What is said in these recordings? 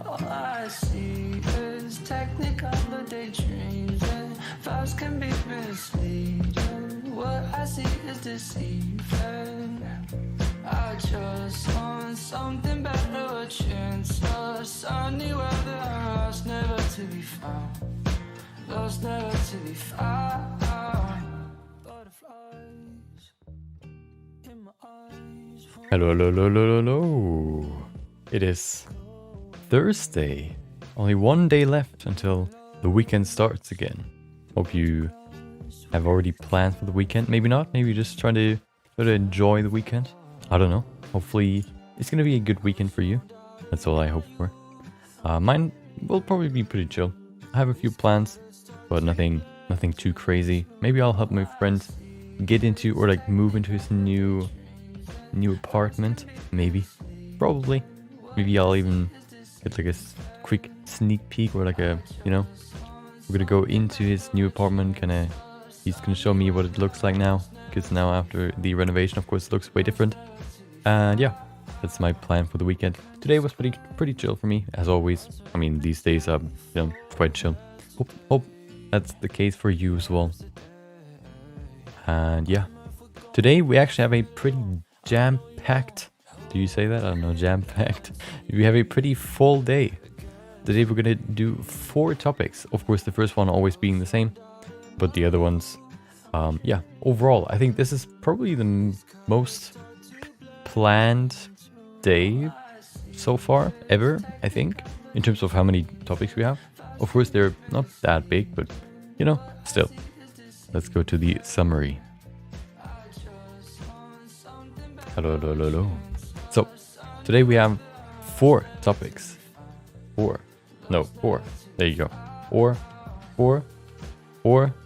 All I see is technicolor daydreams, and vibes can be misleading. What I see is deceiving. I just want something better, a chance, a sunny weather, lost never to be found, lost never to be found. Butterflies in my eyes. Hello, hello, hello, hello, hello. It is Thursday. Only one day left until the weekend starts again. Hope you have already planned for the weekend. Maybe not. Maybe just trying to enjoy the weekend. I don't know. Hopefully it's going to be a good weekend for you. That's all I hope for. Mine will probably be pretty chill. I have a few plans, but nothing too crazy. Maybe I'll help my friend get into or like move into his new apartment. Maybe. Probably. Maybe I'll even get like a quick sneak peek or like a, we're gonna go into his new apartment, he's gonna show me what it looks like now, because now after the renovation, of course, it looks way different. And yeah, that's my plan for the weekend. Today was pretty chill for me, as always. I mean, these days are, quite chill. Hope that's the case for you as well. And yeah, today we actually have a pretty jam-packed, do you say that? I don't know, jam-packed. We have a pretty full day. Today we're gonna do 4 topics. Of course, the first one always being the same, but the other ones, yeah, overall, I think this is probably the most planned day so far ever, I think, in terms of how many topics we have. Of course, they're not that big, but, still. Let's go to the summary. Hello, hello, hello, hello. So, today we have 4 topics. 4. There you go. 4, or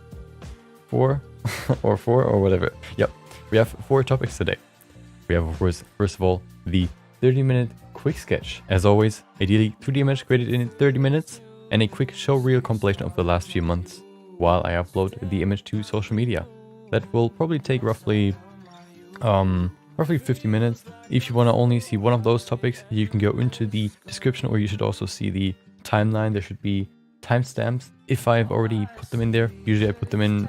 4, or whatever. Yep. We have 4 topics today. We have, of course, first of all, the 30-minute quick sketch. As always, ideally 2D image created in 30 minutes, and a quick show reel compilation of the last few months while I upload the image to social media. That will probably take roughly 50 minutes. If you want to only see one of those topics, you can go into the description, or you should also see the timeline. There should be timestamps if I've already put them in there. Usually I put them in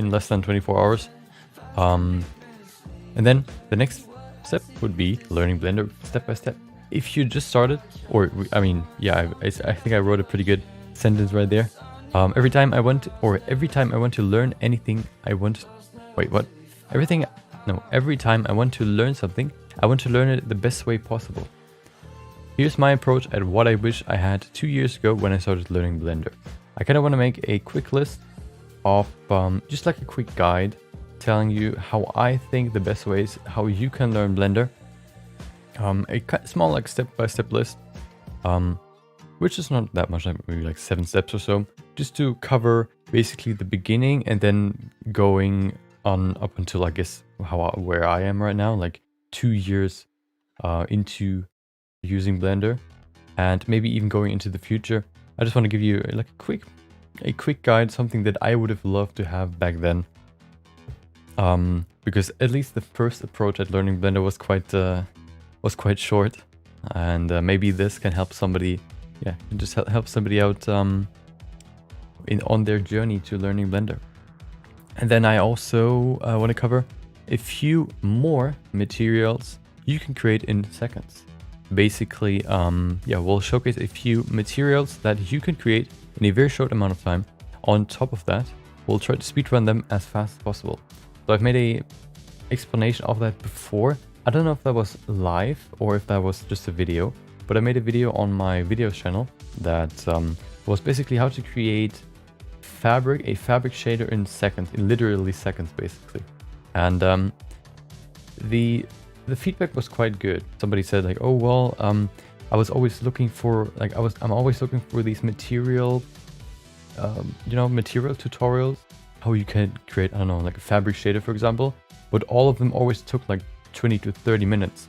less than 24 hours. And then the next step would be learning Blender step by step. If you just started, or I think I wrote a pretty good sentence right there. Every time I want to learn anything, every time I want to learn something, I want to learn it the best way possible. Here's my approach at what I wish I had 2 years ago when I started learning Blender. I kind of want to make a quick list of, just like a quick guide, telling you how I think the best ways how you can learn Blender. A small like step-by-step list, which is not that much, maybe like 7 steps or so, just to cover basically the beginning and then going on up until, I guess, where I am right now, like 2 years into using Blender, and maybe even going into the future. I just want to give you like a quick guide, something that I would have loved to have back then, because at least the first approach at learning Blender was quite short, and maybe this can help somebody, just help somebody out on their journey to learning Blender. And then I also want to cover a few more materials you can create in seconds. Basically, we'll showcase a few materials that you can create in a very short amount of time. On top of that, we'll try to speedrun them as fast as possible. So I've made a explanation of that before. I don't know if that was live or if that was just a video, but I made a video on my videos channel that was basically how to create a fabric shader in seconds, in literally seconds, basically. And the feedback was quite good. Somebody said like, oh well, I was always looking for I'm always looking for these material tutorials, how you can create, I don't know, like a fabric shader, for example, but all of them always took like 20 to 30 minutes.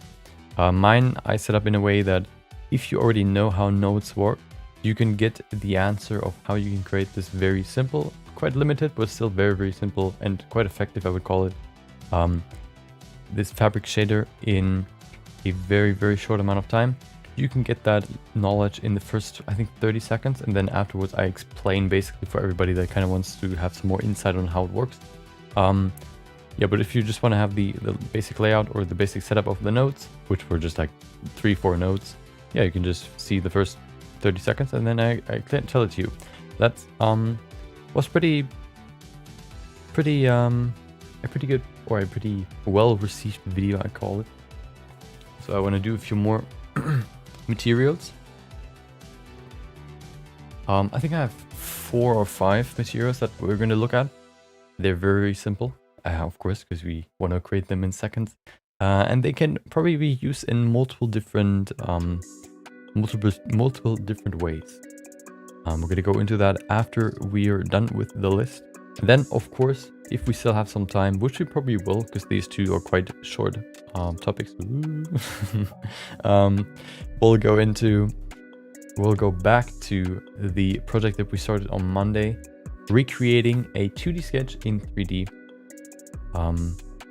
Mine I set up in a way that if you already know how nodes work, you can get the answer of how you can create this very simple, quite limited, but still very, very simple and quite effective, I would call it, this fabric shader in a very, very short amount of time. you can get that knowledge in the first, I think, 30 seconds, and then afterwards I explain basically for everybody that kind of wants to have some more insight on how it works. Yeah, but if you just want to have the basic layout or the basic setup of the nodes, which were just like 3-4 nodes, yeah, you can just see the first 30 seconds and then I can tell it to you. That was pretty good, or a pretty well received video, I call it. So I want to do a few more materials. I think I have 4 or 5 materials that we're going to look at. They're very simple, of course, because we want to create them in seconds. And they can probably be used in multiple different ways. We're going to go into that after we are done with the list. And then, of course, if we still have some time, which we probably will, because these two are quite short topics, we'll go back to the project that we started on Monday, recreating a 2D sketch in 3D.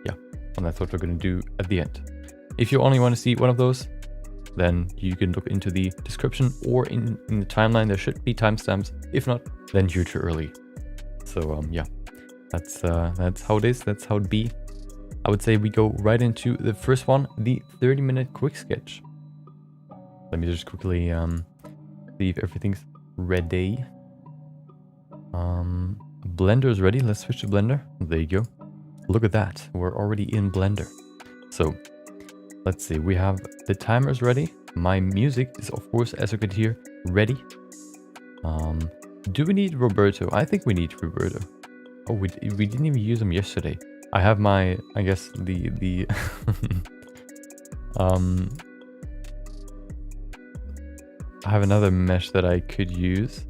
Yeah, and that's what we're going to do at the end. If you only want to see one of those, then you can look into the description or in the timeline. There should be timestamps. If not, then you're too early. So yeah, that's how it is. That's how it be. I would say we go right into the first one, the 30-minute quick sketch. Let me just quickly see if everything's ready. Blender is ready. Let's switch to Blender. There you go. Look at that. We're already in Blender. So let's see. We have the timers ready. My music is, of course, as you can hear, ready. Do we need Roberto? I think we need Roberto. Oh, we didn't even use him yesterday. I have my, I guess, the I have another mesh that I could use,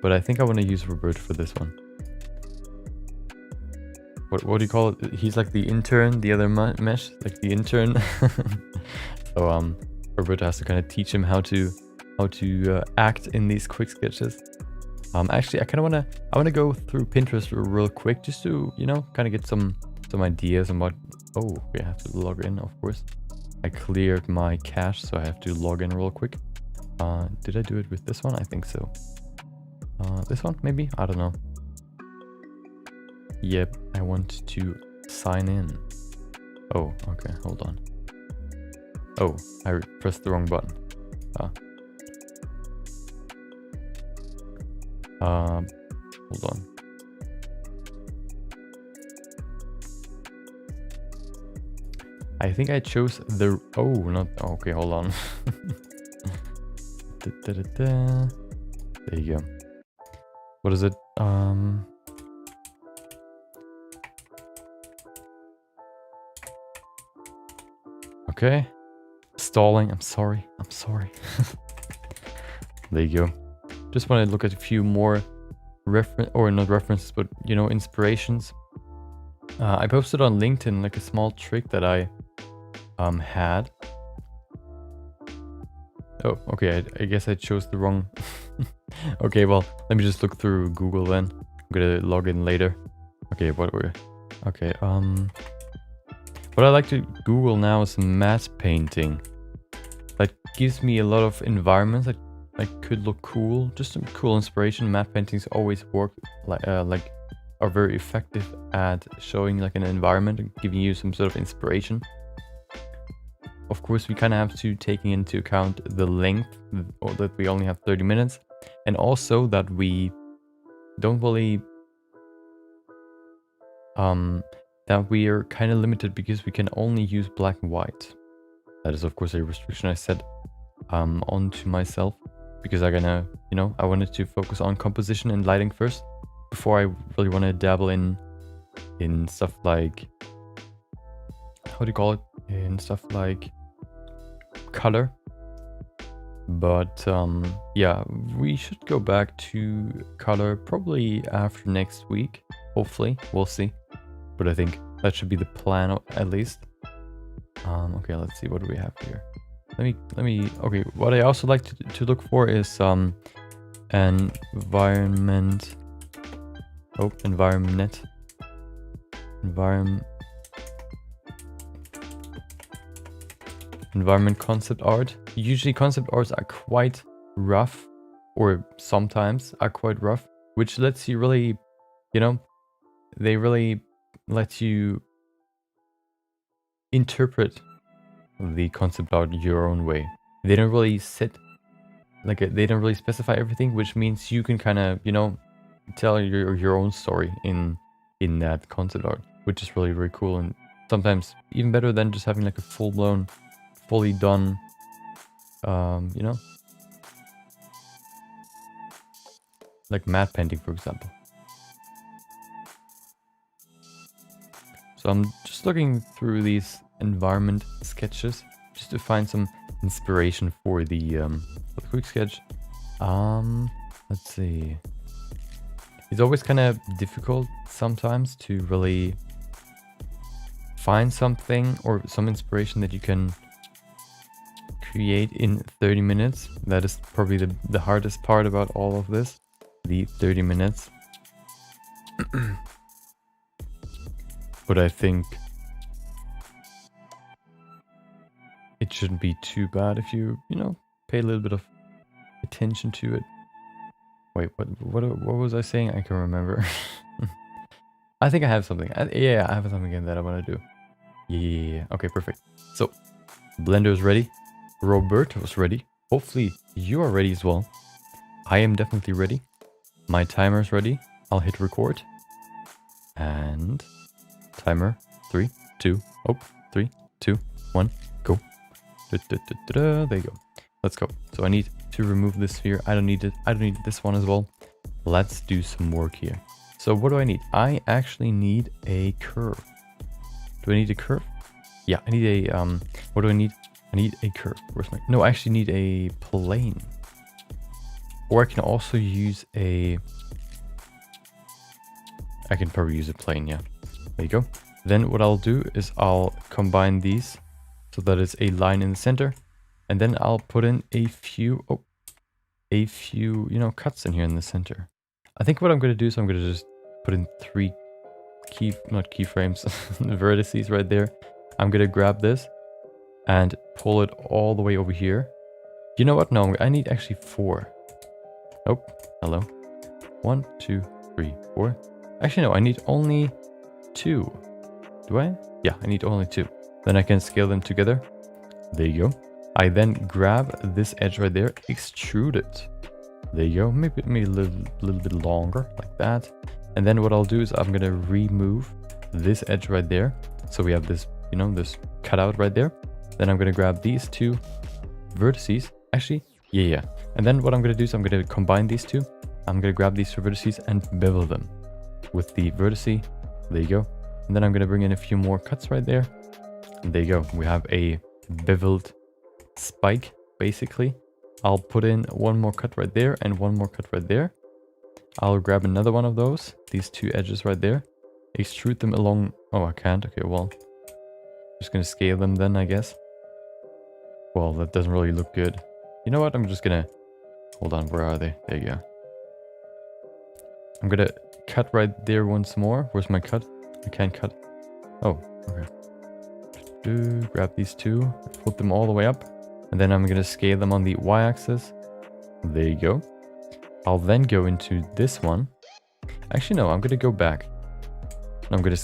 but I think I want to use Roberto for this one. What do you call it? He's like the intern, the other mesh, like the intern. So Roberto has to kind of teach him how to act in these quick sketches. Actually, I want to go through Pinterest real quick, just to, you know, kind of get some ideas on what. Oh, we have to log in, of course. I cleared my cache, so I have to log in real quick. Did I do it with this one? I think so. This one, maybe? I don't know. Yep, I want to sign in. Oh, okay, hold on. Oh, I pressed the wrong button. Hold on. I think I chose the... Oh, not... Okay, hold on. There you go. What is it? Okay. Stalling. I'm sorry. There you go. Just want to look at a few more references, but, you know, inspirations. I posted on LinkedIn like a small trick that I had. Oh, okay. I guess I chose the wrong. Okay, well, let me just look through Google then. I'm gonna log in later. Okay, okay. What I like to Google now is matte painting. That gives me a lot of environments that could look cool. Just some cool inspiration. Matte paintings always work are very effective at showing like an environment and giving you some sort of inspiration. Of course, we kind of have to take into account the length, or that we only have 30 minutes, and also that we don't really that we are kind of limited because we can only use black and white. That is, of course, a restriction I set onto myself, because I wanted to focus on composition and lighting first before I really want to dabble in stuff like, how do you call it, in stuff like color. But yeah, we should go back to color probably after next week. Hopefully, we'll see. But I think that should be the plan, at least. Okay, let's see, what do we have here? Let me. Okay, what I also like to look for is environment. Oh, environment. environment concept art. Usually concept arts are quite rough, or sometimes are quite rough, which lets you really, you know, they really let you interpret the concept art your own way. They don't really sit, like, they don't really specify everything, which means you can kind of, you know, tell your own story in that concept art, which is really, really cool, and sometimes even better than just having like a full-blown, fully done, you know, like matte painting, for example. So I'm just looking through these environment sketches just to find some inspiration for the quick sketch. Let's see. It's always kind of difficult sometimes to really find something or some inspiration that you can create in 30 minutes. That is probably the hardest part about all of this, the 30 minutes. But I think it shouldn't be too bad if you know, pay a little bit of attention to it. Wait, what was I saying? I can't remember. I think I have something. Yeah, I have something in that I want to do. Yeah. Okay, perfect. So, Blender is ready. Roberto's ready. Hopefully, you are ready as well. I am definitely ready. My timer is ready. I'll hit record. And timer 3, 2, 3, 2, 1, go. There you go. Let's go. So I need to remove this sphere. I don't need it. I don't need this one as well. Let's do some work here. So what do I need? I actually need a curve. Do I need a curve? Yeah, I need a what do I need? I need a curve. Where's my... No, I actually need a plane. Or I can also use a... I can probably use a plane, yeah. There you go. Then what I'll do is I'll combine these so that it's a line in the center. And then I'll put in a few, you know, cuts in here in the center. I think what I'm going to do is I'm going to just put in 3 keyframes, vertices right there. I'm going to grab this and pull it all the way over here. You know what? No, I need actually 4. Oh, hello. 1, 2, 3, 4. Actually, no, I need only 2. Do I? Yeah, I need only 2. Then I can scale them together. There you go. I then grab this edge right there, extrude it. There you go. Maybe a little bit longer, like that. And then what I'll do is I'm gonna remove this edge right there. So we have this, you know, this cutout right there. Then I'm gonna grab these 2 vertices. Actually, yeah. And then what I'm gonna do is I'm gonna combine these 2. I'm gonna grab these 2 vertices and bevel them with the vertice. There you go. And then I'm gonna bring in a few more cuts right there. And there you go. We have a beveled spike, basically. I'll put in 1 more cut right there and 1 more cut right there. I'll grab another one of those, these 2 edges right there, extrude them along. Oh, I can't. Okay, well, just gonna scale them then, I guess. Well, that doesn't really look good. You know what? I'm just gonna hold on. Where are they? There you go. I'm gonna cut right there once more. Where's my cut? I can't cut. Oh, okay. Grab these 2, put them all the way up. And then I'm going to scale them on the y-axis. There you go. I'll then go into this one. Actually, no, I'm going to go back. I'm going to...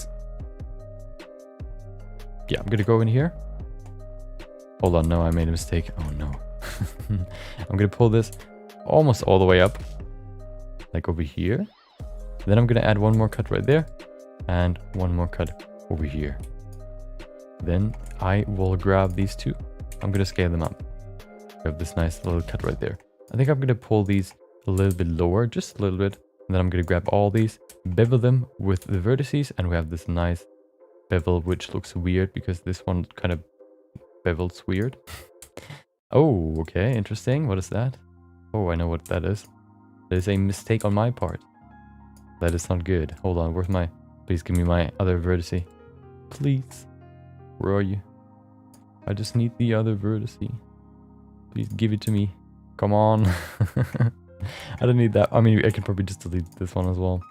Yeah, I'm going to go in here. Hold on, no, I made a mistake. Oh, no. I'm going to pull this almost all the way up. Like over here. Then I'm going to add 1 more cut right there. And 1 more cut over here. Then I will grab these 2. I'm going to scale them up. We have this nice little cut right there. I think I'm going to pull these a little bit lower, just a little bit. And then I'm going to grab all these, bevel them with the vertices. And we have this nice bevel, which looks weird because this one kind of bevels weird. Oh, okay. Interesting. What is that? Oh, I know what that is. There's a mistake on my part. That is not good. Hold on. Where's my... Please give me my other vertice. Please. Where are you? I just need the other vertice. Please give it to me. Come on. I don't need that. I mean, I can probably just delete this one as well.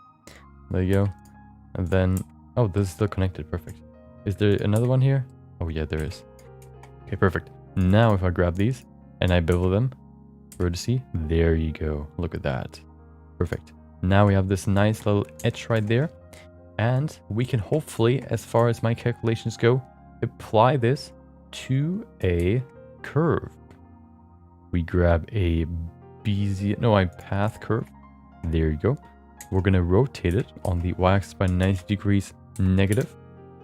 There you go. And then... Oh, this is still connected. Perfect. Is there another one here? Oh, yeah, there is. Okay, perfect. Now if I grab these and I bevel them, vertice, there you go. Look at that. Perfect. Now we have this nice little edge right there. And we can hopefully, as far as my calculations go, apply this to a curve. We grab a path curve. There you go. We're going to rotate it on the y-axis by 90 degrees negative.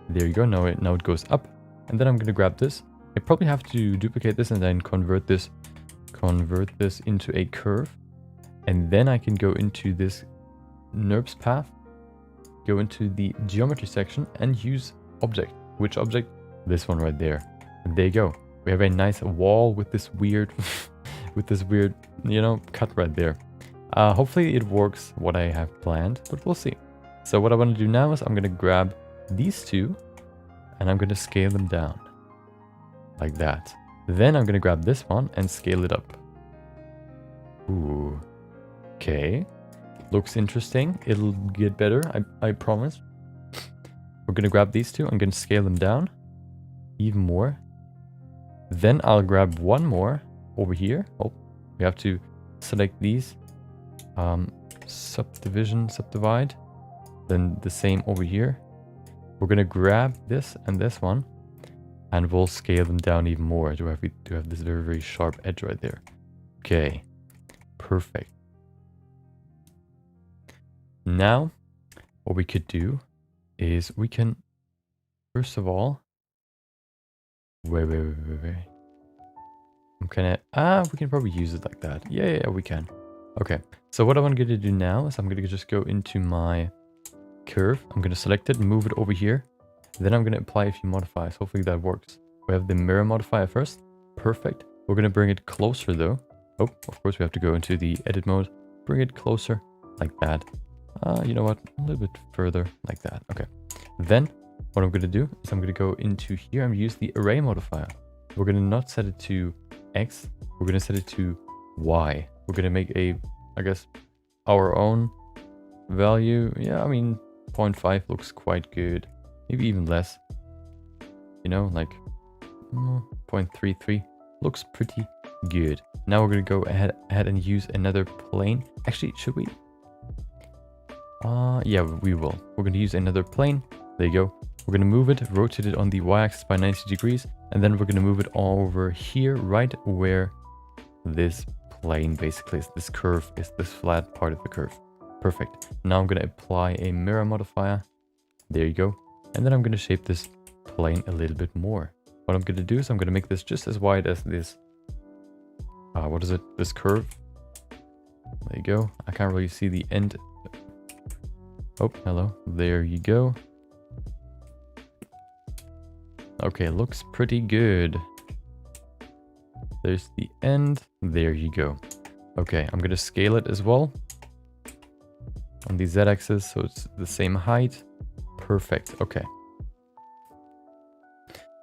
There you go. Now it goes up. And then I'm going to grab this. I probably have to duplicate this and then convert this into a curve. And then I can go into this NURBS path, go into the geometry section and use object. Which object? This one right there. And there you go. We have a nice wall with this weird, cut right there. Hopefully it works what I have planned, but we'll see. So what I want to do now is I'm going to grab these two and I'm going to scale them down like that. Then I'm going to grab this one and scale it up. Ooh. Okay. Looks interesting. It'll get better, I promise. We're going to grab these two. I'm going to scale them down even more. Then I'll grab one more over here. Oh, we have to select these. Subdivide. Then the same over here. We're going to grab this and this one. And we'll scale them down even more to have this very, very sharp edge right there. Okay. Perfect. Now, what we could do is we can, first of all, wait. I'm kind of, we can probably use it like that. Yeah, we can. Okay, so what I'm going to do now is I'm going to just go into my curve. I'm going to select it and move it over here. Then I'm going to apply a few modifiers. Hopefully that works. We have the mirror modifier first. Perfect. We're going to bring it closer though. Oh, of course we have to go into the edit mode. Bring it closer like that. You know what? A little bit further like that. Okay. Then what I'm going to do is I'm going to go into here and use the array modifier. We're going to not set it to X. We're going to set it to Y. We're going to make our own value. Yeah, I mean, 0.5 looks quite good. Maybe even less. You know, like 0.33 looks pretty good. Now we're going to go ahead and use another plane. Actually, should we? Yeah, we will. We're going to use another plane. There you go. We're going to move it, rotate it on the y-axis by 90 degrees, and then we're going to move it over here, right where this plane basically is. This curve is this flat part of the curve. Perfect. Now I'm going to apply a mirror modifier. There you go. And then I'm going to shape this plane a little bit more. What I'm going to do is I'm going to make this just as wide as this. What is it? This curve. There you go. I can't really see the end. Oh, hello. There you go. Okay, looks pretty good. There's the end. There you go. Okay, I'm going to scale it as well. On the z-axis, so it's the same height. Perfect. Okay.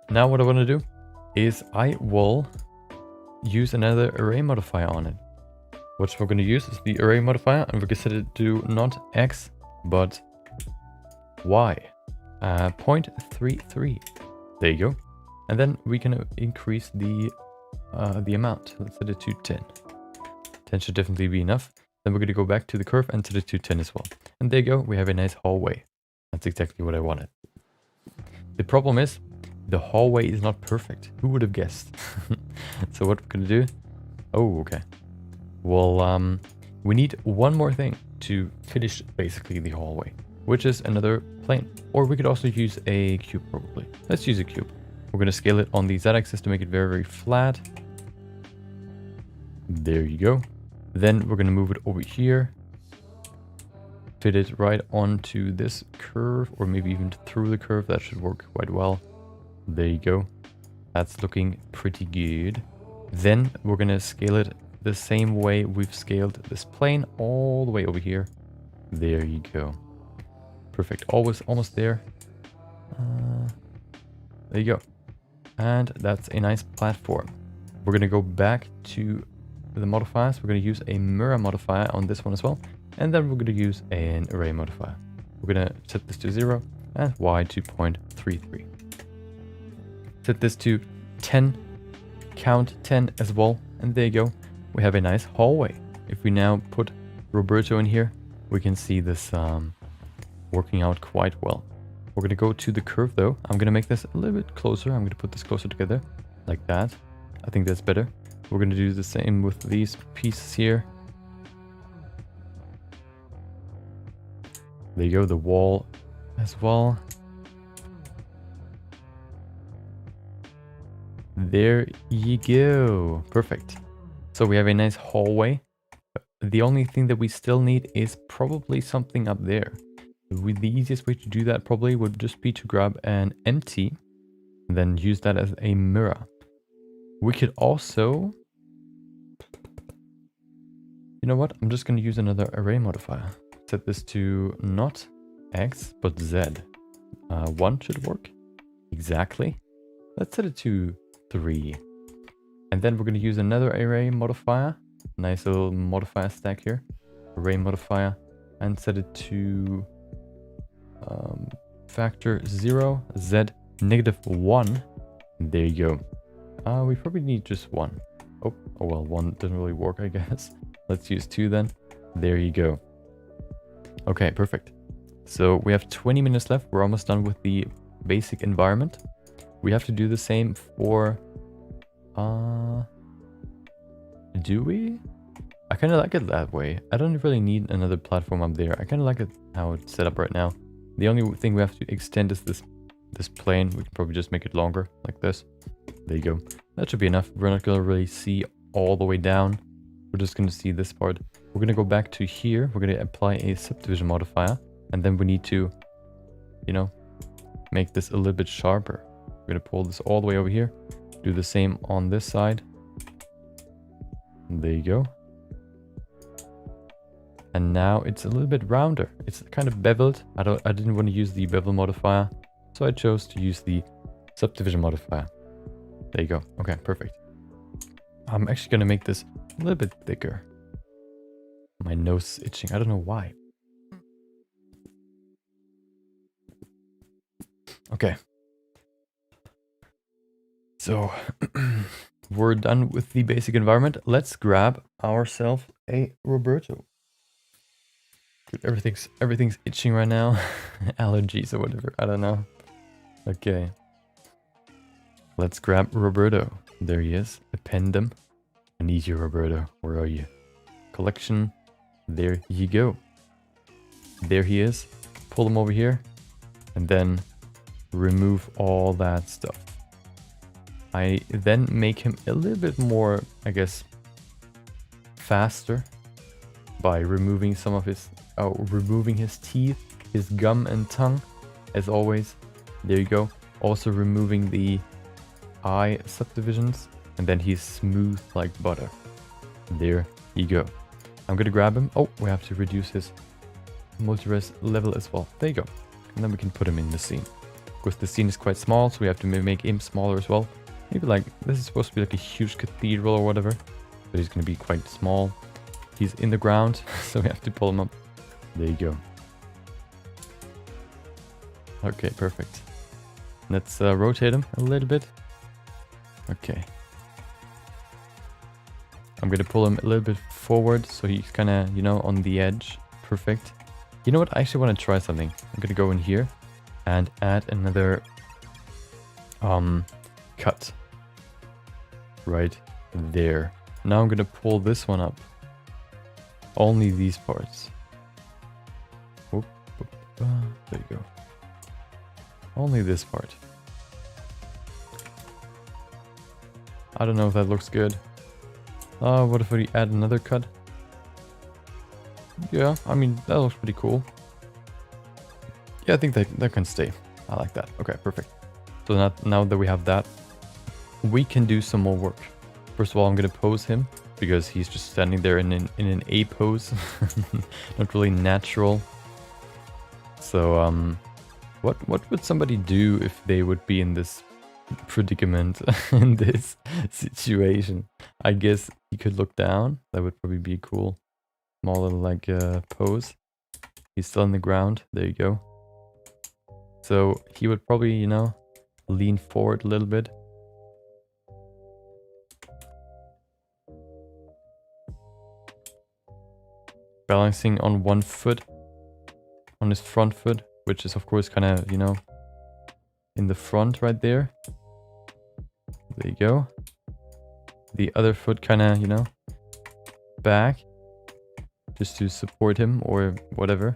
Now what I want to do is I will use another array modifier on it. What we're going to use is the array modifier, and we're going to set it to not X, but Y. 0.33. There you go. And then we can increase the amount. Let's set it to 10. 10 should definitely be enough. Then we're going to go back to the curve and set it to 10 as well. And there you go. We have a nice hallway. That's exactly what I wanted. The problem is the hallway is not perfect. Who would have guessed? So what we're going to do... Oh, okay. Well, we need one more thing to finish basically the hallway, which is another plane. Or we could also use a cube probably. Let's use a cube. We're going to scale it on the z-axis to make it very, very flat. There you go. Then we're going to move it over here. Fit it right onto this curve, or maybe even through the curve. That should work quite well. There you go. That's looking pretty good. Then we're going to scale it the same way we've scaled this plane all the way over here. There you go. Perfect. Almost there. There you go. And that's a nice platform. We're going to go back to the modifiers. We're going to use a mirror modifier on this one as well. And then we're going to use an array modifier. We're going to set this to 0 and y to 0.33. Set this to 10. count 10 as well. And there you go. We have a nice hallway. If we now put Roberto in here, we can see this working out quite well. We're going to go to the curve though. I'm going to make this a little bit closer. I'm going to put this closer together like that. I think that's better. We're going to do the same with these pieces here. There you go, the wall as well. There you go. Perfect. So we have a nice hallway. The only thing that we still need is probably something up there. The easiest way to do that probably would just be to grab an empty and then use that as a mirror. We could also... You know what? I'm just going to use another array modifier. Set this to not X, but Z. 1 should work. Exactly. Let's set it to 3. And then we're going to use another array modifier. Nice little modifier stack here. Array modifier. And set it to factor 0, Z, -1. There you go. We probably need just 1. Oh well, 1 doesn't really work, I guess. Let's use 2 then. There you go. Okay, perfect. So we have 20 minutes left. We're almost done with the basic environment. We have to do the same for... do we? I kind of like it that way. I don't really need another platform up there. I kind of like it how it's set up right now. The only thing we have to extend is this plane. We can probably just make it longer, like this. There you go. That should be enough. We're not going to really see all the way down. We're just going to see this part. We're going to go back to here. We're going to apply a subdivision modifier. And then we need to, you know, make this a little bit sharper. We're going to pull this all the way over here. Do the same on this side. There you go. And now it's a little bit rounder. It's kind of beveled. I didn't want to use the bevel modifier, so I chose to use the subdivision modifier. There you go. Okay, perfect. I'm actually going to make this a little bit thicker. My nose is itching. I don't know why. Okay. So, we're done with the basic environment. Let's grab ourselves a Roberto. Dude, everything's itching right now. Allergies or whatever. I don't know. Okay. Let's grab Roberto. There he is. Append him. I need you, Roberto. Where are you? Collection. There you go. There he is. Pull him over here. And then remove all that stuff. I then make him a little bit more, I guess, faster by removing some of his, removing his teeth, his gum and tongue, as always. There you go. Also removing the eye subdivisions, and then he's smooth like butter. There you go. I'm gonna grab him. Oh, we have to reduce his multi-res level as well. There you go. And then we can put him in the scene. Of course, the scene is quite small, so we have to make him smaller as well. Maybe like, this is supposed to be like a huge cathedral or whatever, but he's gonna be quite small. He's in the ground, so we have to pull him up. There you go. Okay, perfect. Let's rotate him a little bit. Okay. I'm gonna pull him a little bit forward, so he's kind of, you know, on the edge. Perfect. You know what? I actually want to try something. I'm gonna go in here and add another cut right there. Now I'm gonna pull this one up. Only these parts. Whoop, whoop, there you go. Only this part. I don't know if that looks good. What if we add another cut? Yeah, I mean, that looks pretty cool. Yeah, I think that can stay. I like that. Okay, perfect. So now that we have that, we can do some more work. First of all, I'm going to pose him because he's just standing there in an A pose. Not really natural. So, what would somebody do if they would be in this predicament, in this situation? I guess he could look down. That would probably be a cool small little like pose. He's still on the ground. There you go. So he would probably, you know, lean forward a little bit. balancing on one foot, on his front foot, which is of course kind of, you know, in the front right there. There you go. The other foot kind of, you know, back, just to support him or whatever.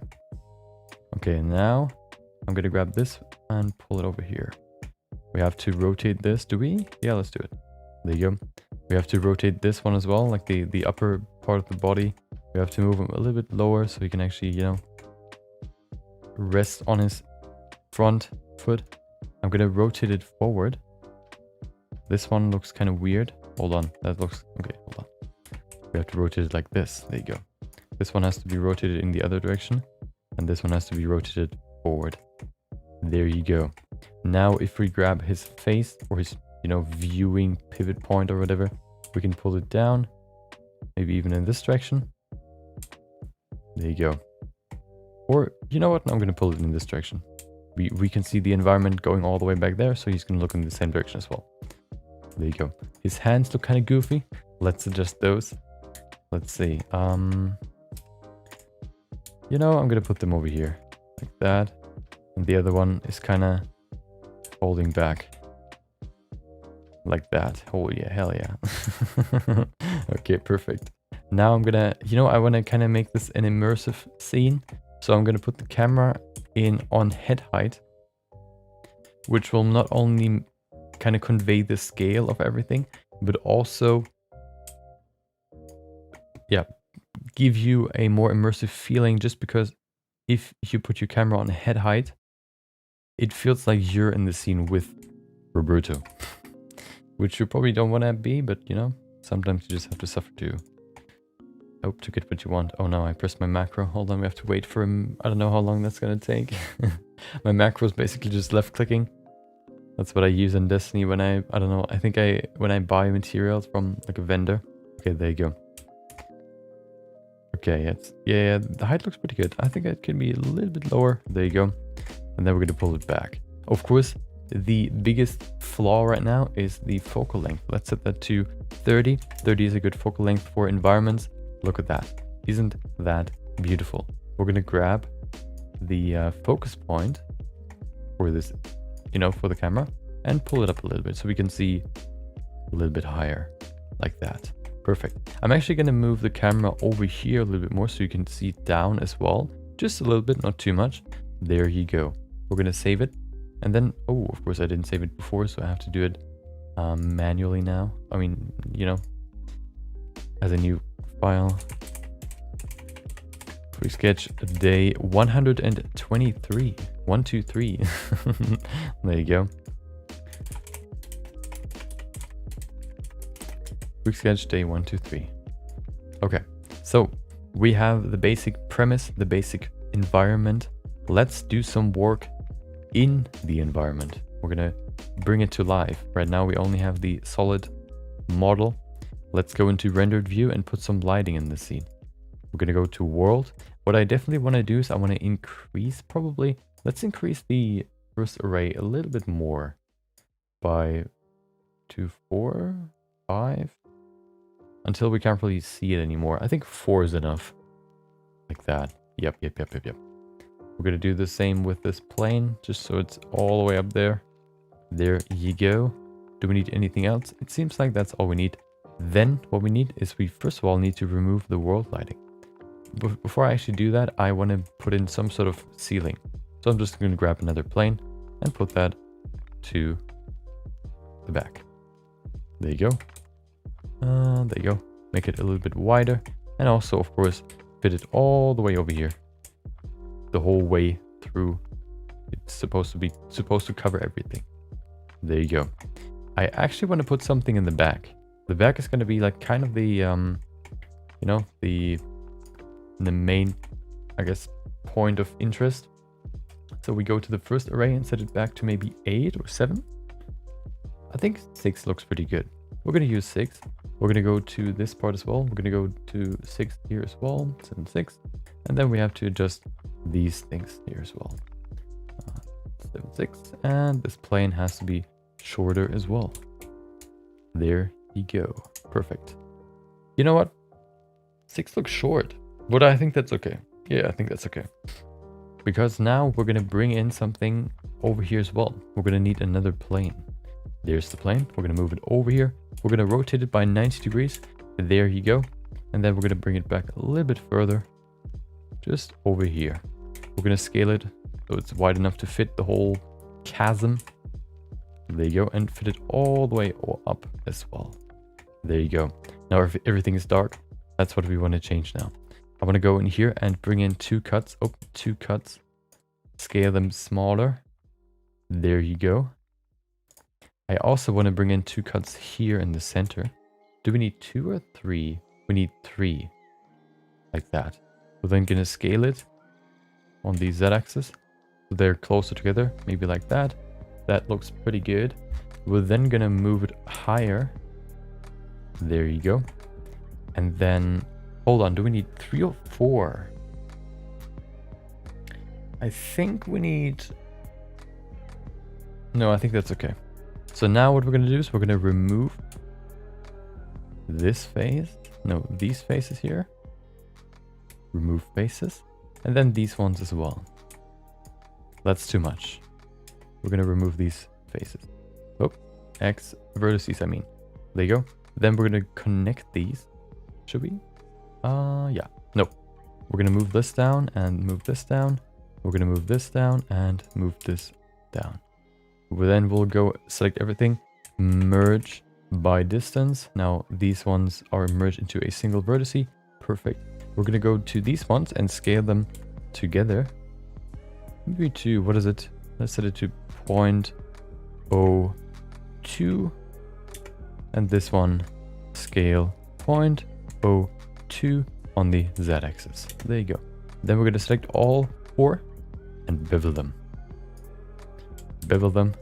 Okay, now I'm gonna grab this and pull it over here. We have to rotate this, do we? Yeah, let's do it. There you go. We have to rotate this one as well, like the upper part of the body. We have to move him a little bit lower so he can actually, you know, rest on his front foot. I'm gonna rotate it forward. This one looks kind of weird. Hold on, that looks... Okay, hold on. We have to rotate it like this. There you go. This one has to be rotated in the other direction. And this one has to be rotated forward. There you go. Now if we grab his face or his, you know, viewing pivot point or whatever, we can pull it down. Maybe even in this direction. There you go. Or, you know what? I'm going to pull it in this direction. We can see the environment going all the way back there, so he's going to look in the same direction as well. There you go. His hands look kind of goofy. Let's adjust those. Let's see. You know, I'm going to put them over here. Like that. And the other one is kind of holding back. Like that. Oh yeah, hell yeah. Okay, perfect. Now I'm gonna, you know, I want to kind of make this an immersive scene. So I'm gonna put the camera in on head height, which will not only kind of convey the scale of everything, but also, yeah, give you a more immersive feeling, just because if you put your camera on head height, it feels like you're in the scene with Roberto, which you probably don't want to be, but you know, sometimes you just have to suffer to hope to get what you want. Oh no, I pressed my macro. Hold on, we have to wait for him. I don't know how long that's gonna take. My macro is basically just left clicking. That's what I use in Destiny when I don't know, I think when I buy materials from like a vendor. Okay, there you go. Okay, yeah, the height looks pretty good. I think it can be a little bit lower. There you go. And then we're gonna pull it back. Of course, the biggest flaw right now is the focal length. Let's set that to 30. 30 is a good focal length for environments. Look at that. Isn't that beautiful? We're gonna grab the focus point for this, you know, for the camera, and pull it up a little bit so we can see a little bit higher, like that. Perfect. I'm actually gonna move the camera over here a little bit more so you can see it down as well. Just a little bit, not too much. There you go. We're gonna save it. And then, oh, of course I didn't save it before, so I have to do it manually now. I mean, you know, as a new file. Quick sketch day 123. 123. There you go. Quick sketch day 123. Okay, so we have the basic premise, the basic environment. Let's do some work in the environment. We're gonna bring it to life. Right now we only have the solid model. Let's go into rendered view and put some lighting in the scene. We're gonna go to world. What I definitely want to do is I want to increase, probably, let's increase the first array a little bit more by 2, 4, 5, until we can't really see it anymore. I think 4 is enough. Like that. Yep. We're gonna do the same with this plane, just so it's all the way up there. There you go. Do we need anything else? It seems like that's all we need. Then what we need is we first of all need to remove the world lighting. Before I actually do that, I want to put in some sort of ceiling. So I'm just going to grab another plane and put that to the back. There you go. There you go. Make it a little bit wider. And also, of course, fit it all the way over here. The whole way through. It's supposed to cover everything. There you go. I actually want to put something in the back. The back is going to be like kind of the, you know, the main, I guess, point of interest. So we go to the first array and set it back to maybe 8 or 7. I think 6 looks pretty good. We're going to use 6. We're going to go to this part as well. We're going to go to 6 here as well. 7, 6. And then we have to adjust these things here as well. 7, 6. And this plane has to be shorter as well. There you go. Perfect. You know what? 6 looks short. But I think that's okay. Yeah, I think that's okay. Because now we're gonna bring in something over here as well. We're gonna need another plane. There's the plane. We're gonna move it over here. We're gonna rotate it by 90 degrees. There you go. And then we're gonna bring it back a little bit further. Just over here. We're gonna scale it so it's wide enough to fit the whole chasm. There you go. And fit it all the way up as well. There you go. Now if everything is dark, that's what we want to change now. I want to go in here and bring in 2 cuts. Oh, 2 cuts. Scale them smaller. There you go. I also want to bring in 2 cuts here in the center. Do we need 2 or 3? We need 3. Like that. We're then going to scale it on the z-axis. So they're closer together. Maybe like that. That looks pretty good. We're then going to move it higher. There you go. And then... Hold on, do we need 3 or 4? I think we need... No, I think that's okay. So now what we're going to do is we're going to remove this face. No, these faces here. Remove faces. And then these ones as well. That's too much. We're going to remove these faces. Oh, X vertices, I mean. There you go. Then we're going to connect these. Should we? Yeah. No. We're going to move this down and move this down. We're going to move this down and move this down. Then we'll go select everything, merge by distance. Now these ones are merged into a single vertex. Perfect. We're going to go to these ones and scale them together. Maybe to, what is it? Let's set it to 0.02. And this one, scale 0.02 on the z-axis. There you go. Then we're going to select all 4 and bevel them. Bevel them.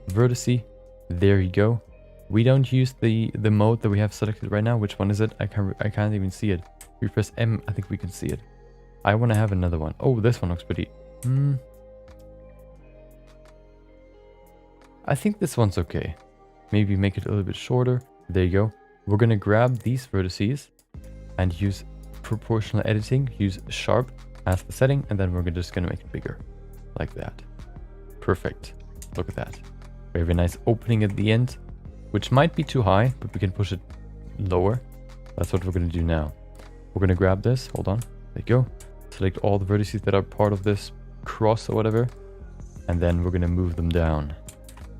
Vertice. There you go. We don't use the mode that we have selected right now. Which one is it? I can't even see it. We press M, I think we can see it. I want to have another one. Oh, this one looks pretty... I think this one's okay. Maybe make it a little bit shorter. There you go. We're going to grab these vertices and use proportional editing. Use sharp as the setting. And then we're just going to make it bigger. Like that. Perfect. Look at that. We have a nice opening at the end, which might be too high, but we can push it lower. That's what we're going to do now. We're going to grab this. Hold on. There you go. Select all the vertices that are part of this cross or whatever. And then we're going to move them down.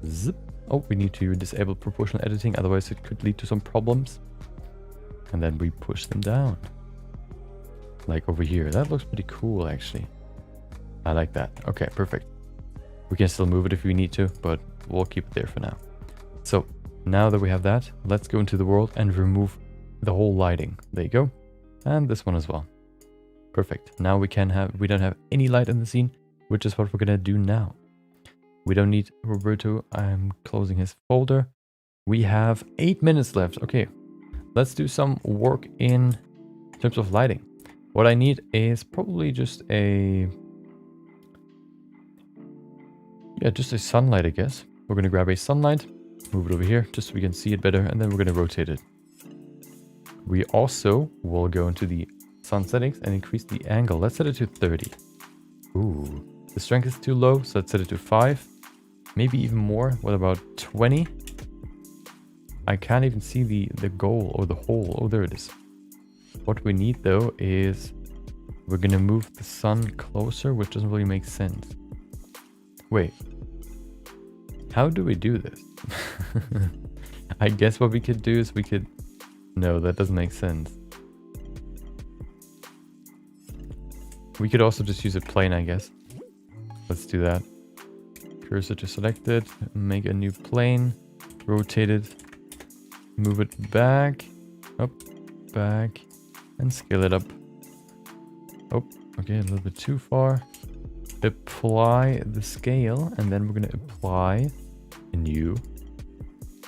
Zip. Oh, we need to disable proportional editing. Otherwise, it could lead to some problems. And then we push them down. Like over here. That looks pretty cool, actually. I like that. Okay, perfect. We can still move it if we need to, but we'll keep it there for now. So now that we have that, let's go into the world and remove the whole lighting. There you go. And this one as well. Perfect. Now we don't have any light in the scene, which is what we're going to do now. We don't need Roberto. I'm closing his folder. We have 8 minutes left. Okay, let's do some work in terms of lighting. What I need is probably just a... Yeah, just a sunlight, I guess. We're going to grab a sunlight, move it over here, just so we can see it better, and then we're going to rotate it. We also will go into the sun settings and increase the angle. Let's set it to 30. Ooh, the strength is too low, so let's set it to 5. Maybe even more. What about 20? I can't even see the goal or the hole. Oh, there it is. What we need, though, is we're going to move the sun closer, which doesn't really make sense. Wait, how do we do this? I guess what we could do is we could... No, that doesn't make sense. We could also just use a plane, I guess. Let's do that. Cursor to selected, make a new plane, rotate it, move it back, up, back, and scale it up. Oh, okay, a little bit too far. Apply the scale, and then we're going to apply a new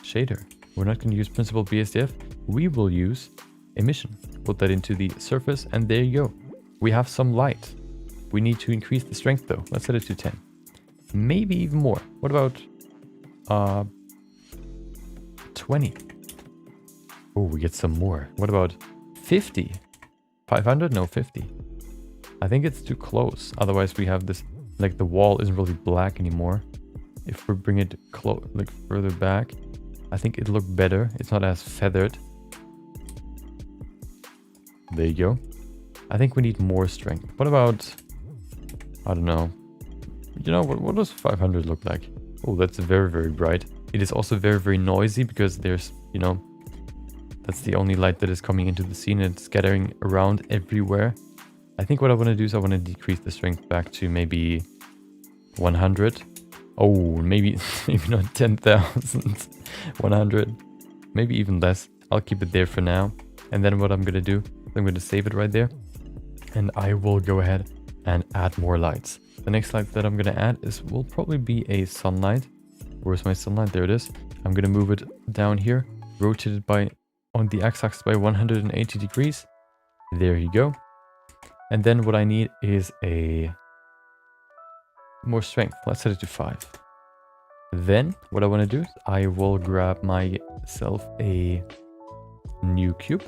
shader. We're not going to use principal BSDF. We will use emission. Put that into the surface, and there you go. We have some light. We need to increase the strength, though. Let's set it to 10. Maybe even more. What about 20? Oh, we get some more. What about 50? 500? No, 50. I think it's too close. Otherwise we have this, like the wall isn't really black anymore. If we bring it like further back, I think it'll look better. It's not as feathered. There you go. I think we need more strength. What about, I don't know. You know, what does 500 look like? Oh, that's very, very bright. It is also very, very noisy because there's, you know, that's the only light that is coming into the scene and it's scattering around everywhere. I think what I want to do is I want to decrease the strength back to maybe 100. Oh, maybe not 10,000. 100. Maybe even less. I'll keep it there for now. And then what I'm going to do, I'm going to save it right there. And I will go ahead and add more lights. The next light that I'm going to add will probably be a sunlight. Where's my sunlight? There it is. I'm going to move it down here. Rotate it on the x-axis by 180 degrees. There you go. And then what I need is a more strength. Let's set it to 5. Then what I want to do is I will grab myself a new cube.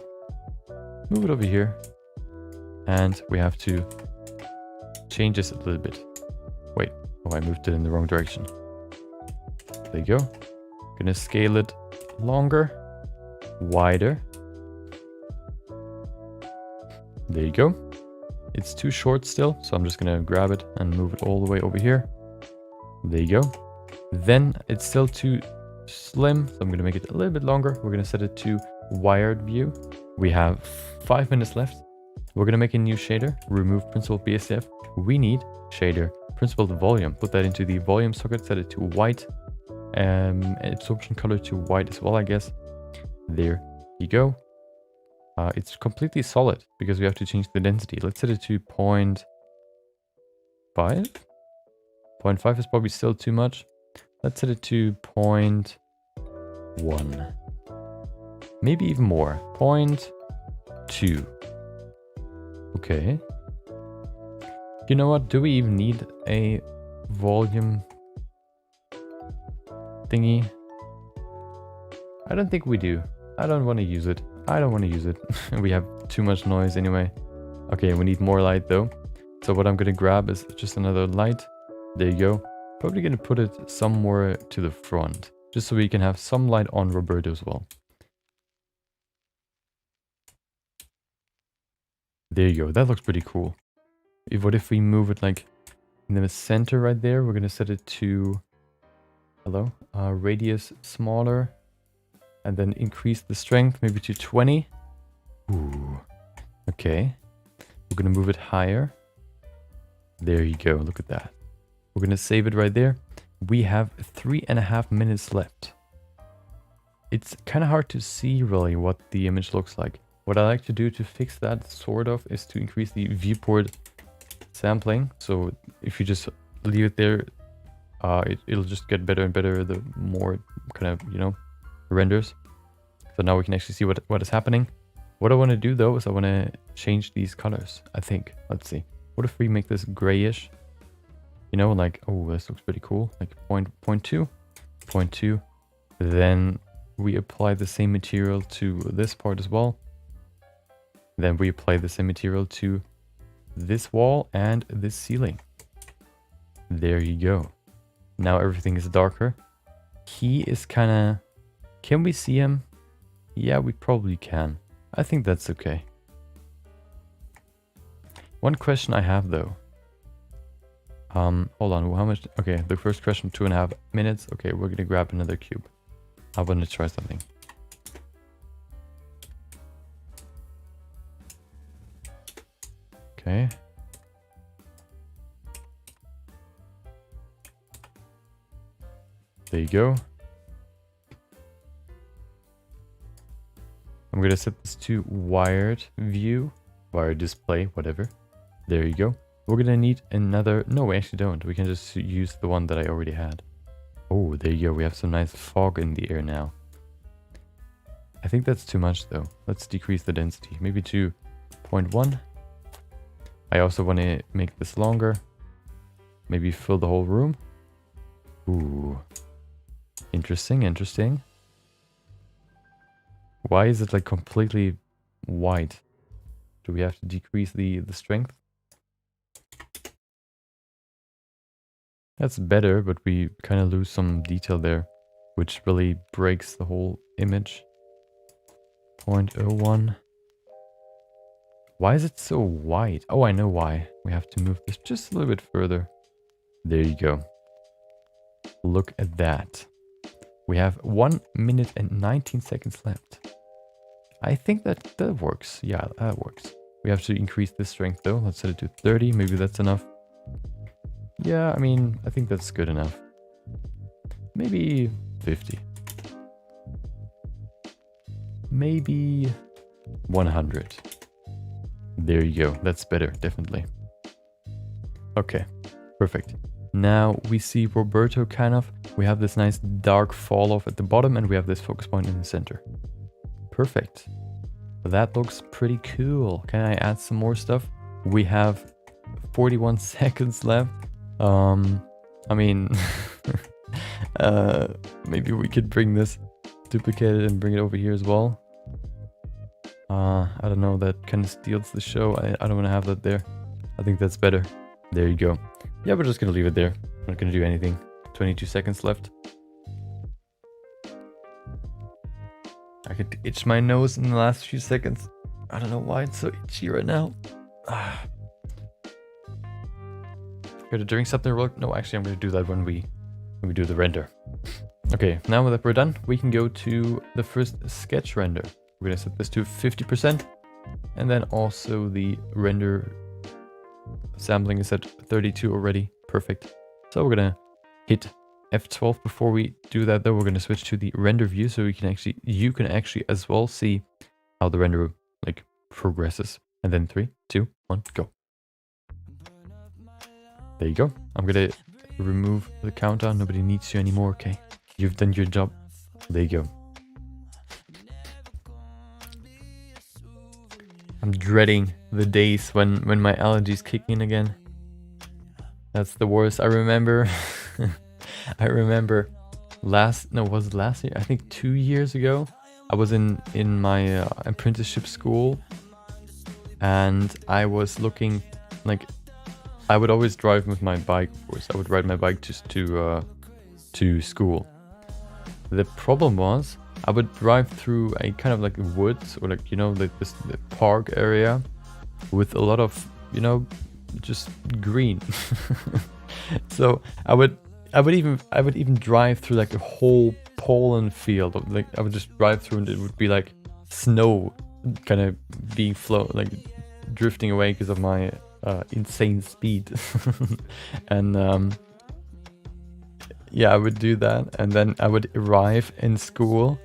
Move it over here. And we have to change this a little bit. Wait. Oh, I moved it in the wrong direction. There you go. Gonna scale it longer, wider. There you go. It's too short still, so I'm just gonna grab it and move it all the way over here. There you go. Then it's still too slim, so I'm gonna make it a little bit longer. We're gonna set it to wired view. We have 5 minutes left. We're gonna make a new shader, remove principled BSF. We need shader, principled volume. Put that into the volume socket, set it to white. Absorption color to white as well, I guess. There you go. It's completely solid because we have to change the density. Let's set it to 0.5. 0.5 is probably still too much. Let's set it to 0.1. Maybe even more. 0.2. Okay. You know what? Do we even need a volume thingy? I don't think we do. I don't want to use it. I don't want to use it. We have too much noise anyway. Okay, we need more light though. So what I'm going to grab is just another light. There you go. Probably going to put it somewhere to the front. Just so we can have some light on Roberto as well. There you go. That looks pretty cool. What if we move it like in the center right there? We're going to set it to... Hello? Radius smaller. And then increase the strength maybe to 20. Ooh. Okay. We're going to move it higher. There you go. Look at that. We're going to save it right there. We have 3.5 minutes left. It's kind of hard to see really what the image looks like. What I like to do to fix that sort of is to increase the viewport sampling. So if you just leave it there, it'll just get better and better the more kind of, you know, renders. So now we can actually see what is happening. What I want to do though is I want to change these colors, I think. Let's see. What if we make this grayish? You know, like, oh, this looks pretty cool. Like 0.2. Then we apply the same material to this part as well. Then we apply the same material to this wall and this ceiling. There you go. Now everything is darker. He is kind of... Can we see him? Yeah, we probably can. I think that's okay. One question I have though. Hold on, how much? Okay, the first question, 2.5 minutes. Okay, we're gonna grab another cube. I want to try something. Okay. There you go. I'm going to set this to wired view, wired display, whatever. There you go. We're going to need another... No, we actually don't. We can just use the one that I already had. Oh, there you go. We have some nice fog in the air now. I think that's too much though. Let's decrease the density. Maybe to 0.1. I also want to make this longer. Maybe fill the whole room. Ooh. Interesting, interesting. Why is it like completely white? Do we have to decrease the strength? That's better, but we kind of lose some detail there, which really breaks the whole image. 0.01. Why is it so wide? Oh, I know why. We have to move this just a little bit further. There you go. Look at that. We have 1 minute and 19 seconds left. I think that works. Yeah, that works. We have to increase the strength though. Let's set it to 30. Maybe that's enough. Yeah, I mean, I think that's good enough. Maybe 50. Maybe 100. There you go. That's better, definitely. Okay, perfect. Now we see Roberto kind of. We have this nice dark fall off at the bottom and we have this focus point in the center. Perfect. That looks pretty cool. Can I add some more stuff? We have 41 seconds left. I mean, maybe we could bring this duplicated and bring it over here as well. I don't know, that kind of steals the show. I don't want to have that there. I think that's better. There you go. Yeah, we're just going to leave it there. Not going to do anything. 22 seconds left. I could itch my nose in the last few seconds. I don't know why it's so itchy right now. Gotta drink something real. No, actually, I'm gonna do that when we do the render. Okay, now that we're done, we can go to the first sketch render. We're gonna set this to 50%, and then also the render sampling is at 32 already. Perfect. So we're gonna hit F12. Before we do that, though, we're gonna switch to the render view, so you can actually as well see how the render like progresses. And then 3, 2, 1, go. There you go. I'm gonna remove the countdown. Nobody needs you anymore, okay? You've done your job. There you go. I'm dreading the days when my allergies kick in again. That's the worst. I remember I remember was it last year? I think 2 years ago. I was in my apprenticeship school, and I was looking like, I would always drive with my bike, of course. I would ride my bike just to school. The problem was, I would drive through a kind of like woods, or like, you know, like this the park area with a lot of, you know, just green. So I would even drive through like a whole pollen field. Like I would just drive through and it would be like snow kind of being drifting away because of my insane speed. And yeah, I would do that, and then I would arrive in school.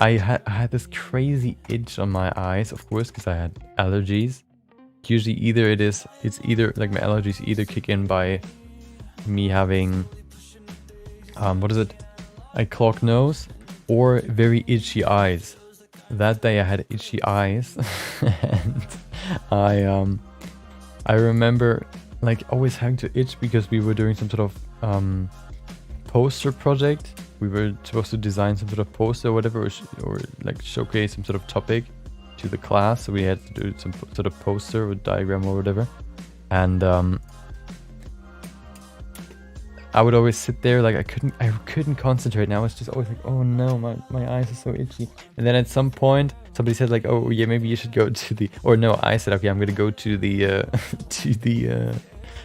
I had this crazy itch on my eyes, of course, because I had allergies. Usually it's either like my allergies either kick in by me having a clogged nose or very itchy eyes. That day I had itchy eyes. And I remember like always having to itch because we were doing some sort of poster project. We were supposed to design some sort of poster or whatever, or like showcase some sort of topic to the class. So we had to do some sort of poster or diagram or whatever. And I would always sit there like I couldn't concentrate. And I was just always like, oh no, my eyes are so itchy. And then at some point somebody said like, oh yeah, maybe you should go to the, or no, I said, okay, I'm gonna go to the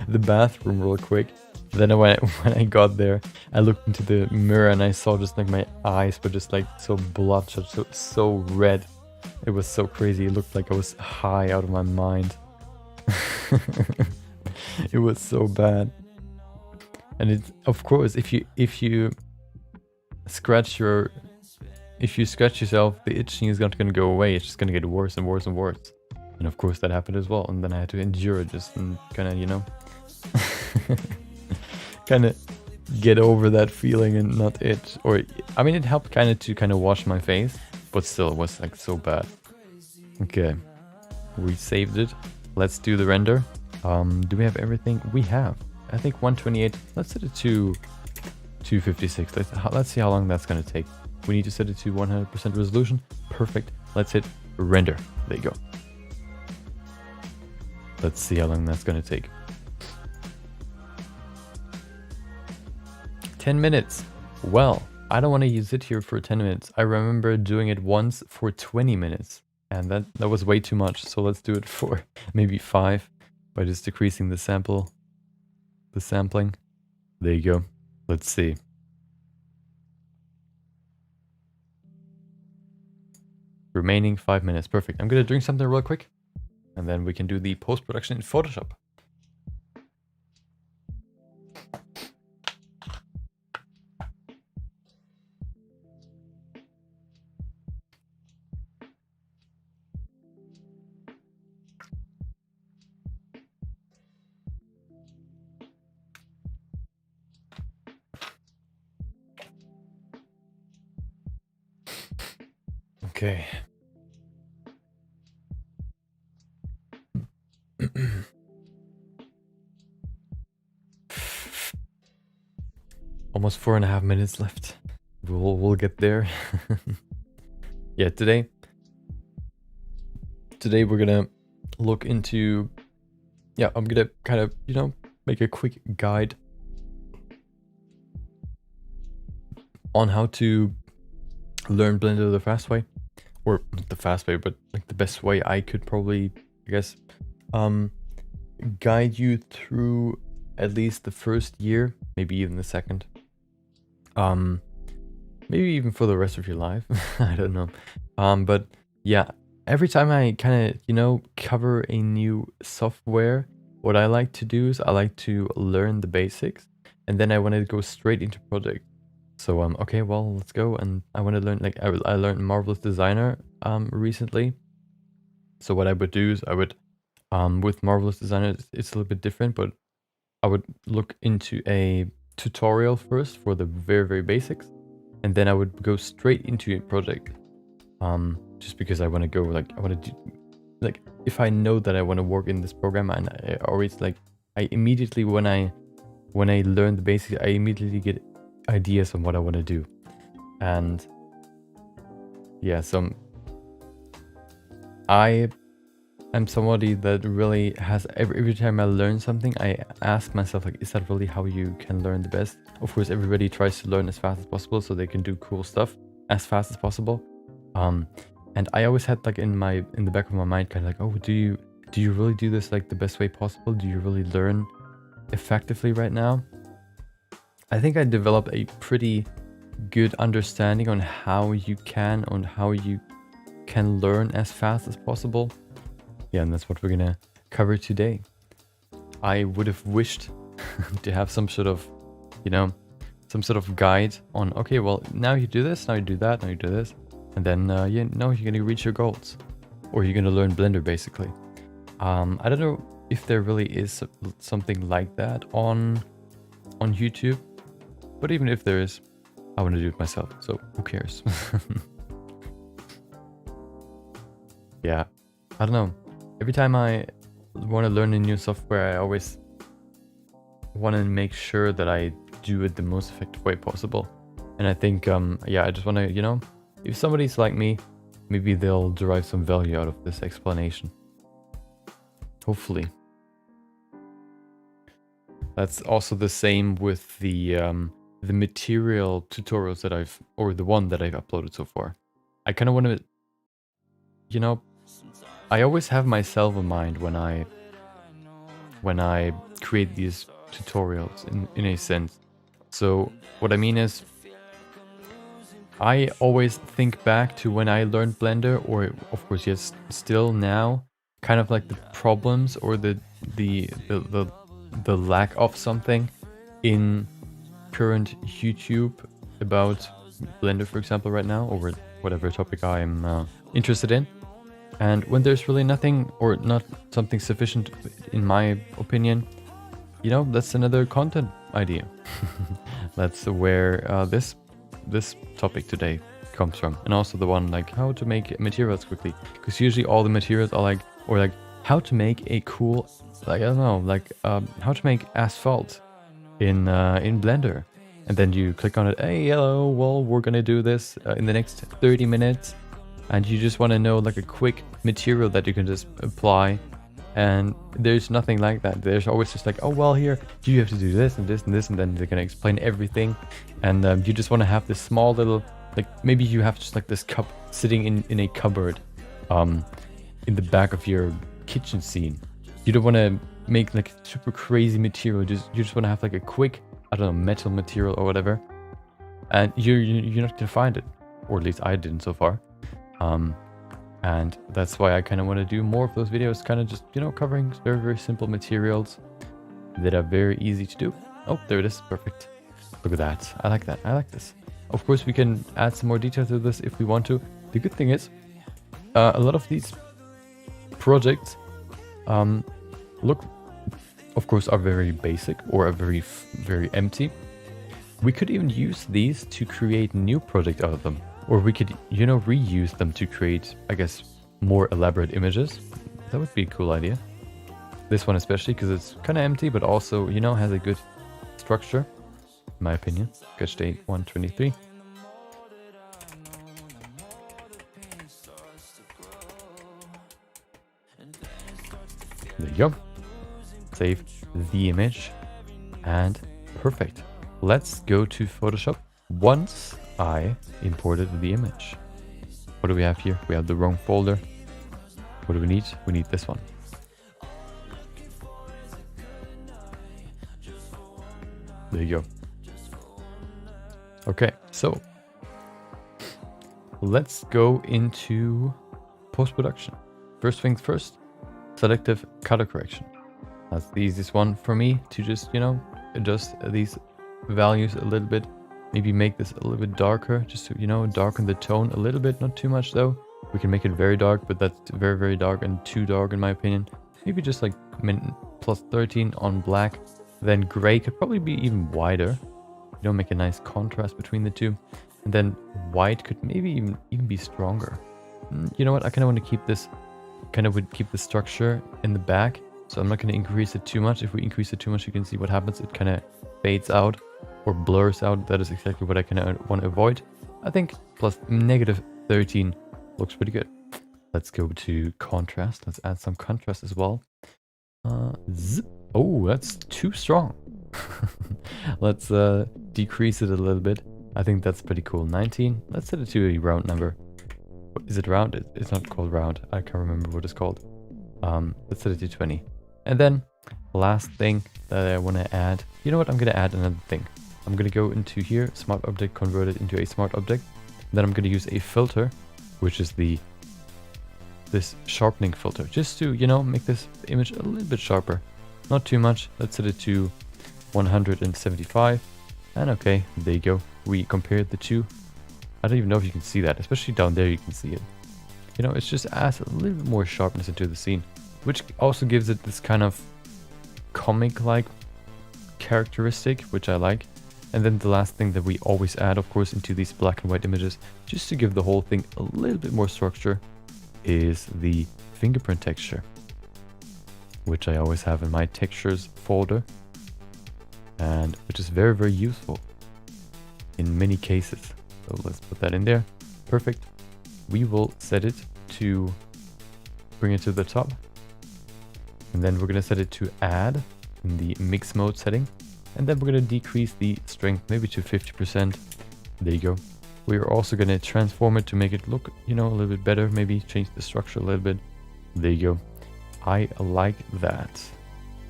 the bathroom real quick. Then when I got there, I looked into the mirror and I saw just like my eyes were just like so bloodshot, so red. It was so crazy. It looked like I was high out of my mind. It was so bad. And it's, of course, if you scratch yourself, the itching is not going to go away. It's just going to get worse and worse and worse. And of course that happened as well. And then I had to endure it just and kind of, you know, kind of get over that feeling and not itch. Or, I mean, it helped kind of wash my face, but still it was like so bad. Okay, we saved it. Let's do the render. Do we have everything? We have, I think, 128. Let's set it to 256. Let's see how long that's going to take. We need to set it to 100% resolution. Perfect. Let's hit render. There you go. Let's see how long that's gonna take. 10 minutes. Well, I don't want to sit here for 10 minutes. I remember doing it once for 20 minutes. And that was way too much. So let's do it for maybe 5 by just decreasing the sampling. There you go. Let's see. Remaining 5 minutes. Perfect. I'm gonna drink something real quick. And then we can do the post-production in Photoshop. Okay. Almost 4.5 minutes left. We'll get there. Yeah, today we're gonna look into, yeah, I'm gonna kind of, you know, make a quick guide on how to learn Blender the fast way, or not the fast way, but like the best way I could probably, I guess, guide you through at least the first year, maybe even the second, maybe even for the rest of your life. I don't know. But yeah, every time I kind of, you know, cover a new software, what I like to do is I like to learn the basics, and then I want to go straight into project. So okay, well, let's go. And I want to learn, like, I learned Marvelous Designer recently. So what I would do is I would, with Marvelous Designer, it's a little bit different, but I would look into a tutorial first for the very, very basics, and then I would go straight into a project. Just because I want to go, like, I want to do, like, if I know that I want to work in this program, and I always, like, I immediately, when I learn the basics, I immediately get ideas on what I want to do. And yeah, so I am somebody that really has, every time I learn something, I ask myself, like, is that really how you can learn the best? Of course, everybody tries to learn as fast as possible so they can do cool stuff as fast as possible. And I always had, like, in the back of my mind, kind of like, oh, do you really do this, like, the best way possible? Do you really learn effectively right now? I think I developed a pretty good understanding on how you can learn as fast as possible. Yeah, and that's what we're gonna cover today. I would have wished to have some sort of, you know, some sort of guide on, okay, well, now you do this, now you do that, now you do this. And then, yeah, no, you're gonna reach your goals. Or you're gonna learn Blender, basically. I don't know if there really is something like that on YouTube. But even if there is, I want to do it myself, so who cares? Yeah, I don't know. Every time I want to learn a new software, I always want to make sure that I do it the most effective way possible. And I think, yeah, I just want to, you know, if somebody's like me, maybe they'll derive some value out of this explanation. Hopefully. That's also the same with the material tutorials that the one that I've uploaded so far. I kind of want to, you know, I always have myself in mind when I create these tutorials in a sense. So what I mean is, I always think back to when I learned Blender, or of course, yes, still now, kind of like the problems or the lack of something in current YouTube about Blender, for example, right now, or whatever topic I'm interested in. And when there's really nothing, or not something sufficient, in my opinion, you know, that's another content idea. That's where this topic today comes from. And also the one, like, how to make materials quickly. Because usually all the materials are like, or like, how to make a cool, like, I don't know, like, how to make asphalt in Blender. And then you click on it, hey, hello, well, we're gonna do this in the next 30 minutes. And you just want to know, like, a quick material that you can just apply And there's nothing like that. There's always just like, oh, well, here, you have to do this and this and this, and then they're going to explain everything. And you just want to have this small little, like, maybe you have just like this cup sitting in a cupboard in the back of your kitchen scene. You don't want to make like super crazy material. You just want to have like a quick, I don't know, metal material or whatever. And you're not going to find it. Or at least I didn't so far. And that's why I kind of want to do more of those videos, kind of just, you know, covering very, very simple materials that are very easy to do. Oh, there it is. Perfect. Look at that. I like that. I like this. Of course, we can add some more detail to this if we want to. The good thing is, a lot of these projects, look, of course, are very basic or are very, very empty. We could even use these to create new projects out of them. Or we could, you know, reuse them to create, I guess, more elaborate images. That would be a cool idea. This one especially, because it's kind of empty, but also, you know, has a good structure, in my opinion. Sketch date 123. There you go. Save the image. And perfect. Let's go to Photoshop once I imported the image. What do we have here? We have the wrong folder. What do we need? We need this one. There you go. Okay, so let's go into post-production. First things first, selective color correction. That's the easiest one for me to just, you know, adjust these values a little bit. Maybe make this a little bit darker, just to, you know, darken the tone a little bit, not too much though. We can make it very dark, but that's very, very dark and too dark in my opinion. Maybe just like plus 13 on black. Then gray could probably be even wider. You know, make a nice contrast between the two. And then white could maybe even be stronger. You know what? I kind of want to keep this, would keep the structure in the back. So I'm not going to increase it too much. If we increase it too much, you can see what happens. It kind of fades out or blurs out. That is exactly what I kind of want to avoid. I think plus negative 13 looks pretty good. Let's go to contrast. Let's add some contrast as well. Zip. Oh, that's too strong. Let's decrease it a little bit. I think that's pretty cool. 19. Let's set it to a round number. Is it round? It's not called round. I can't remember what it's called. Let's set it to 20. And then last thing that I want to add. You know what? I'm going to add another thing. I'm going to go into here, smart object, convert it into a smart object. Then I'm going to use a filter, which is this sharpening filter, just to, you know, make this image a little bit sharper. Not too much. Let's set it to 175. And okay, there you go. We compared the two. I don't even know if you can see that, especially down there you can see it. You know, it's just adds a little bit more sharpness into the scene, which also gives it this kind of comic-like characteristic, which I like. And then the last thing that we always add, of course, into these black and white images, just to give the whole thing a little bit more structure, is the fingerprint texture, which I always have in my textures folder, and which is very, very useful in many cases. So let's put that in there. Perfect. We will set it to bring it to the top. And then we're going to set it to add in the mix mode setting. And then we're going to decrease the strength maybe to 50%. There you go. We're also going to transform it to make it look, you know, a little bit better. Maybe change the structure a little bit. There you go. I like that.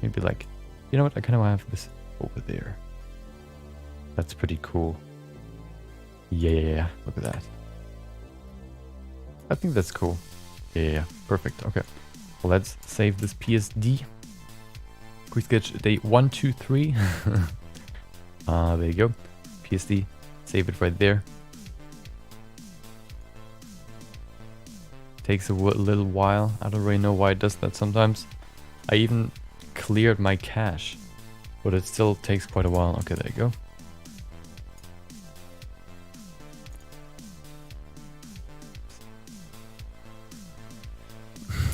Maybe like, you know what? I kind of want to have this over there. That's pretty cool. Yeah. Look at that. I think that's cool. Yeah. Perfect. Okay. Let's save this PSD. Quick sketch day 1, 2, 3. There you go. PSD. Save it right there. Takes a little while. I don't really know why it does that sometimes. I even cleared my cache, but it still takes quite a while. Okay, there you go.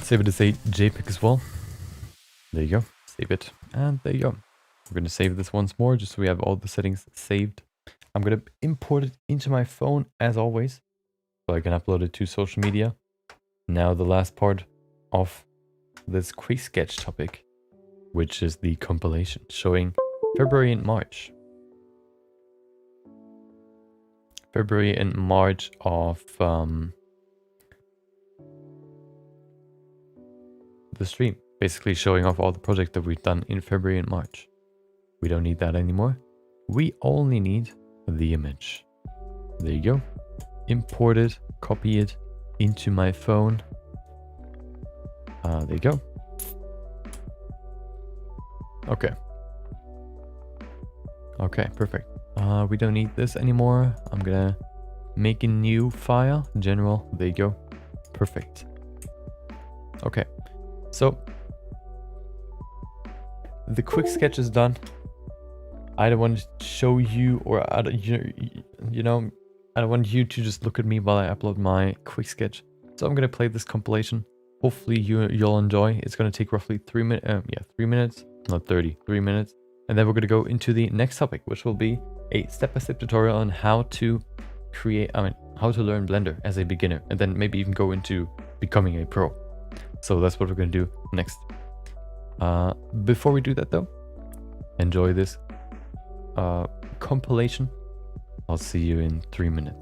Save it as a JPEG as well. There you go. Save it. And there you go. We're going to save this once more just so we have all the settings saved. I'm going to import it into my phone as always, so I can upload it to social media. Now the last part of this quick sketch topic, which is the compilation showing February and March. February and March of the stream. Basically showing off all the projects that we've done in February and March. We don't need that anymore. We only need the image. There you go. Import it, copy it into my phone. There you go. Okay. Okay, perfect. We don't need this anymore. I'm gonna make a new file. General. There you go. Perfect. Okay. So the quick sketch is done. I don't want to show you, or I don't, you know, I don't want you to just look at me while I upload my quick sketch. So I'm gonna play this compilation. Hopefully you'll enjoy. It's gonna take roughly 3 minutes. Yeah, 3 minutes, not 30. 3 minutes, and then we're gonna go into the next topic, which will be a step-by-step tutorial on how to create. How to learn Blender as a beginner, and then maybe even go into becoming a pro. So that's what we're gonna do next. Before we do that though, enjoy this compilation. I'll see you in 3 minutes.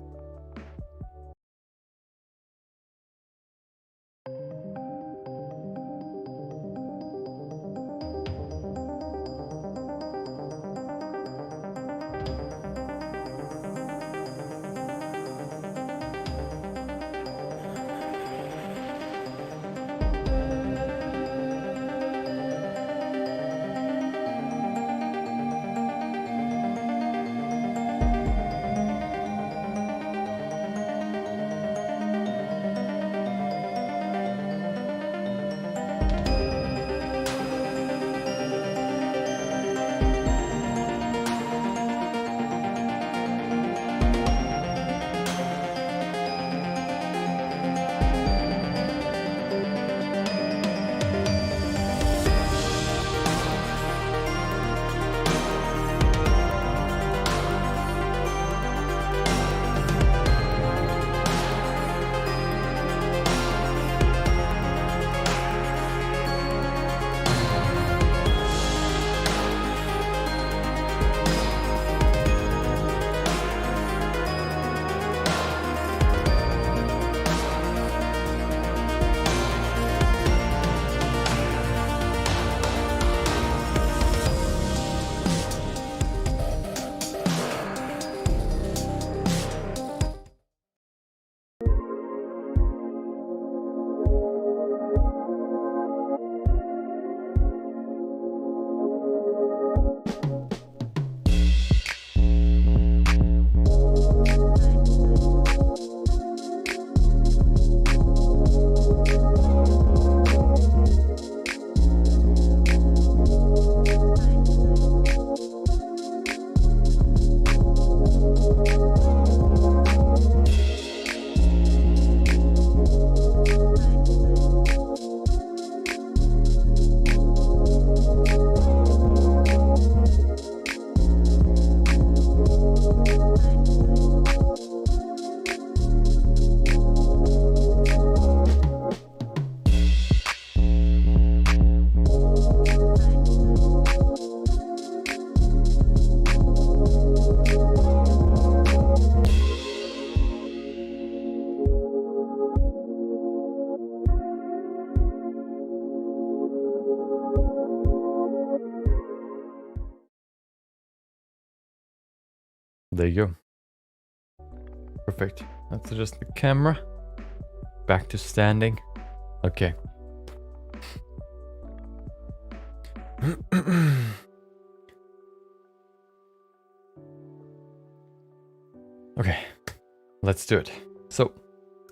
There you go. Perfect. Let's adjust the camera. Back to standing. Okay. Okay, let's do it. So,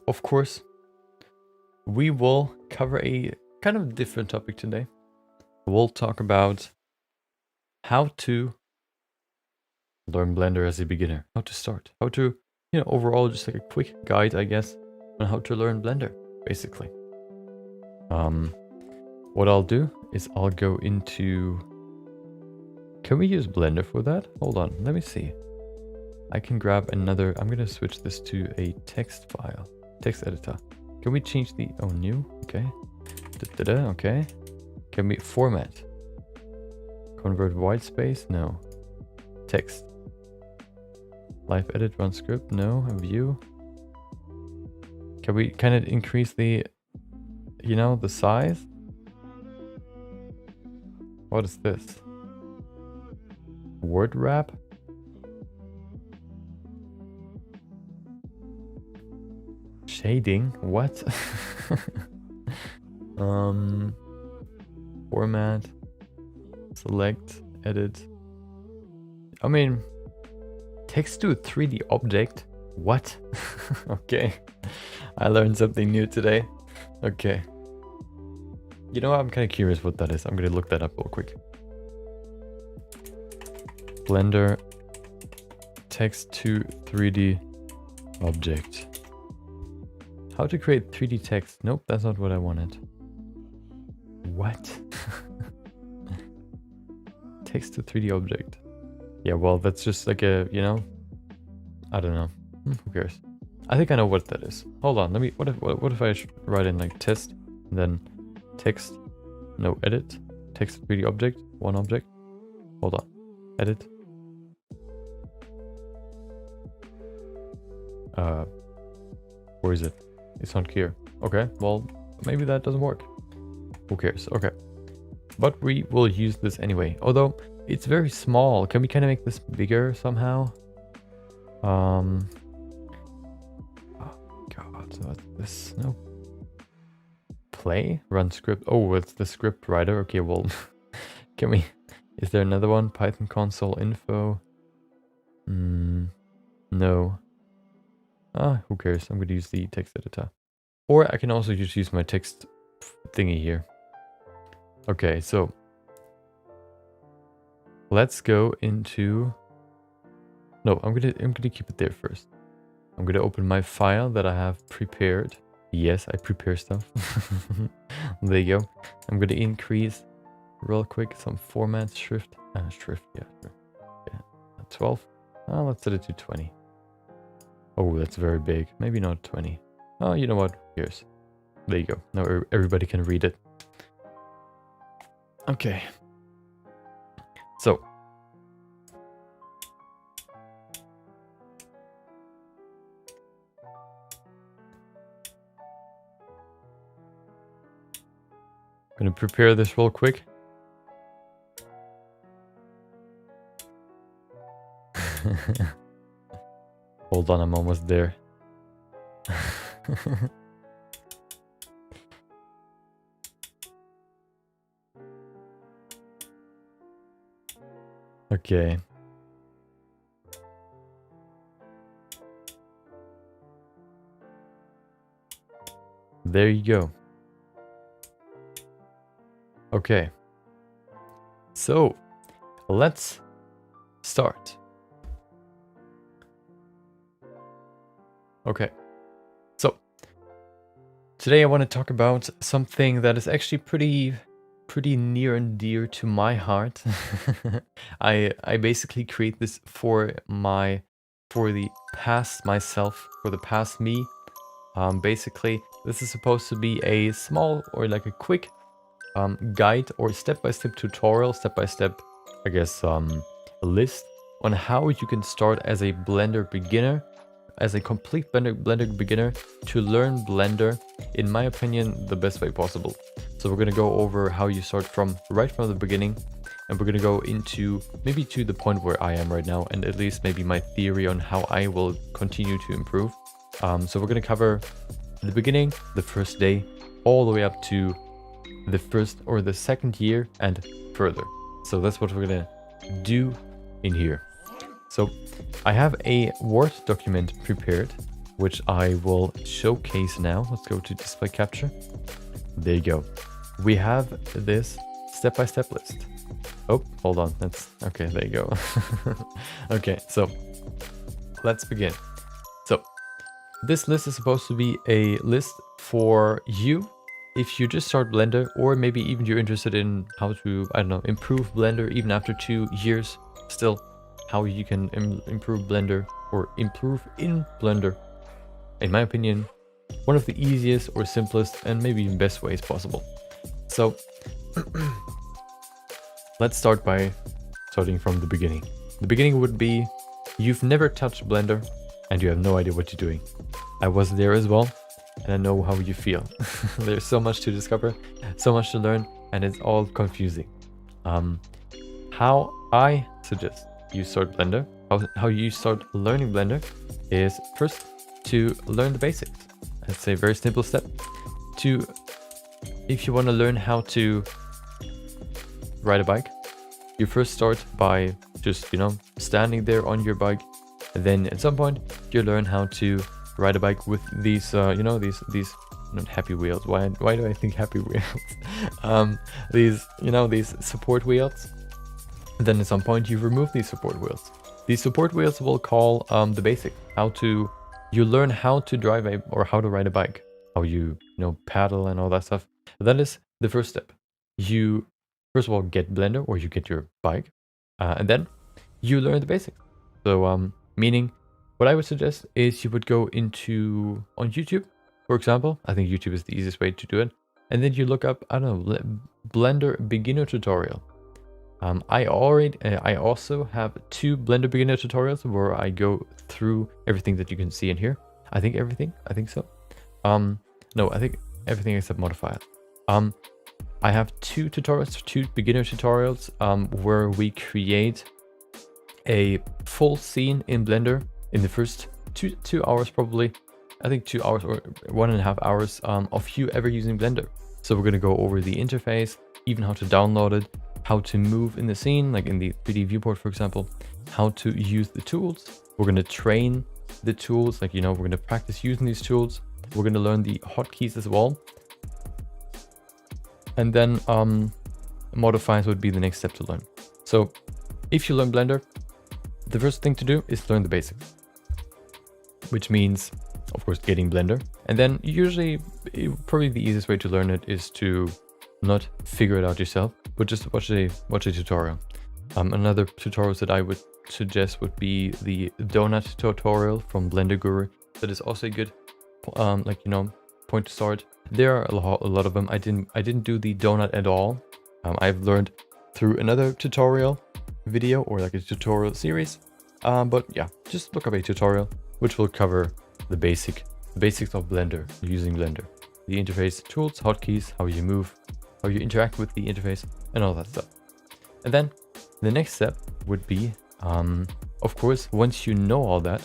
of course, we will cover a kind of different topic today. We'll talk about how to learn Blender as a beginner, how to start, how to, overall just like a quick guide, I guess, on how to learn Blender, basically. What I'll do is I'll go into... Can we use Blender for that? Hold on, let me see. I can grab another... I'm going to switch this to a text file, text editor. Can we change the... Oh, new? Okay. Okay. Can we format? Convert white space? No. Text. Live edit, run script? No. View? Can we kind of increase the, you know, the size? What is this? Word wrap? Shading? What? Format. Select. Edit. I mean, text to a 3D object? What? Okay. I learned something new today. Okay. You know what? I'm kind of curious what that is. I'm going to look that up real quick. Blender text to 3D object. How to create 3D text? Nope, that's not what I wanted. What? Text to 3D object. Yeah, well, that's just like a, you know, I don't know. Who cares? I think I know what that is. Hold on, let me, what if I write in like test, and then text, no, edit, text to 3D object, one object. Hold on, edit. Where is it? It's not clear. Okay, well, maybe that doesn't work. Who cares? Okay. But we will use this anyway. Although, it's very small. Can we kind of make this bigger somehow? Oh, God. So what's this? No. Play? Run script. Oh, it's the script writer. Okay, well, can we... Is there another one? Python console info? No. Who cares? I'm going to use the text editor. Or I can also just use my text thingy here. Okay, so let's go into... No, I'm gonna keep it there first. I'm gonna open my file that I have prepared. Yes, I prepare stuff. There you go. I'm gonna increase real quick some format shrift. Shrift, yeah, sure. Yeah, 12. Let's set it to 20. Oh, that's very big. Maybe not 20. Oh, you know what? Here's. There you go. Now everybody can read it. Okay. So. I'm gonna prepare this real quick. Hold on, I'm almost there. Okay. There you go. Okay. So, let's start. Okay. So, today I want to talk about something that is actually pretty near and dear to my heart. I basically create this for the past myself, for the past me. Basically, this is supposed to be a small or like a quick guide or step-by-step tutorial, step-by-step, I guess, list on how you can start as a Blender beginner, as a complete Blender beginner, to learn Blender, in my opinion, the best way possible. So we're going to go over how you start right from the beginning, and we're going to go into maybe to the point where I am right now, and at least maybe my theory on how I will continue to improve. So we're going to cover the beginning, the first day, all the way up to the first or the second year and further. So that's what we're going to do in here. So I have a Word document prepared, which I will showcase now. Let's go to display capture. There you go. We have this step-by-step list. Oh, hold on. That's okay. There you go. Okay, so let's begin. So this list is supposed to be a list for you if you just start Blender, or maybe even you're interested in how to, I don't know, improve Blender even after 2 years. Still, how you can improve Blender or improve in Blender. In my opinion, one of the easiest or simplest and maybe even best ways possible. So let's start by starting from the beginning. The beginning would be you've never touched Blender and you have no idea what you're doing. I was there as well, and I know how you feel. There's so much to discover, so much to learn, and it's all confusing. How I suggest you start Blender, how you start learning Blender, is first to learn the basics. It's a very simple step. If you want to learn how to ride a bike, you first start by just, standing there on your bike. And then at some point you learn how to ride a bike with these, these not happy wheels. Why do I think happy wheels? These support wheels. And then at some point you remove these support wheels. These support wheels will call the basic. You learn how to drive how to ride a bike, how you paddle and all that stuff. That is the first step. You first of all get Blender, or you get your bike, and then you learn the basics. So meaning what I would suggest is you would go on YouTube, for example. I think YouTube is the easiest way to do it. And then you look up, I don't know, Blender beginner tutorial. I also have 2 Blender beginner tutorials where I go through everything that you can see in here. I think so. No, I think everything except modifier. I have 2 tutorials, 2 beginner tutorials, where we create a full scene in Blender in the first 2 hours, probably. I think 2 hours or 1.5 hours of you ever using Blender. So we're going to go over the interface, even how to download it, how to move in the scene, like in the 3D viewport, for example, how to use the tools. We're going to train the tools, we're going to practice using these tools. We're going to learn the hotkeys as well. And then modifiers would be the next step to learn. So if you learn Blender, the first thing to do is learn the basics, which means, of course, getting Blender. And then usually, probably the easiest way to learn it is to not figure it out yourself, but just watch a tutorial. Another tutorials that I would suggest would be the donut tutorial from Blender Guru. That is also a good, point to start. There are a lot of them. I didn't do the donut at all. I've learned through another tutorial video, or like a tutorial series. But yeah, just look up a tutorial which will cover the basics of Blender, using Blender, the interface, tools, hotkeys, how you move, how you interact with the interface, and all that stuff. And then the next step would be, of course, once you know all that,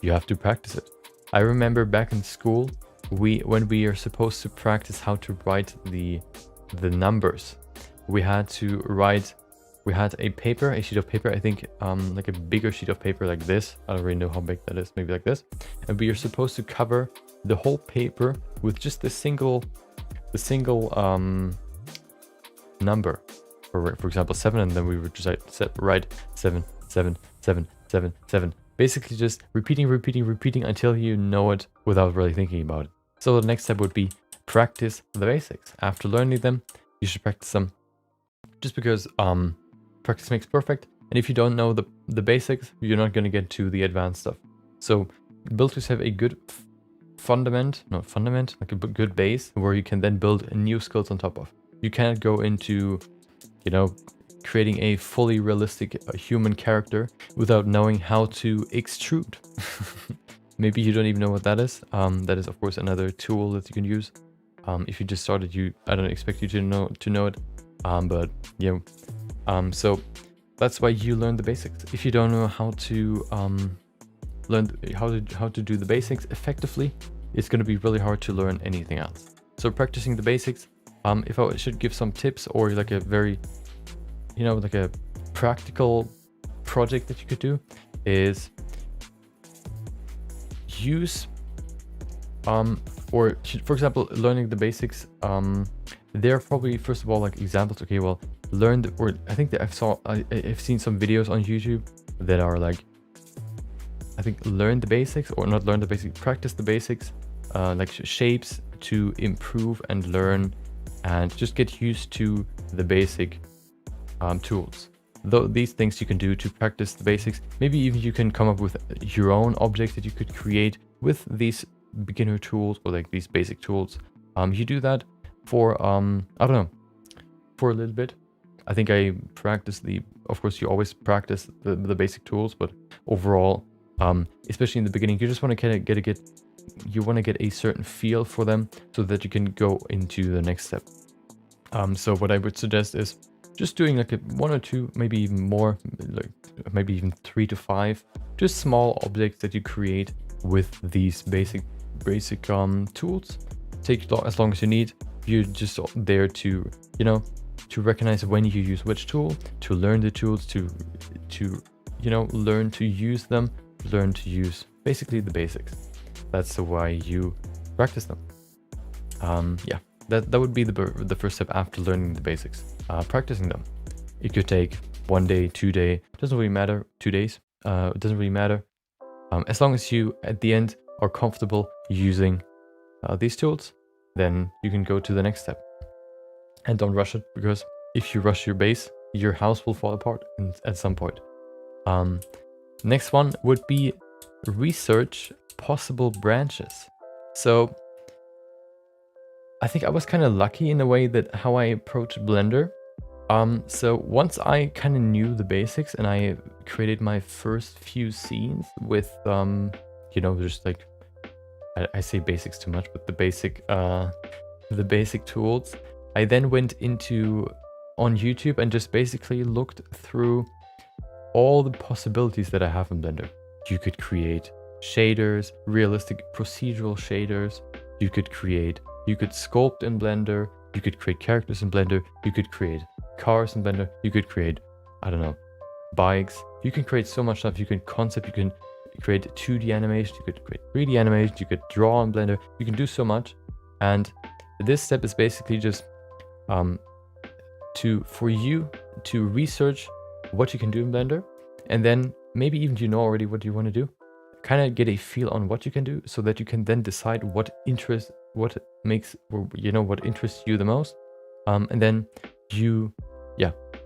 you have to practice it. I remember back in school, when we are supposed to practice how to write the numbers, we had a sheet of paper, I think, like a bigger sheet of paper like this. I don't really know how big that is, maybe like this. And we are supposed to cover the whole paper with just the single number. For example, 7, and then we would just write 7, 7, 7, 7, 7. Basically just repeating until you know it without really thinking about it. So the next step would be practice the basics. After learning them, you should practice them, just because practice makes perfect. And if you don't know the basics, you're not going to get to the advanced stuff. So builders have a good like a good base where you can then build new skills on top of. You can't go into, creating a fully realistic human character without knowing how to extrude. Maybe you don't even know what that is. That is, of course, another tool that you can use. If you just started, I don't expect you to know it. But yeah. So that's why you learn the basics. If you don't know how to learn how to do the basics effectively, it's going to be really hard to learn anything else. So practicing the basics. If I should give some tips, or like a very, like a practical project that you could do, is use, or for example, learning the basics. There are probably, first of all, like examples. Okay, well, I think that I've seen some videos on YouTube that are like, I think, learn the basics, or not learn the basics, practice the basics, like shapes to improve and learn, and just get used to the basic tools. Though these things you can do to practice the basics. Maybe even you can come up with your own objects that you could create with these beginner tools, or like these basic tools. You do that, for I don't know, for a little bit. I think I practiced of course you always practice the basic tools, but overall, especially in the beginning, you just want to kind of get a certain feel for them so that you can go into the next step. So what I would suggest is just doing like one or two, maybe even more, like maybe even 3 to 5, just small objects that you create with these basic tools. Take as long as you need. You're just there to, you know, to recognize when you use which tool, to learn the tools, to you know, learn to use them, learn to use basically the basics. That's why you practice them. Yeah, that would be the first step after learning the basics. Practicing them. It could take 1 day, 2 day, doesn't really matter. 2 days, it doesn't really matter. As long as you at the end are comfortable using these tools, then you can go to the next step. And don't rush it, because if you rush your base, your house will fall apart at some point. Next one would be research possible branches. So I think I was kind of lucky in a way that how I approached Blender. So once I kind of knew the basics and I created my first few scenes with, you know, just like, I say basics too much, but the basic tools, I then went on YouTube and just basically looked through all the possibilities that I have in Blender. You could create shaders, realistic procedural shaders. You could sculpt in Blender. You could create characters in Blender. You could create cars in Blender. You could create, I don't know, bikes. You can create so much stuff. You can create 2D animation. You could create 3D animation. You could draw in Blender. You can do so much. And this step is basically just for you to research what you can do in Blender, and then maybe even you know already what you want to do, kind of get a feel on what you can do, so that you can then decide what interests you the most, and then you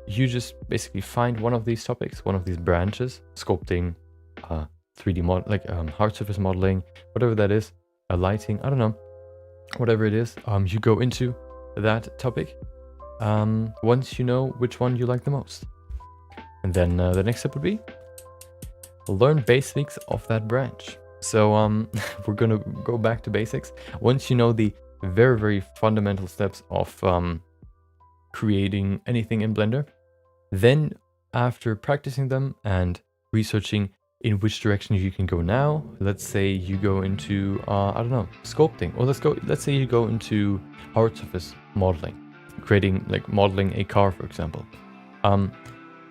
just basically find one of these topics, one of these branches, sculpting, 3D mod, like hard surface modeling, whatever that is, lighting, I don't know, whatever it is, you go into that topic once you know which one you like the most. And then the next step would be learn basics of that branch. So we're gonna go back to basics. Once you know the very, very fundamental steps of creating anything in Blender, then after practicing them and researching in which direction you can go now, let's say you go into I don't know, sculpting, or let's say you go into hard surface modeling, creating, like, modeling a car, for example.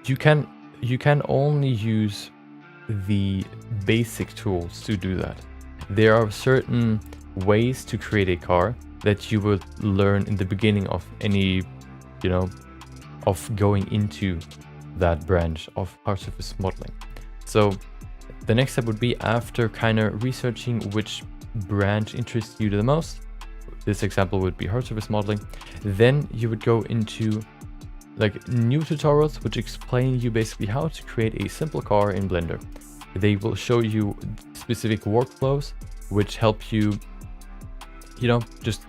You can only use the basic tools to do that. There are certain ways to create a car that you would learn in the beginning of any, you know, of going into that branch of hard surface modeling. So the next step would be, after kind of researching which branch interests you the most, this example would be hard surface modeling, then you would go into like new tutorials which explain you basically how to create a simple car in Blender. They will show you specific workflows which help you, you know, just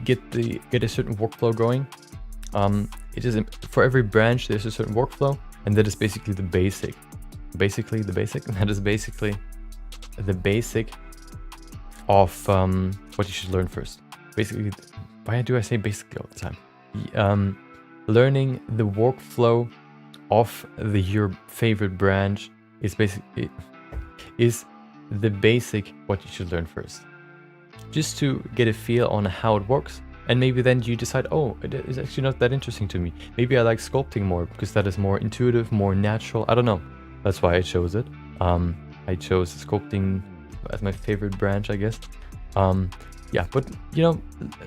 get a certain workflow going. It is for every branch there's a certain workflow, and that is basically the basic. That is basically the basic of what you should learn first. Basically, why do I say basically all the time? Learning the workflow of your favorite branch is the basic what you should learn first, just to get a feel on how it works. And maybe then you decide, oh, it is actually not that interesting to me. Maybe I like sculpting more because that is more intuitive, more natural. I don't know. That's why I chose it. I chose sculpting as my favorite branch, I guess. Yeah, but you know,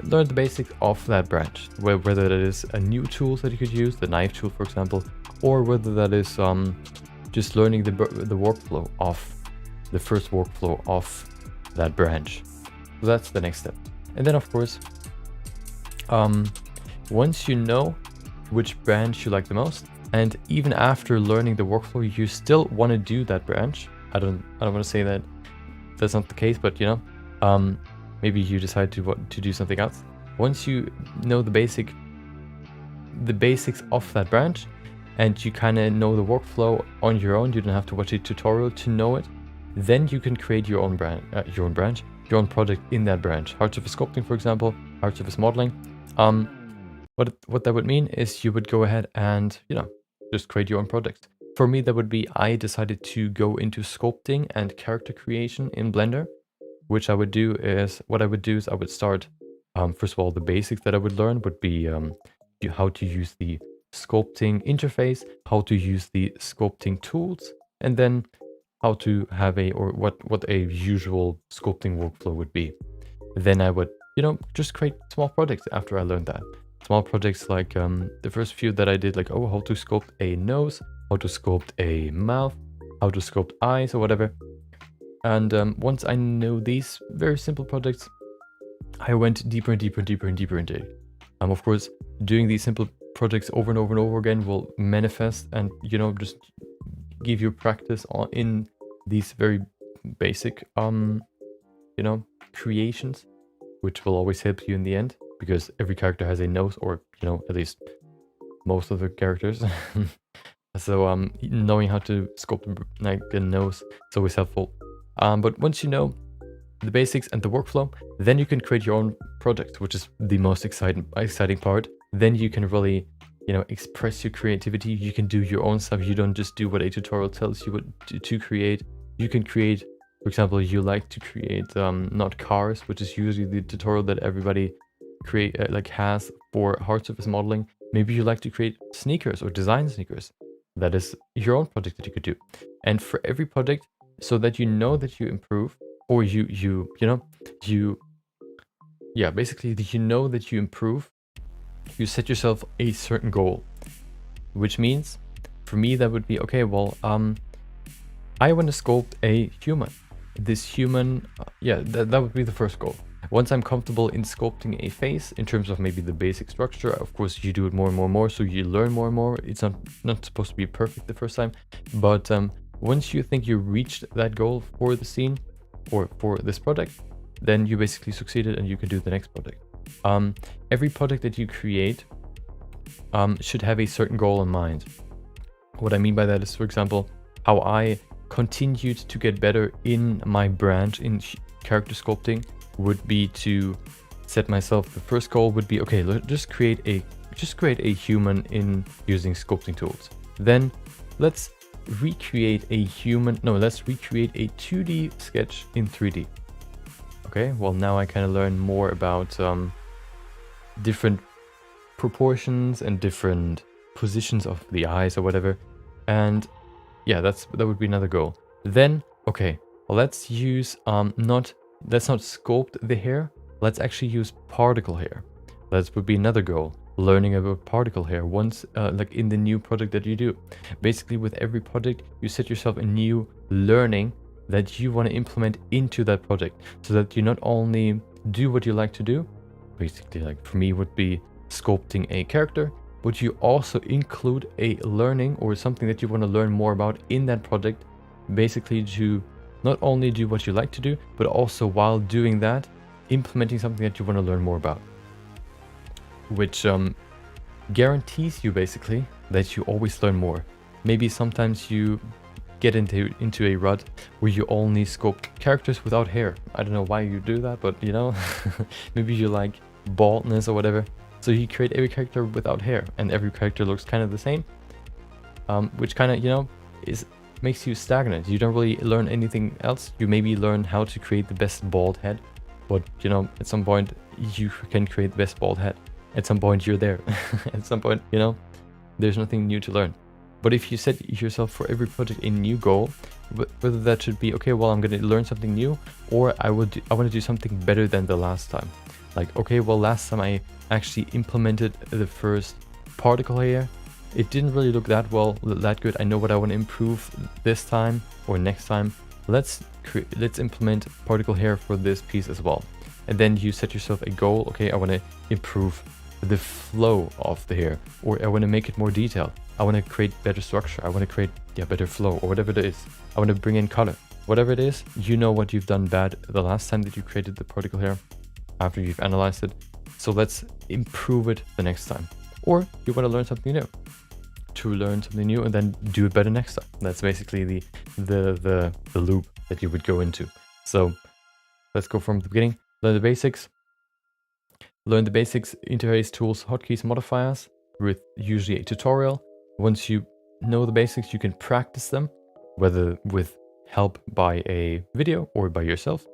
learn the basics of that branch, whether that is a new tool that you could use, the knife tool, for example, or whether that is just learning the workflow of the first workflow of that branch. So that's the next step. And then, of course, once you know which branch you like the most, and even after learning the workflow, you still want to do that branch. I don't want to say that that's not the case, but you know, maybe you decide to do something else. once you know the basics of that branch, and you kind of know the workflow on your own, you don't have to watch a tutorial to know it, then you can create your own project in that branch. Hard surface sculpting, for example, hard surface modeling. What that would mean is you would go ahead and, just create your own project. For me, that would be, I decided to go into sculpting and character creation in Blender, which what I would do is I would start, first of all, the basics that I would learn would be how to use the sculpting interface, how to use the sculpting tools, and then how to have what a usual sculpting workflow would be. Then I would, just create small projects after I learned that. Small projects like the first few that I did, like, how to sculpt a nose, how to sculpt a mouth, how to sculpt eyes or whatever. And once I know these very simple projects, I went deeper and deeper and deeper and deeper into it. Of course, doing these simple projects over and over and over again will manifest and, just give you practice in these very basic, creations, which will always help you in the end, because every character has a nose, or, at least most of the characters. So knowing how to sculpt like the nose is always helpful. But once you know the basics and the workflow, then you can create your own project, which is the most exciting part. Then you can really, express your creativity. You can do your own stuff. You don't just do what a tutorial tells you what to create. You can create, for example, you like to create not cars, which is usually the tutorial that everybody has for hard surface modeling. Maybe you like to create sneakers or design sneakers. That is your own project that you could do. And for every project, so that you know that you improve, or basically you know that you improve, you set yourself a certain goal, which means for me that would be, okay, well, I want to sculpt a human. This human, that would be the first goal. Once I'm comfortable in sculpting a face in terms of maybe the basic structure, of course you do it more and more and more, so you learn more and more. It's not supposed to be perfect the first time, but once you think you reached that goal for the scene or for this project, then you basically succeeded and you can do the next project. Every project that you create should have a certain goal in mind. What I mean by that is, for example, how I continued to get better in my branch in character sculpting would be to set myself, the first goal would be, okay, just create a human in using sculpting tools. Then let's recreate a 2D sketch in 3D. Okay, well, now I kind of learn more about different proportions and different positions of the eyes or whatever. And yeah, that would be another goal. Then, okay, well, let's not sculpt the hair. Let's actually use particle hair. That would be another goal. Learning about particle hair once, like in the new project that you do. Basically, with every project, you set yourself a new learning that you want to implement into that project, so that you not only do what you like to do, basically, like for me would be sculpting a character, but you also include a learning or something that you want to learn more about in that project, basically to not only do what you like to do, but also while doing that, implementing something that you want to learn more about, which guarantees you basically that you always learn more. Maybe sometimes you get into a rut where you only sculpt characters without hair. I don't know why you do that, but maybe you like baldness or whatever. So you create every character without hair, and every character looks kind of the same, which kind of makes you stagnant. You don't really learn anything else. You maybe learn how to create the best bald head, but at some point you can create the best bald head. At some point you're there. At some point, there's nothing new to learn. But if you set yourself for every project a new goal, whether that should be, okay, well, I'm going to learn something new, or I want to do something better than the last time. Like, okay, well, last time I actually implemented the first particle hair. It didn't really look that good. I know what I want to improve this time or next time. Let's implement particle hair for this piece as well. And then you set yourself a goal. Okay, I want to improve the flow of the hair, or I want to make it more detailed. I want to create better structure. I want to create better flow, or whatever it is. I want to bring in color. Whatever it is, you know what you've done bad the last time that you created the particle hair. After you've analyzed it, So let's improve it the next time. Or you want to learn something new. To learn something new and then do it better next time. That's basically the loop that you would go into. So let's go from the beginning. Learn the basics. Learn the basics, interface tools, hotkeys, modifiers with usually a tutorial. Once you know the basics, you can practice them, whether with help by a video or by yourself.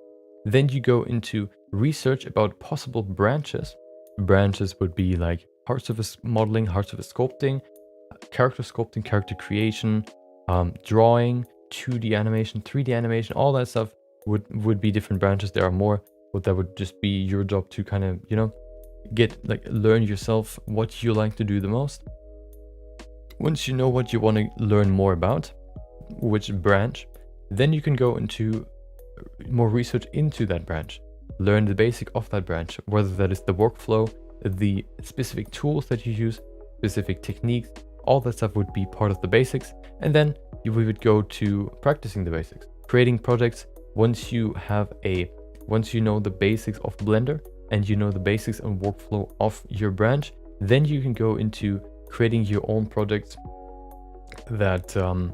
Then you go into research about possible branches. Branches would be like hard surface modeling, hard surface sculpting, character creation, drawing, 2D animation, 3D animation, all that stuff would be different branches. There are more, but that would just be your job to kind of, you know, learn yourself what you like to do the most. Once you know what you want to learn more about, which branch, then you can go into more research into that branch. Learn the basic of that branch, whether that is the workflow, the specific tools that you use, specific techniques, all that stuff would be part of the basics. And then we would go to practicing the basics, creating projects. Once you know the basics of Blender and you know the basics and workflow of your branch, then you can go into creating your own projects that, of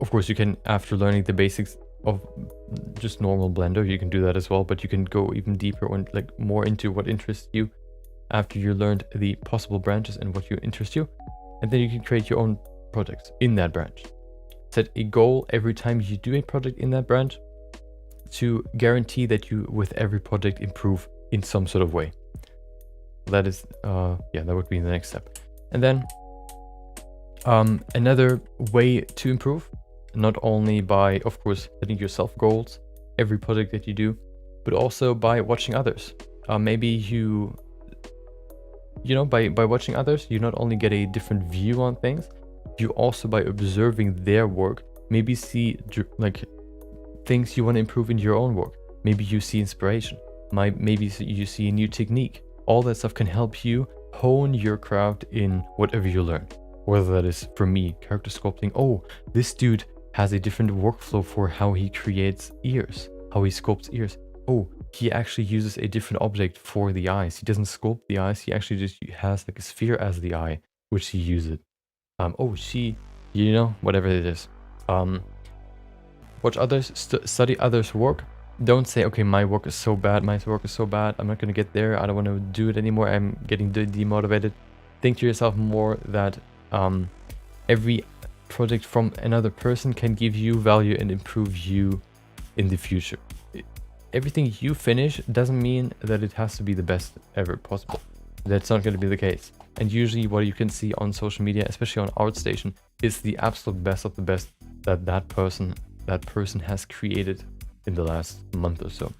course, you can, after learning the basics of just normal Blender, you can do that as well, but you can go even deeper and like more into what interests you after you learned the possible branches and what you interest you. And then you can create your own projects in that branch. Set a goal every time you do a project in that branch to guarantee that you, with every project, improve in some sort of way. That is, that would be the next step. And then another way to improve, not only by, of course, setting yourself goals, every project that you do, but also by watching others. Maybe by watching others, you not only get a different view on things, you also, by observing their work, maybe see like things you want to improve in your own work. Maybe you see inspiration. Maybe you see a new technique. All that stuff can help you hone your craft in whatever you learn. Whether that is, for me, character sculpting. Oh, this dude has a different workflow for how he creates ears, how he sculpts ears. Oh, he actually uses a different object for the eyes. He doesn't sculpt the eyes. He actually just has like a sphere as the eye, which he uses. Whatever it is. Watch others, study others' work. Don't say, okay, my work is so bad, I'm not going to get there, I don't want to do it anymore, I'm getting demotivated. Think to yourself more that every project from another person can give you value and improve you in the future. Everything you finish doesn't mean that it has to be the best ever possible. That's not going to be the case. And usually what you can see on social media, especially on ArtStation, is the absolute best of the best that person has created in the last month or so.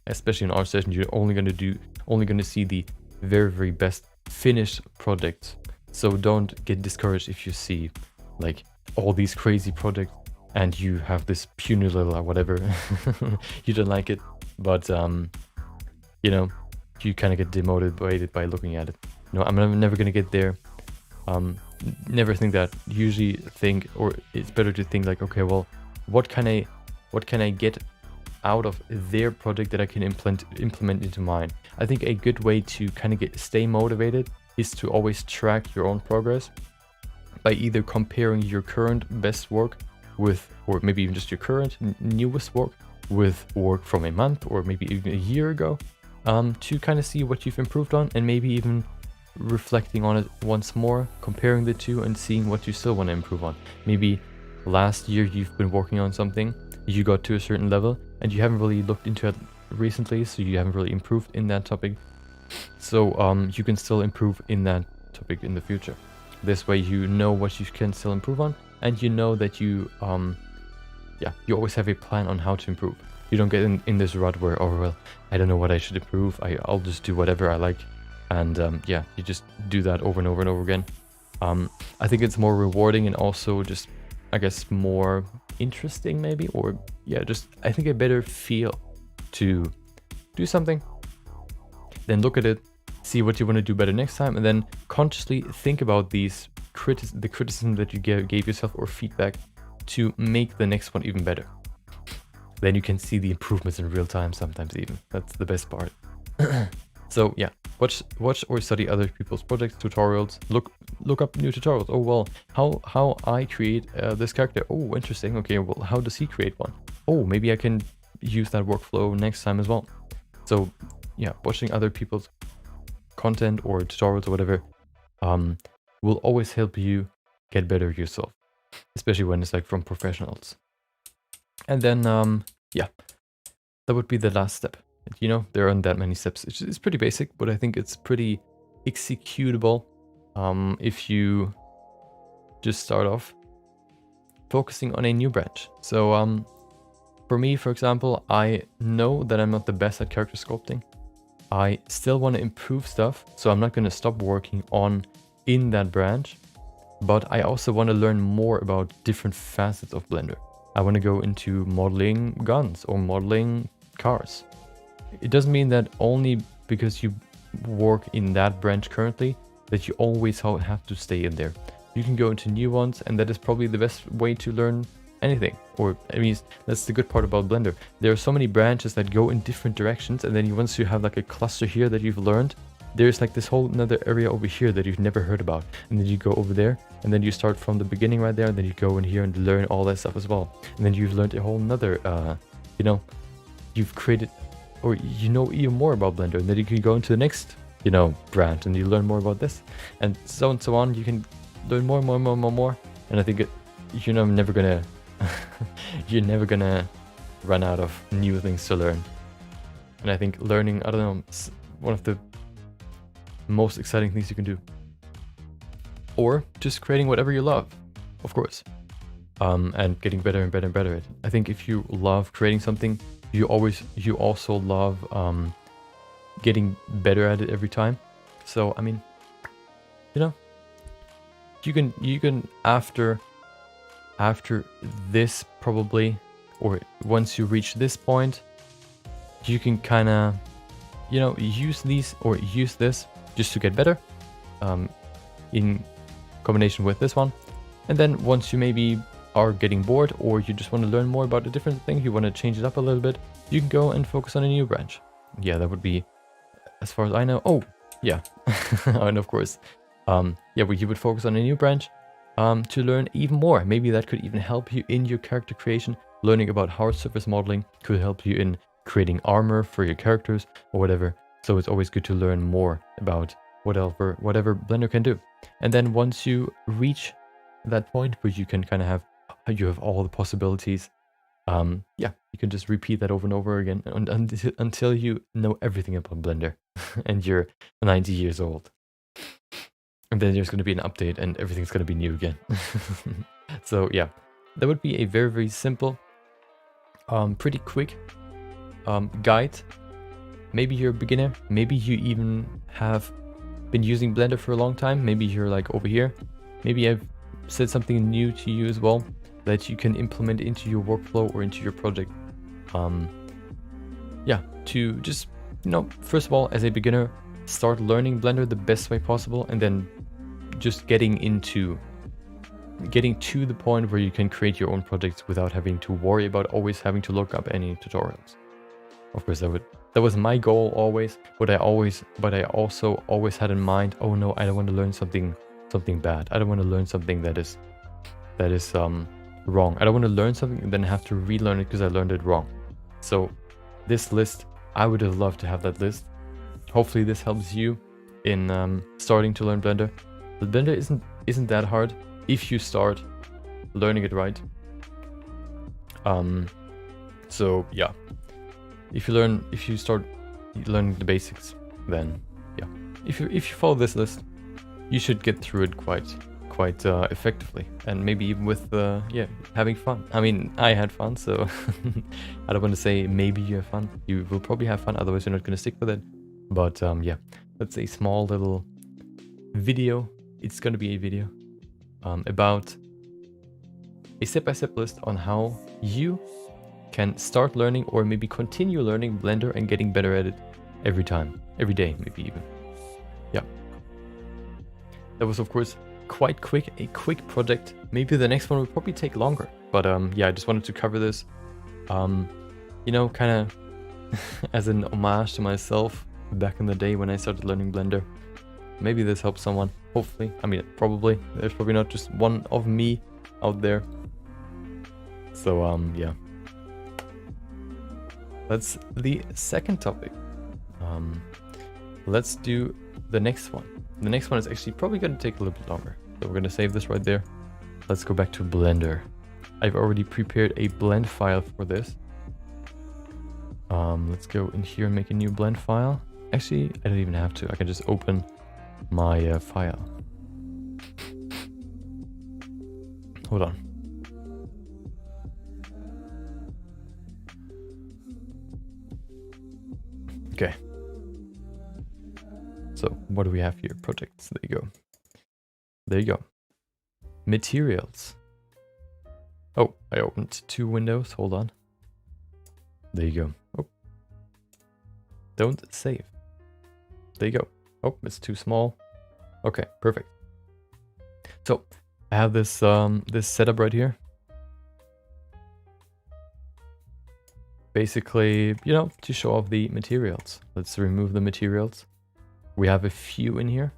Especially in ArtStation, you're only going to see the very, very best finished projects. So don't get discouraged if you see like all these crazy projects and you have this puny little or whatever, you don't like it, but you kind of get demotivated by looking at it. I'm never gonna get there. Never think that. Usually think, or it's better to think like, okay, well, what can I get out of their project that I can implement into mine? I think a good way to kind of stay motivated is to always track your own progress by either comparing your current best work with, or maybe even just your current newest work with work from a month or maybe even a year ago, to kind of see what you've improved on, and maybe even reflecting on it once more, comparing the two and seeing what you still want to improve on. Maybe last year you've been working on something, you got to a certain level and you haven't really looked into it recently, so you haven't really improved in that topic. So you can still improve in that topic in the future. This way you know what you can still improve on, and you know that you always have a plan on how to improve. You don't get in this rut where, oh well, I don't know what I should improve, I'll just do whatever I like, and you just do that over and over and over again. I think it's more rewarding and also just, I guess, more interesting maybe, or just I think a better feel to do something, then look at it, see what you want to do better next time, and then consciously think about the criticism that you gave yourself, or feedback, to make the next one even better. Then you can see the improvements in real time sometimes even. That's the best part. So yeah, watch or study other people's projects, tutorials. Look up new tutorials. Oh well, how I create this character. Oh, interesting. Okay, well, how does he create one? Oh, maybe I can use that workflow next time as well. So yeah, watching other people's content or tutorials or whatever will always help you get better yourself, especially when it's like from professionals. And then yeah, that would be the last step. You know, there aren't that many steps. It's pretty basic, but I think it's pretty executable if you just start off focusing on a new branch. So for me, for example, I know that I'm not the best at character sculpting. I still want to improve stuff, so I'm not going to stop working on in that branch, but I also want to learn more about different facets of Blender. I want to go into modeling guns or modeling cars. It doesn't mean that only because you work in that branch currently that you always have to stay in there. You can go into new ones, and that is probably the best way to learn anything. Or I mean, that's the good part about Blender. There are so many branches that go in different directions, and then once you have like a cluster here that you've learned, there's like this whole another area over here that you've never heard about, and then you go over there, and then you start from the beginning right there, and then you go in here and learn all that stuff as well, and then you've learned a whole another you know, you've created, or you know even more about Blender, and then you can go into the next, you know, branch, and you learn more about this, and so on. You can learn more, and I think you know, I'm never gonna you're never gonna run out of new things to learn. And I think learning, I don't know, is one of the most exciting things you can do. Or just creating whatever you love, of course, and getting better and better and better at it. I think if you love creating something, you also love getting better at it every time. So I mean, you know, you can after this probably, or once you reach this point, you can kind of, you know, use this just to get better in combination with this one. And then once you maybe are getting bored, or you just want to learn more about a different thing, you want to change it up a little bit, you can go and focus on a new branch. Yeah, that would be, as far as I know. Oh yeah. And of course yeah, well, you would focus on a new branch to learn even more. Maybe that could even help you in your character creation. Learning about hard surface modeling could help you in creating armor for your characters or whatever. So it's always good to learn more about whatever Blender can do. And then once you reach that point where you can kind of have all the possibilities, yeah, you can just repeat that over and over again until you know everything about Blender and you're 90 years old. And then there's going to be an update and everything's going to be new again. So yeah, that would be a very, very simple, pretty quick guide. Maybe you're a beginner. Maybe you even have been using Blender for a long time. Maybe you're like over here. Maybe I've said something new to you as well that you can implement into your workflow or into your project. Yeah, to just, you know, first of all, as a beginner, start learning Blender the best way possible, and then just getting to the point where you can create your own projects without having to worry about always having to look up any tutorials. Of course, that was my goal always, but I also always had in mind, oh no, I don't want to learn something bad. I don't want to learn something that is wrong. I don't want to learn something and then have to relearn it because I learned it wrong. So this list, I would have loved to have that list. Hopefully this helps you in starting to learn Blender. But Blender isn't that hard if you start learning it right. So yeah, if you start learning the basics, then yeah, if you follow this list, you should get through it quite effectively, and maybe even with yeah, having fun. I mean, I had fun, so I don't want to say maybe you have fun. You will probably have fun, otherwise you're not going to stick with it. But yeah, that's a small little video. It's going to be a video about a step-by-step list on how you can start learning, or maybe continue learning Blender and getting better at it every day, maybe even. Yeah, that was of course quite quick, a quick project. Maybe the next one will probably take longer, but yeah, I just wanted to cover this, you know, kind of as an homage to myself, back in the day when I started learning Blender. Maybe this helps someone, hopefully. I mean, probably. There's probably not just one of me out there. So, yeah. That's the second topic. Let's do the next one. The next one is actually probably going to take a little bit longer. So we're going to save this right there. Let's go back to Blender. I've already prepared a blend file for this. Let's go in here and make a new blend file. Actually, I don't even have to. I can just open my file. Hold on. Okay. So what do we have here? Projects. There you go. There you go. Materials. Oh, I opened 2 windows. Hold on. There you go. Oh. Don't save. There you go. Oh, it's too small. Okay, perfect. So I have this this setup right here. Basically, you know, to show off the materials. Let's remove the materials. We have a few in here.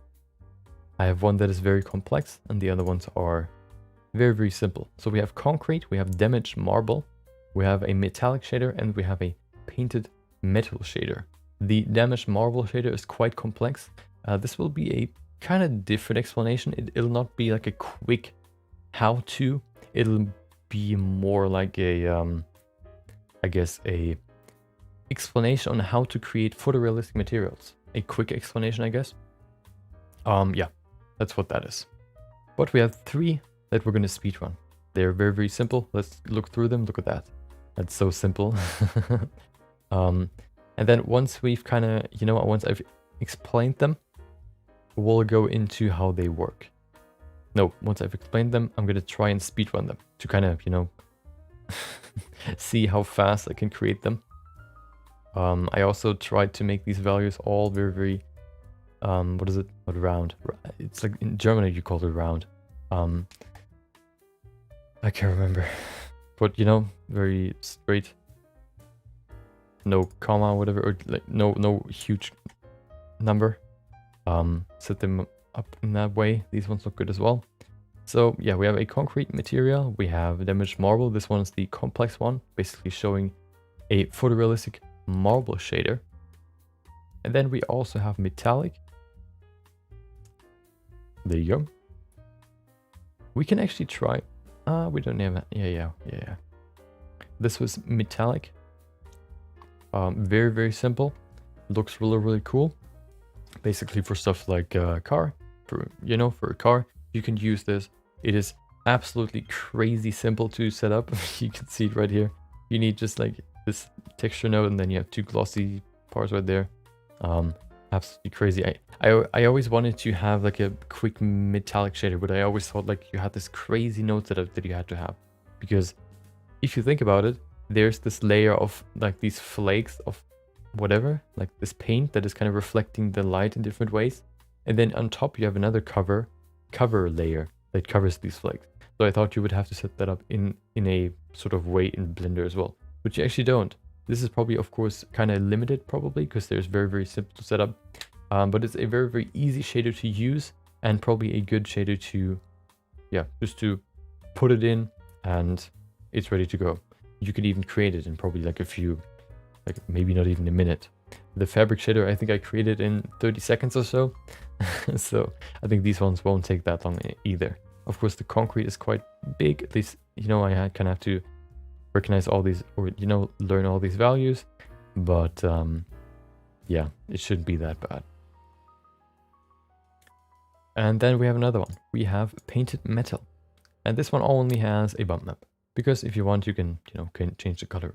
I have one that is very complex, and the other ones are very, very simple. So we have concrete, we have damaged marble, we have a metallic shader, and we have a painted metal shader. The damaged marble shader is quite complex. This will be a kind of different explanation. It'll not be like a quick how-to. It'll be more like a, I guess, a explanation on how to create photorealistic materials. A quick explanation, I guess. Yeah, that's what that is. But we have 3 that we're going to speedrun. They're very, very simple. Let's look through them. Look at that. That's so simple. And then once we've kind of, you know, once I've explained them, we'll go into how they work. No, once I've explained them, I'm going to try and speedrun them to kind of, you know, see how fast I can create them. I also tried to make these values all very, very, what is it? Not round. It's like in German you call it round. I can't remember. But, you know, very straight. No comma, whatever, or like no huge number. Set them up in that way. These ones look good as well. So yeah, we have a concrete material. We have damaged marble. This one is the complex one, basically showing a photorealistic marble shader. And then we also have metallic. There you go. We can actually try. We don't have. Yeah. This was metallic. Very, very simple. Looks really, really cool. Basically for stuff like car, for a car, you can use this. It is absolutely crazy simple to set up. You can see it right here. You need just like this texture node, and then you have 2 glossy parts right there. Absolutely crazy. I always wanted to have like a quick metallic shader, but I always thought like you had this crazy node setup that you had to have, because if you think about it, there's this layer of like these flakes of whatever, like this paint that is kind of reflecting the light in different ways, and then on top you have another cover layer that covers these flakes. So I thought you would have to set that up in a sort of way in Blender as well, but you actually don't. This is probably, of course, kind of limited probably because there's very, very simple to set up, but it's a very, very easy shader to use, and probably a good shader to, yeah, just to put it in and it's ready to go. You could even create it in probably like a few, like maybe not even a minute. The fabric shader, I think I created in 30 seconds or so. So I think these ones won't take that long either. Of course, the concrete is quite big. At least, you know, I kind of have to recognize all these, or, you know, learn all these values. But yeah, it shouldn't be that bad. And then we have another one. We have painted metal. And this one only has a bump map. Because if you want, you can, you know, can change the color.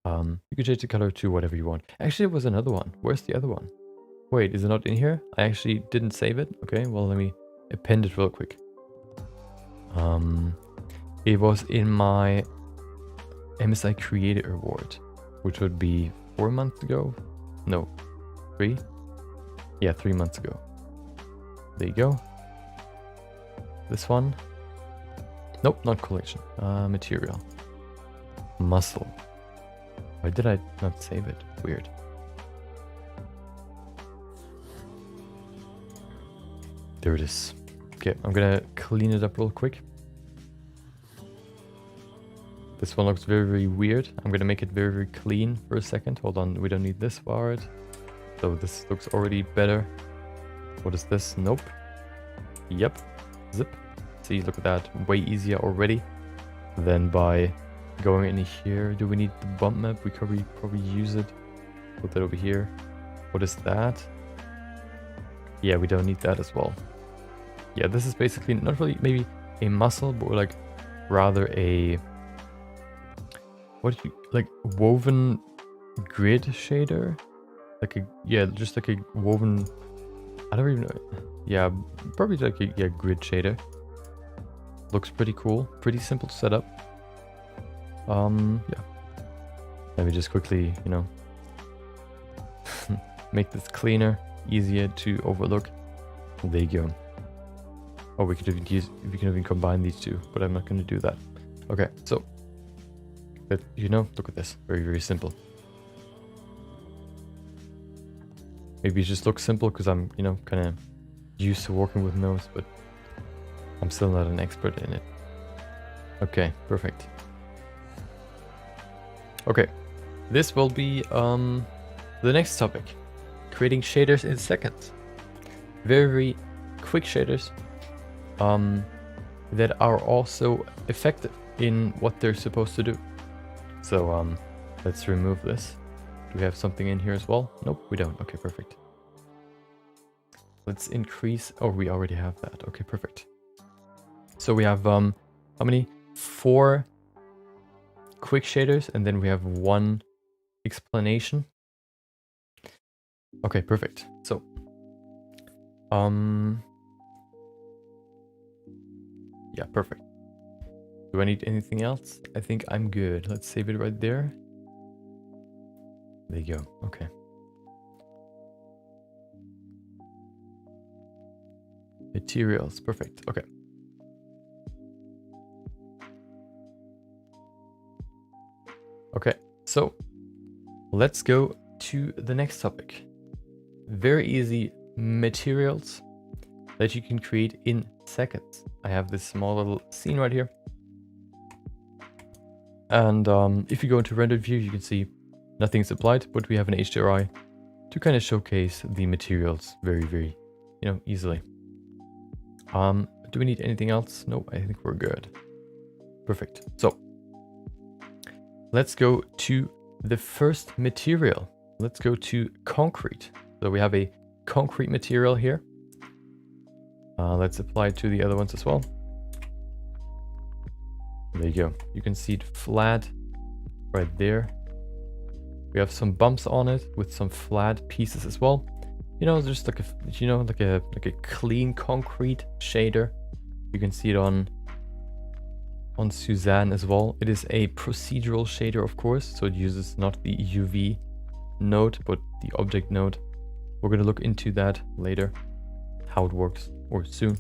You can change the color to whatever you want. Actually, there was another one. Where's the other one? Wait, is it not in here? I actually didn't save it. Okay, well, let me append it real quick. It was in my MSI Creator Award, which would be 4 months ago. No, 3? Yeah, 3 months ago. There you go. This one. Nope, not collection. Material. Muscle. Why did I not save it? Weird. There it is. Okay, I'm gonna clean it up real quick. This one looks very, very weird. I'm gonna make it very, very clean for a second. Hold on, we don't need this part. So this looks already better. What is this? Nope. Yep. Zip. See, look at that. Way easier already than by going in here. Do we need the bump map? We could probably use it. Put that over here. What is that? Yeah, we don't need that as well. Yeah, this is basically not really maybe a muscle, but like rather a... What do you... like woven grid shader? Like a... yeah, just like a woven... I don't even know. Yeah, probably like a grid shader. Looks pretty cool. Pretty simple to set up. Yeah. Let me just quickly, you know, make this cleaner, easier to overlook. There you go. Oh, we can even combine these two, but I'm not going to do that. Okay, so you know, look at this. Very, very simple. Maybe it just looks simple because I'm, you know, kind of used to working with nodes, but I'm still not an expert in it. Okay, perfect. Okay, this will be the next topic. Creating shaders in seconds. Very, very quick shaders that are also effective in what they're supposed to do. So let's remove this. Do we have something in here as well? Nope, we don't. Okay, perfect. Let's increase... oh, we already have that. Okay, perfect. So we have, how many? 4 quick shaders, and then we have 1 explanation. Okay, perfect. So, yeah, perfect. Do I need anything else? I think I'm good. Let's save it right there. There you go. Okay. Materials. Perfect. Okay. Okay. So let's go to the next topic. Very easy materials that you can create in seconds. I have this small little scene right here. And if you go into render view, you can see nothing's applied, but we have an HDRI to kind of showcase the materials very, very, you know, easily. Do we need anything else? No, I think we're good. Perfect. So let's go to the first material. Let's go to concrete. So we have a concrete material here. Let's apply it to the other ones as well. There you go. You can see it flat right there. We have some bumps on it with some flat pieces as well. You know, just like a, you know, like a clean concrete shader. You can see it on Suzanne as well. It is a procedural shader, of course, so it uses not the UV node, but the object node. We're gonna look into that later, how it works, or soon.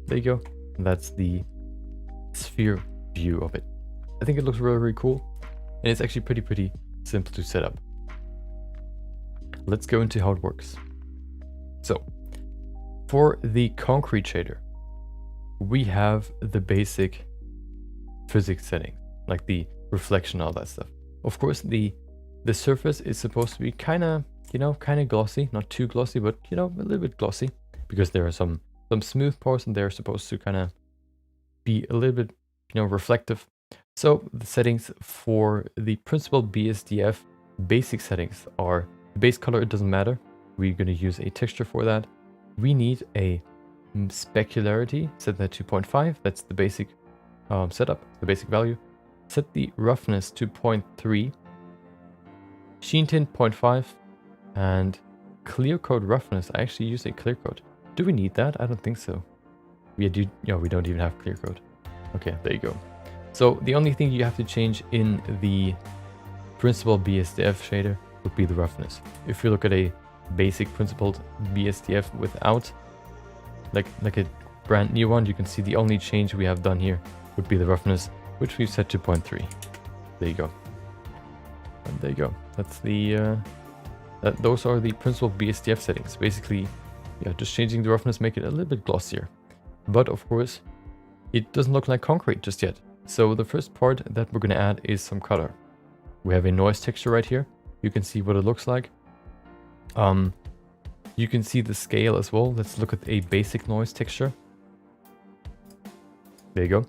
There you go. And that's the sphere view of it. I think it looks really, really cool, and it's actually pretty simple to set up. Let's go into how it works. So, for the concrete shader, we have the basic physics setting, like the reflection, all that stuff. Of course, the surface is supposed to be kind of, you know, kind of glossy, not too glossy, but, you know, a little bit glossy, because there are some smooth parts and they're supposed to kind of be a little bit, you know, reflective. So the settings for the principal BSDF basic settings are the base color. It doesn't matter. We're going to use a texture for that. We need a specularity, set that to 0.5. That's the basic setup, the basic value. Set the roughness to 0.3, sheen tint 0.5, and clear coat roughness. I actually use a clear coat. Do we need that? I don't think so. We do. No, we don't even have clear coat. Okay, there you go. So the only thing you have to change in the principal BSDF shader would be the roughness. If you look at a basic principled BSDF without, like a brand new one, you can see the only change we have done here would be the roughness, which we've set to 0.3. There you go. And there you go. That's the those are the principal BSDF settings. Basically, yeah, just changing the roughness, make it a little bit glossier. But of course, it doesn't look like concrete just yet. So the first part that we're going to add is some color. We have a noise texture right here. You can see what it looks like. You can see the scale as well. Let's look at a basic noise texture. There you go.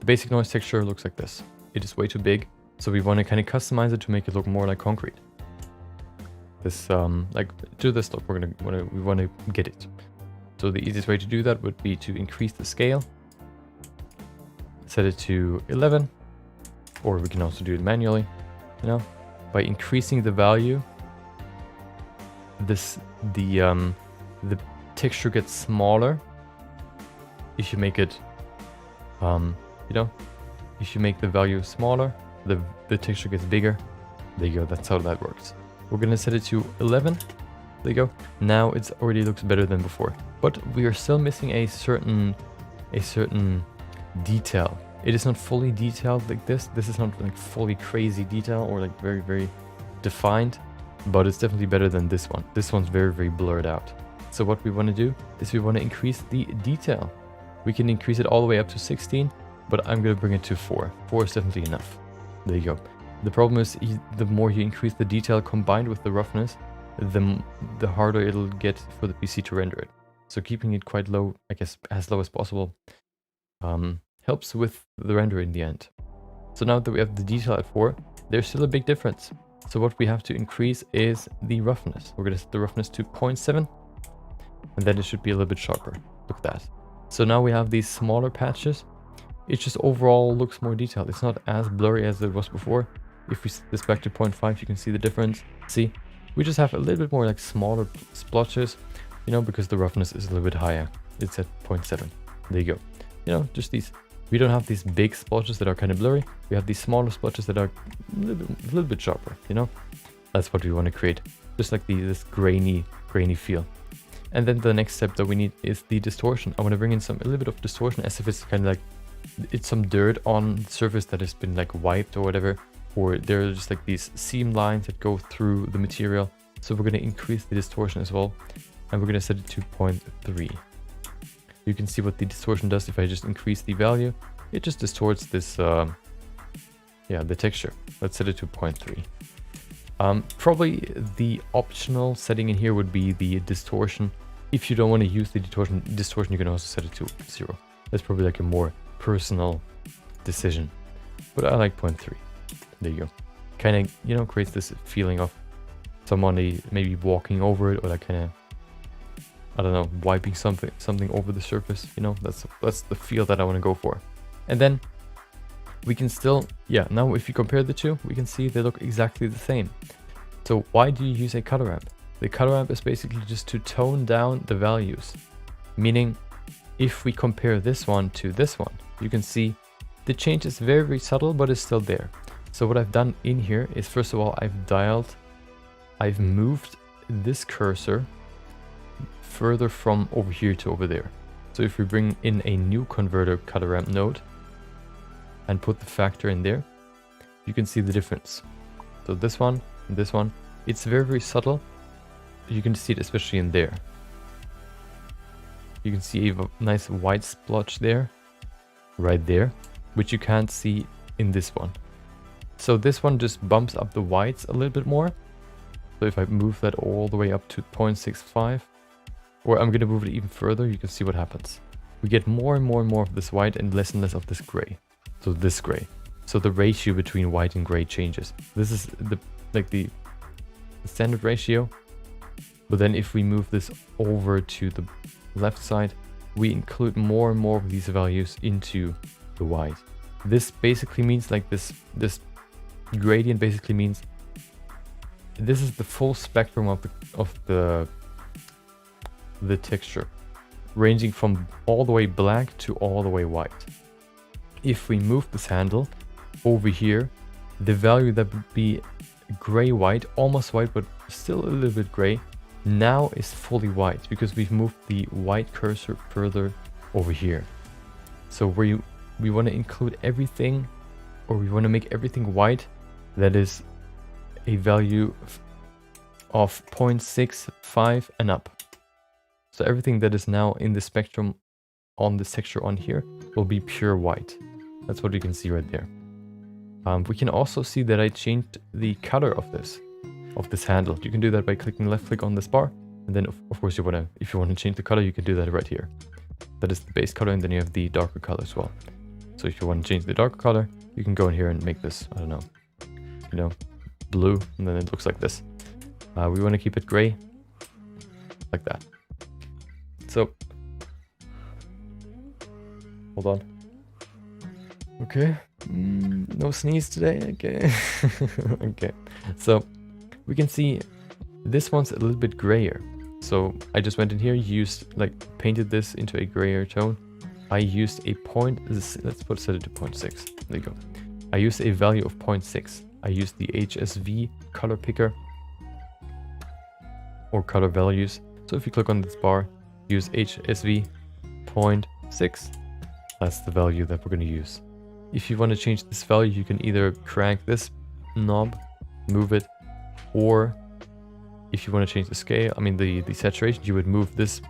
The basic noise texture looks like this. It is way too big, so we want to kind of customize it to make it look more like concrete. This, like, to this look, we want to get it. So the easiest way to do that would be to increase the scale. Set it to 11, or we can also do it manually, you know, by increasing the value. The texture gets smaller if you make it, you know, if you make the value smaller, the texture gets bigger. There you go, that's how that works. We're gonna set it to 11. There you go. Now it already looks better than before, but we are still missing a certain detail. It is not fully detailed like this. This is not like fully crazy detail or like very, very defined, but it's definitely better than this one. This one's very, very blurred out. So what we want to do is we want to increase the detail. We can increase it all the way up to 16, but I'm going to bring it to 4. 4 is definitely enough. There you go. The problem is the more you increase the detail combined with the roughness, the harder it'll get for the PC to render it. So keeping it quite low, I guess as low as possible, helps with the render in the end. So now that we have the detail at 4, there's still a big difference. So what we have to increase is the roughness. We're going to set the roughness to 0.7, and then it should be a little bit sharper. Look at that. So now we have these smaller patches. It just overall looks more detailed. It's not as blurry as it was before. If we set this back to 0.5, you can see the difference. See, we just have a little bit more like smaller splotches, you know, because the roughness is a little bit higher. It's at 0.7. There you go. You know, just these. We don't have these big splotches that are kind of blurry. We have these smaller splotches that are a little bit sharper, you know? That's what we want to create. Just like this grainy feel. And then the next step that we need is the distortion. I want to bring in a little bit of distortion, as if it's kind of like, it's some dirt on the surface that has been like wiped or whatever. Or there are just like these seam lines that go through the material. So we're going to increase the distortion as well. And we're going to set it to 0.3. You can see what the distortion does if I just increase the value. It just distorts this, the texture. Let's set it to 0.3. Probably the optional setting in here would be the distortion. If you don't want to use the distortion, you can also set it to 0. That's probably like a more personal decision. But I like 0.3. There you go. Kind of, you know, creates this feeling of somebody maybe walking over it, or like kind of, I don't know, wiping something over the surface, you know. That's the feel that I want to go for. And then we can still, now if you compare the two, we can see they look exactly the same. So why do you use a color ramp? The color ramp is basically just to tone down the values. Meaning, if we compare this one to this one, you can see the change is very, very subtle, but it's still there. So what I've done in here is, first of all, I've moved this cursor further from over here to over there. So if we bring in a new converter color ramp node and put the factor in there, you can see the difference. So this one and this one, it's very, very subtle. You can see it especially in there. You can see a nice white splotch there, right there, which you can't see in this one. So this one just bumps up the whites a little bit more. So if I move that all the way up to 0.65, or I'm going to move it even further, you can see what happens. We get more and more of this white and less of this gray. So this gray. So the ratio between white and gray changes. This is the standard ratio. But then if we move this over to the left side, we include more and more of these values into the white. This basically means like this gradient basically means this is the full spectrum of the texture, ranging from all the way black to all the way white. If we move this handle over here, the value that would be gray-white, almost white, but still a little bit gray, now is fully white because we've moved the white cursor further over here. So we want to include everything, or we want to make everything white that is a value of 0.65 and up. So everything that is now in the spectrum on this texture on here will be pure white. That's what you can see right there. We can also see that I changed the color of this handle. You can do that by clicking left click on this bar, and then of course if you want to change the color, you can do that right here. That is the base color, and then you have the darker color as well. So if you want to change the darker color, you can go in here and make this, I don't know, you know, blue, and then it looks like this. We want to keep it gray, like that. So, hold on. Okay, no sneeze today, okay. Okay, so we can see this one's a little bit grayer. So I just went in here, painted this into a grayer tone. I used a let's set it to 0.6. There you go. I used a value of 0.6. I used the HSV color picker or color values. So if you click on this bar, use HSV 0.6. That's the value that we're going to use. If you want to change this value, you can either crank this knob, move it, or if you want to change the scale, the saturation, you would move this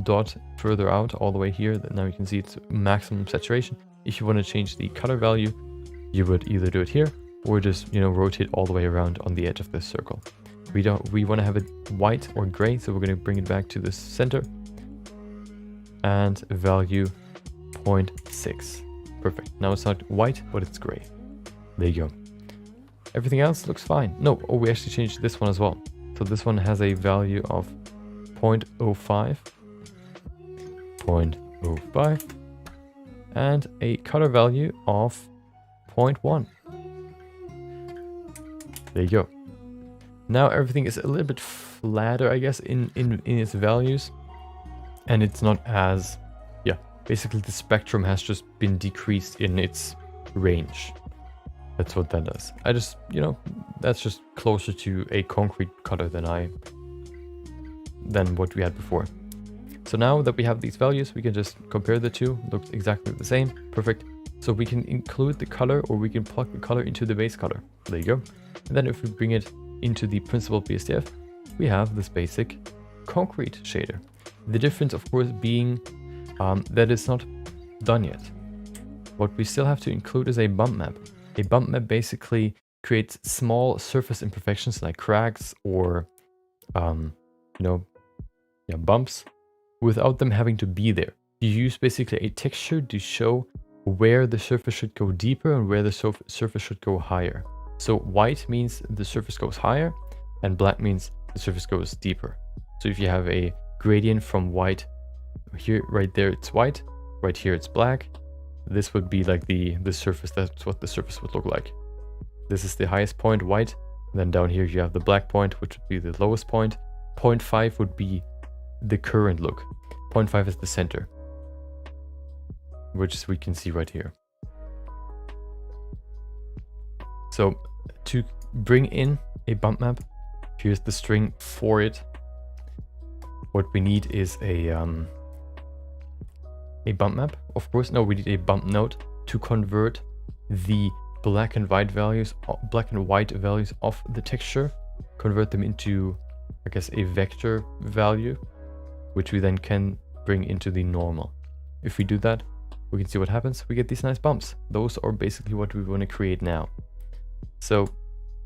dot further out all the way here. Now you can see it's maximum saturation. If you want to change the color value, you would either do it here or just, rotate all the way around on the edge of this circle. We want to have it white or gray, so we're going to bring it back to the center and value 0.6. Perfect. Now it's not white, but it's gray. There you go. Everything else looks fine. No, we actually changed this one as well. So this one has a value of 0.05, 0.05, and a color value of 0.1. There you go. Now everything is a little bit flatter, I guess, in its values. And it's not as, basically the spectrum has just been decreased in its range. That's what that does. I just, that's just closer to a concrete color than what we had before. So now that we have these values, we can just compare the two. Looks exactly the same. Perfect. So we can include the color, or we can plug the color into the base color. There you go. And then if we bring it into the principled BSDF, we have this basic concrete shader. The difference, of course, being that it's not done yet. What we still have to include is a bump map. A bump map basically creates small surface imperfections like cracks or, bumps without them having to be there. You use basically a texture to show where the surface should go deeper and where the surface should go higher. So white means the surface goes higher, and black means the surface goes deeper. So if you have a gradient from white here, right there it's white, right here it's black, this would be like the surface. That's what the surface would look like. This is the highest point, white, and then down here you have the black point, which would be the lowest point. 0.5 would be the current look. 0.5 is the center, which we can see right here. So to bring in a bump map, here's the string for it. What we need is a bump map. Of course, no, we need a bump node to convert the black and white values of the texture, convert them into, I guess, a vector value, which we then can bring into the normal. If we do that, we can see what happens. We get these nice bumps. Those are basically what we want to create now. So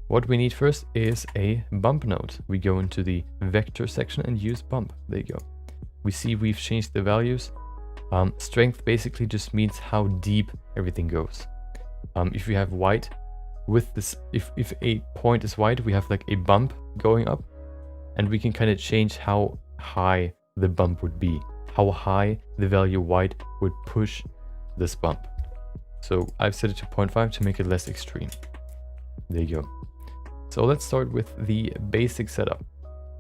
what we need first is a bump node. We go into the vector section and use bump. There you go. We see we've changed the values. Strength basically just means how deep everything goes. If we have white with this, if a point is white, we have like a bump going up, and we can kind of change how high the bump would be, how high the value white would push this bump. So I've set it to 0.5 to make it less extreme. There you go. So let's start with the basic setup.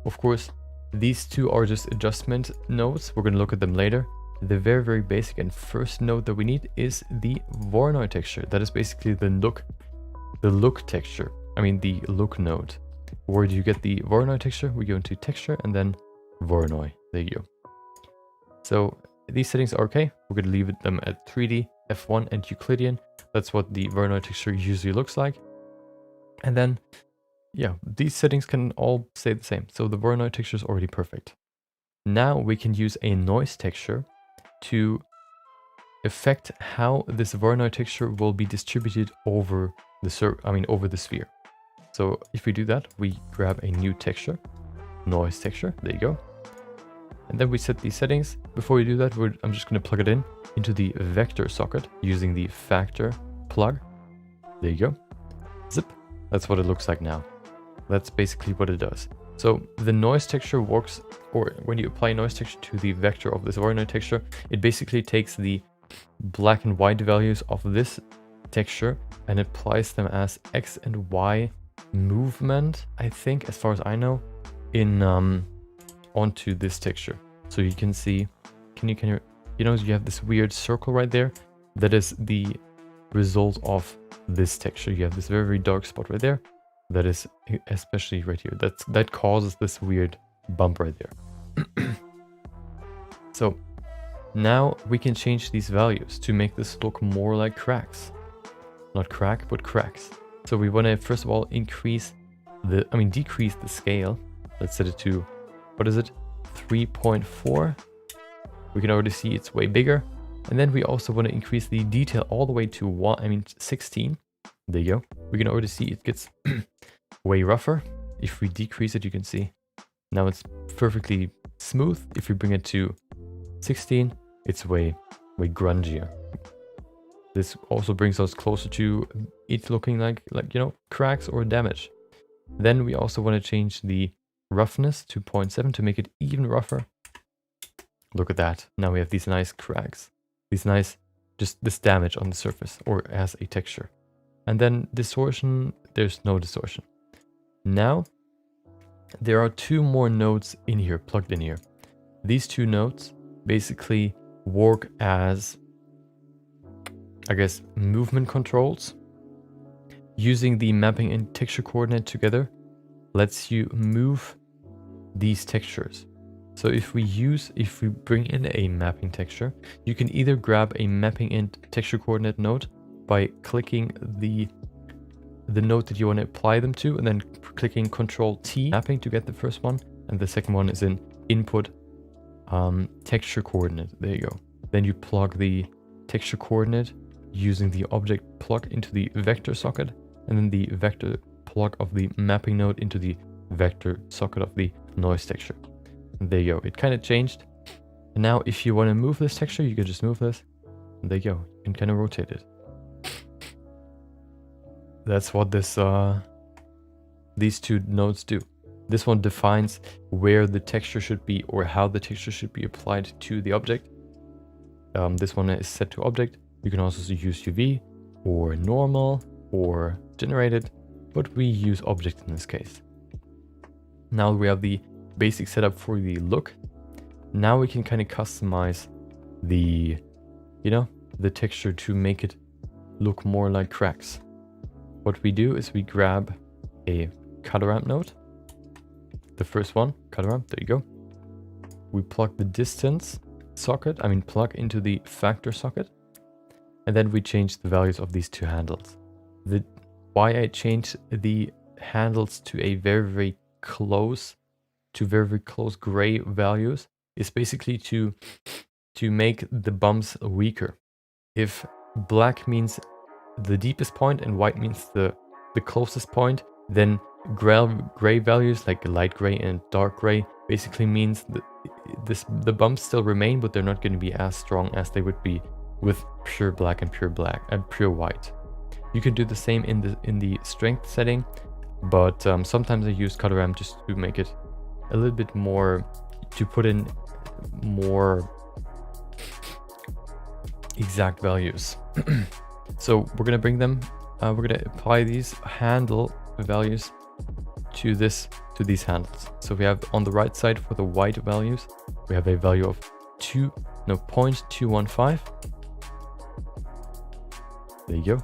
Of course, these two are just adjustment nodes. We're going to look at them later. The very, very basic and first node that we need is the Voronoi texture. That is basically the look texture. The look node. Where do you get the Voronoi texture? We go into texture and then Voronoi. There you go. So these settings are okay. We're going to leave them at 3D, F1 and Euclidean. That's what the Voronoi texture usually looks like. And then, yeah, these settings can all stay the same. So the Voronoi texture is already perfect. Now we can use a noise texture to affect how this Voronoi texture will be distributed over the over the sphere. So if we do that, we grab a new texture, noise texture, there you go. And then we set these settings. Before we do that, I'm just going to plug it into the vector socket using the factor plug. There you go. Zip. That's what it looks like now. That's basically what it does. So the noise texture works, or when you apply noise texture to the vector of this Voronoi texture, it basically takes the black and white values of this texture and applies them as X and Y movement, I think, as far as I know, in onto this texture. So you can see, you have this weird circle right there. That is the result of this texture. You have this very, very dark spot right there. That is especially right here. That causes this weird bump right there. So now we can change these values to make this look more like cracks. Not crack, but cracks. So we want to first of all decrease the scale. Let's set it to, what is it? 3.4. We can already see it's way bigger. And then we also want to increase the detail all the way to 16. There you go. We can already see it gets way rougher. If we decrease it, you can see now it's perfectly smooth. If we bring it to 16, it's way grungier. This also brings us closer to it looking like cracks or damage. Then we also want to change the roughness to 0.7 to make it even rougher. Look at that. Now we have these nice cracks. Just this damage on the surface or as a texture. And then distortion, there's no distortion. Now, there are two more nodes in here, plugged in here. These two nodes basically work as, I guess, movement controls. Using the mapping and texture coordinate together lets you move these textures. So if we bring in a mapping texture, you can either grab a mapping and texture coordinate node by clicking the node that you want to apply them to, and then clicking Ctrl T mapping to get the first one, and the second one is in input texture coordinate. There you go. Then you plug the texture coordinate using the object plug into the vector socket, and then the vector plug of the mapping node into the vector socket of the noise texture. And there you go. It kind of changed. And now if you want to move this texture, you can just move this. And there you go. You can kind of rotate it. That's what these two nodes do. This one defines where the texture should be or how the texture should be applied to the object. This one is set to object. You can also use UV or normal or generated, but we use object in this case. Now we have the basic setup for the look. Now we can kind of customize the texture to make it look more like cracks. What we do is we grab a color ramp node. The first one, color ramp, there you go. We plug the distance socket, plug into the factor socket. And then we change the values of these two handles. Why I changed the handles to a very close gray values is basically to make the bumps weaker. If black means the deepest point and white means the closest point, then gray values like light gray and dark gray basically means that the bumps still remain, but they're not going to be as strong as they would be with pure black and pure white. You can do the same in the strength setting, but sometimes I use color ramp just to make it a little bit more, to put in more exact values. So we're gonna bring them, we're gonna apply these handle values to these handles. So we have on the right side for the white values, we have a value of 0.215. There you go,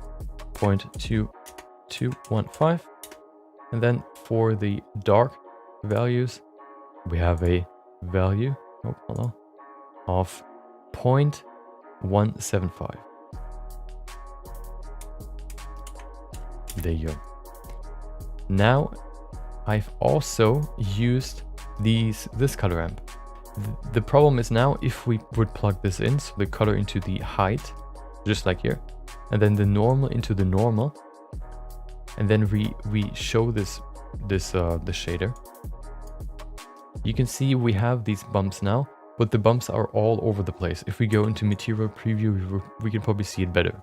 0.2215. And then for the dark values, we have a value of 0.175. There you go. Now I've also used this color ramp. The problem is now if we would plug this in, so the color into the height, just like here, and then the normal into the normal, and then we show the shader, you can see we have these bumps now, but the bumps are all over the place. If we go into material preview, we can probably see it better.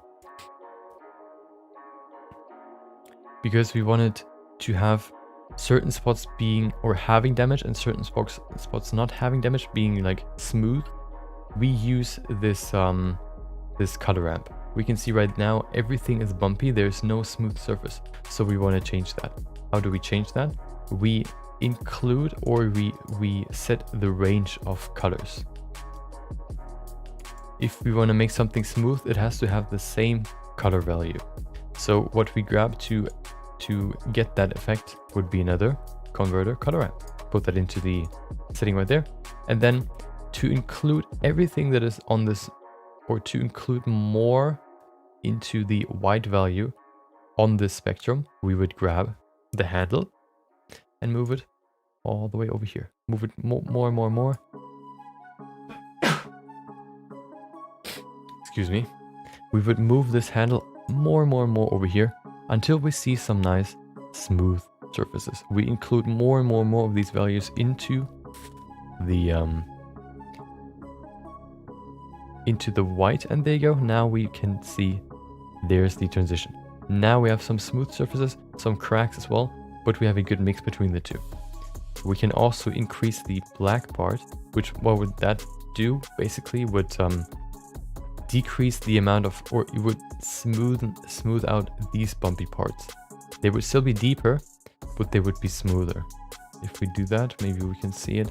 Because we wanted to have certain spots being or having damage and certain spots not having damage, being like smooth, we use this this color ramp. We can see right now everything is bumpy, there's no smooth surface, so we want to change that. How do we change that? We include or we set the range of colors. If we want to make something smooth, it has to have the same color value. So what we grab to get that effect would be another converter color ramp. Put that into the setting right there. And then to include everything that is on this, or to include more into the white value on this spectrum, we would grab the handle and move it all the way over here. Move it more and more. Excuse me. We would move this handle more and more over here until we see some nice smooth surfaces. We include more and more of these values into the white, and there you go. Now we can see there's the transition. Now we have some smooth surfaces, some cracks as well, but we have a good mix between the two. We can also increase the black part, which what would that do? Basically would decrease the amount of, or it would smooth out these bumpy parts. They would still be deeper, but they would be smoother. If we do that, maybe we can see it.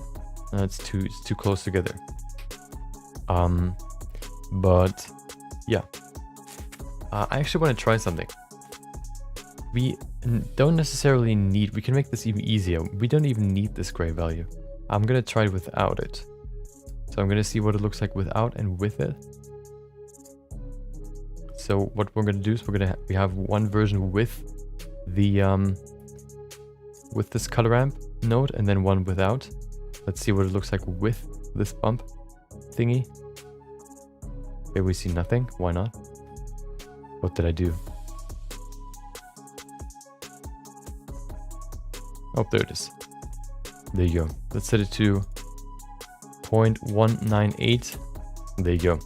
It's too close together. But yeah, I actually want to try something. We don't necessarily need, we can make this even easier. We don't even need this gray value. I'm gonna try it without it. So I'm gonna see what it looks like without and with it. So what we're gonna do is we have one version with the with this color ramp node, and then one without. Let's see what it looks like with this bump thingy. Okay, we see nothing. Why not? What did I do? Oh, there it is. There you go. Let's set it to 0.198. There you go.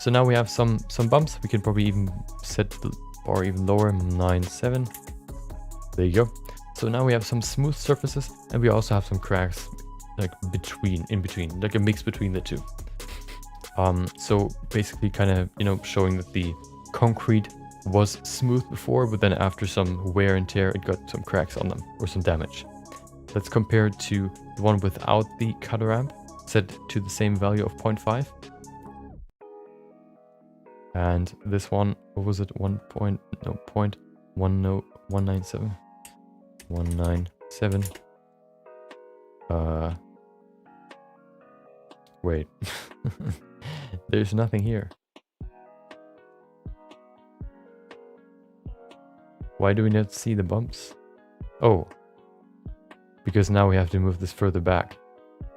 So now we have some bumps. We can probably even set the bar even lower, 9.7. There you go. So now we have some smooth surfaces, and we also have some cracks, like in between, like a mix between the two. So basically, kind of, you know, showing that the concrete was smooth before, but then after some wear and tear, it got some cracks on them or some damage. Let's compare it to the one without the color ramp, set to the same value of 0.5. And this one, what was it? 1.197. 197. Wait. There's nothing here. Why do we not see the bumps? Oh. Because now we have to move this further back.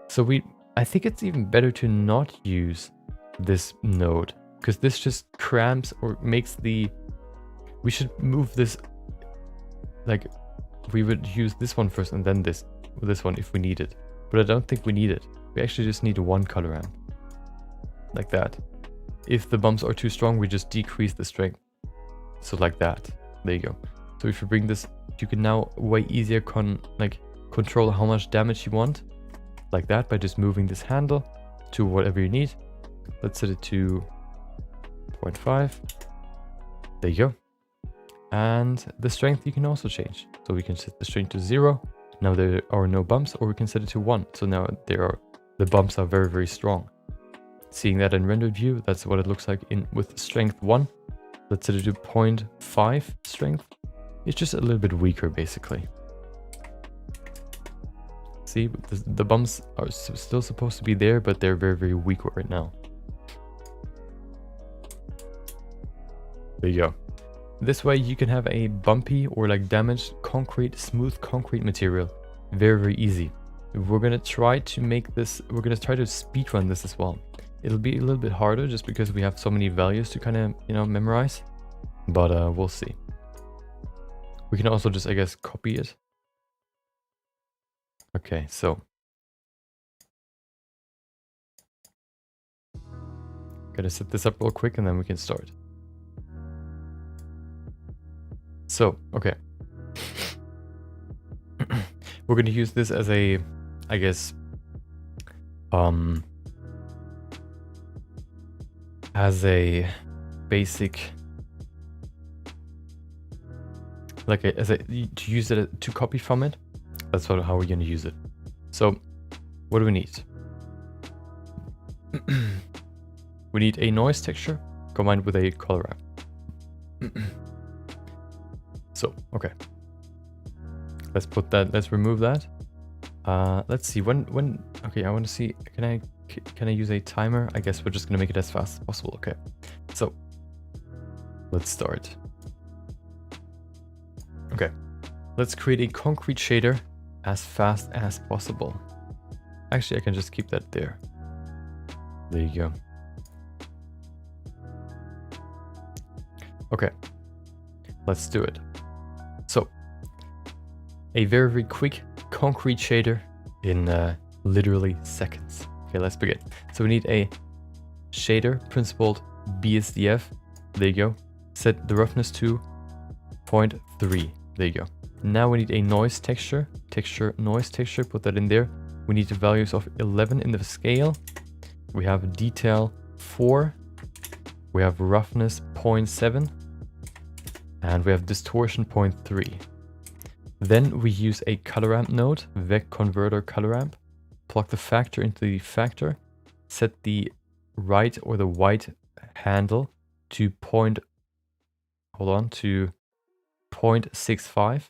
So I think it's even better to not use this node, because this just cramps or makes we should move this, like we would use this one first and then this one if we need it. But I don't think we need it. We actually just need one color ramp. Like that. If the bumps are too strong, we just decrease the strength. So like that. There you go. So if you bring this, you can now way easier control how much damage you want. Like that, by just moving this handle to whatever you need. Let's set it to 0.5. There you go. And the strength you can also change. So we can set the strength to 0. Now there are no bumps, or we can set it to 1. So now the bumps are very, very strong. Seeing that in rendered view, that's what it looks like with strength 1. Let's set it to 0.5 strength. It's just a little bit weaker, basically. See, the bumps are still supposed to be there, but they're very, very weak right now. There you go. This way you can have a bumpy or like damaged concrete, smooth concrete material very, very easy. we're gonna try to make this, we're gonna try to speedrun this as well. It'll be a little bit harder just because we have so many values to kind of, you know, memorize, but we'll see. We can also just, I guess, copy it. Okay, so gotta set this up real quick and then we can start. So, okay. We're gonna use this as a, I guess, as a basic, like to use it to copy from it. That's how we're gonna use it. So, what do we need? We need a noise texture combined with a color ramp. So, okay. Let's put that, let's remove that. Let's see, when, okay, I want to see, can I use a timer? I guess we're just gonna make it as fast as possible, okay. So, let's start. Okay, let's create a concrete shader as fast as possible. Actually, I can just keep that there. There you go. Okay, let's do it. So, a very, very quick concrete shader in literally seconds. Okay, let's begin. So we need a shader principled BSDF. There you go. Set the roughness to 0.3. There you go. Now we need a noise texture. Noise texture, put that in there. We need the values of 11 in the scale. We have detail 4. We have roughness 0.7. And we have distortion 0.3. Then we use a color ramp node, vec converter color ramp. Plug the factor into the factor. Set the right or the white handle to 0.65.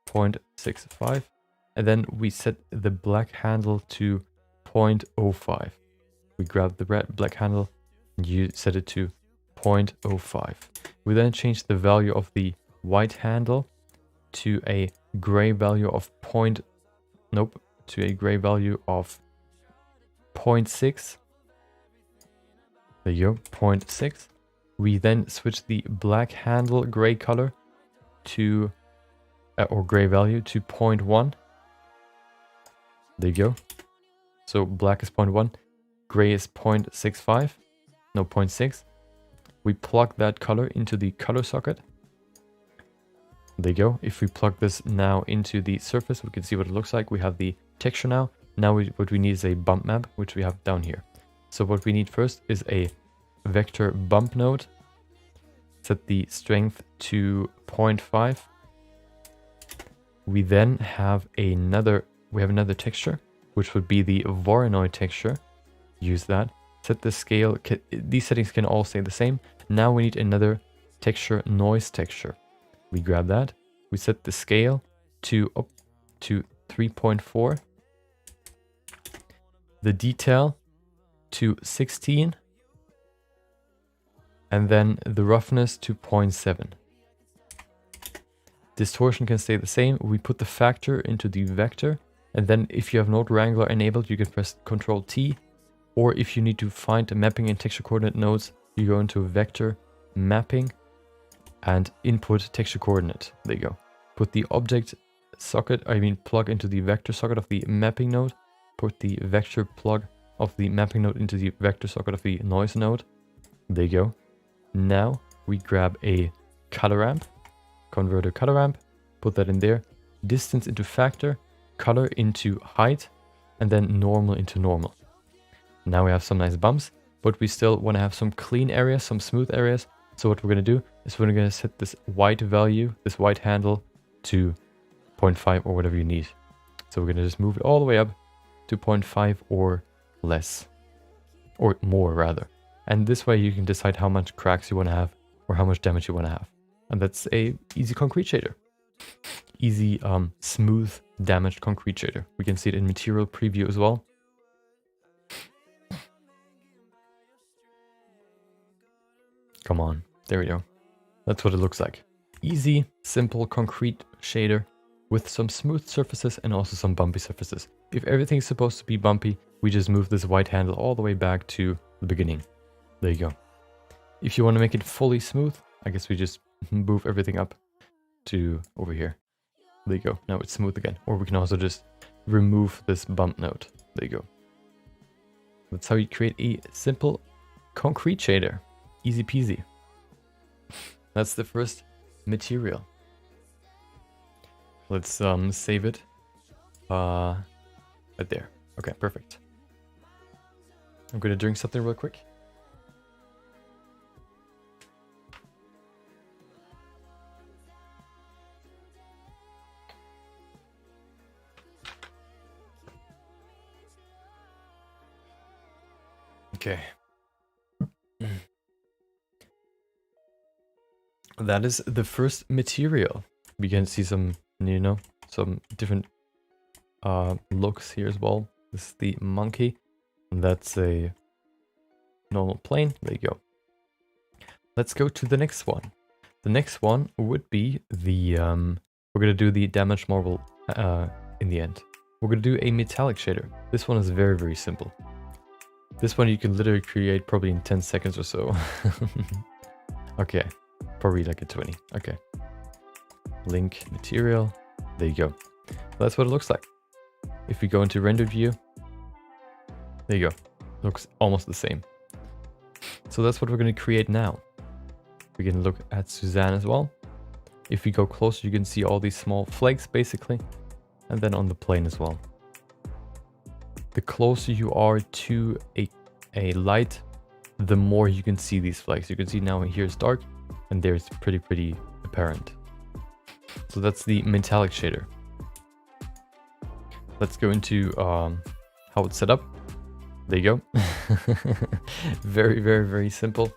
0.65. And then we set the black handle to 0.05. We grab the black handle and you set it to 0.05. We then change the value of the white handle to a gray value of to a gray value of 0.6. There you go, 0.6. We then switch the black handle gray color to or gray value to 0.1. There you go. So black is 0.1, gray is 0.65, no 0.6. We plug that color into the color socket. There you go. If we plug this now into the surface, we can see what it looks like. We have the texture now. Now what we need is a bump map, which we have down here. So what we need first is a vector bump node. Set the strength to 0.5. We then have another texture, which would be the Voronoi texture. Use that. Set the scale. These settings can all stay the same. Now we need another texture, noise texture. We grab that. We set the scale to up to 3.4. The detail to 16. And then the roughness to 0.7. Distortion can stay the same. We put the factor into the vector. And then if you have Node Wrangler enabled, you can press Ctrl T. Or if you need to find a mapping and texture coordinate nodes, you go into vector mapping and input texture coordinate. There you go. Put the object socket, plug into the vector socket of the mapping node. Put the vector plug of the mapping node into the vector socket of the noise node. There you go. Now we grab a color ramp, converter color ramp, put that in there. Distance into factor, color into height, and then normal into normal. Now we have some nice bumps, but we still want to have some clean areas, some smooth areas. So what we're going to do is we're going to set this white value, this white handle to 0.5 or whatever you need. So we're going to just move it all the way up to 0.5 or less, or more rather. And this way you can decide how much cracks you want to have or how much damage you want to have. And that's a easy concrete shader. Easy, smooth, damaged concrete shader. We can see it in material preview as well. Come on, there we go. That's what it looks like. Easy, simple, concrete shader with some smooth surfaces and also some bumpy surfaces. If everything's supposed to be bumpy, we just move this white handle all the way back to the beginning. There you go. If you want to make it fully smooth, I guess we just move everything up to over here. There you go. Now it's smooth again. Or we can also just remove this bump node. There you go. That's how you create a simple concrete shader. Easy peasy. That's the first material. Let's save it. Right there. Okay, perfect. I'm gonna drink something real quick. Okay. That is the first material. We can see some, you know, some different looks here as well. This is the monkey. And that's a normal plane. There you go. Let's go to the next one. The next one would be the, we're going to do the damaged marble in the end. We're going to do a metallic shader. This one is very, very simple. This one you can literally create probably in 10 seconds or so. Okay, probably like a 20. Okay. Link material. There you go. That's what it looks like. If we go into render view, there you go. Looks almost the same. So that's what we're going to create now. We can look at Suzanne as well. If we go closer, you can see all these small flakes basically. And then on the plane as well. The closer you are to a light, the more you can see these flakes. You can see now here it's dark and there it's pretty apparent. So that's the metallic shader. Let's go into how it's set up. There you go. Very simple.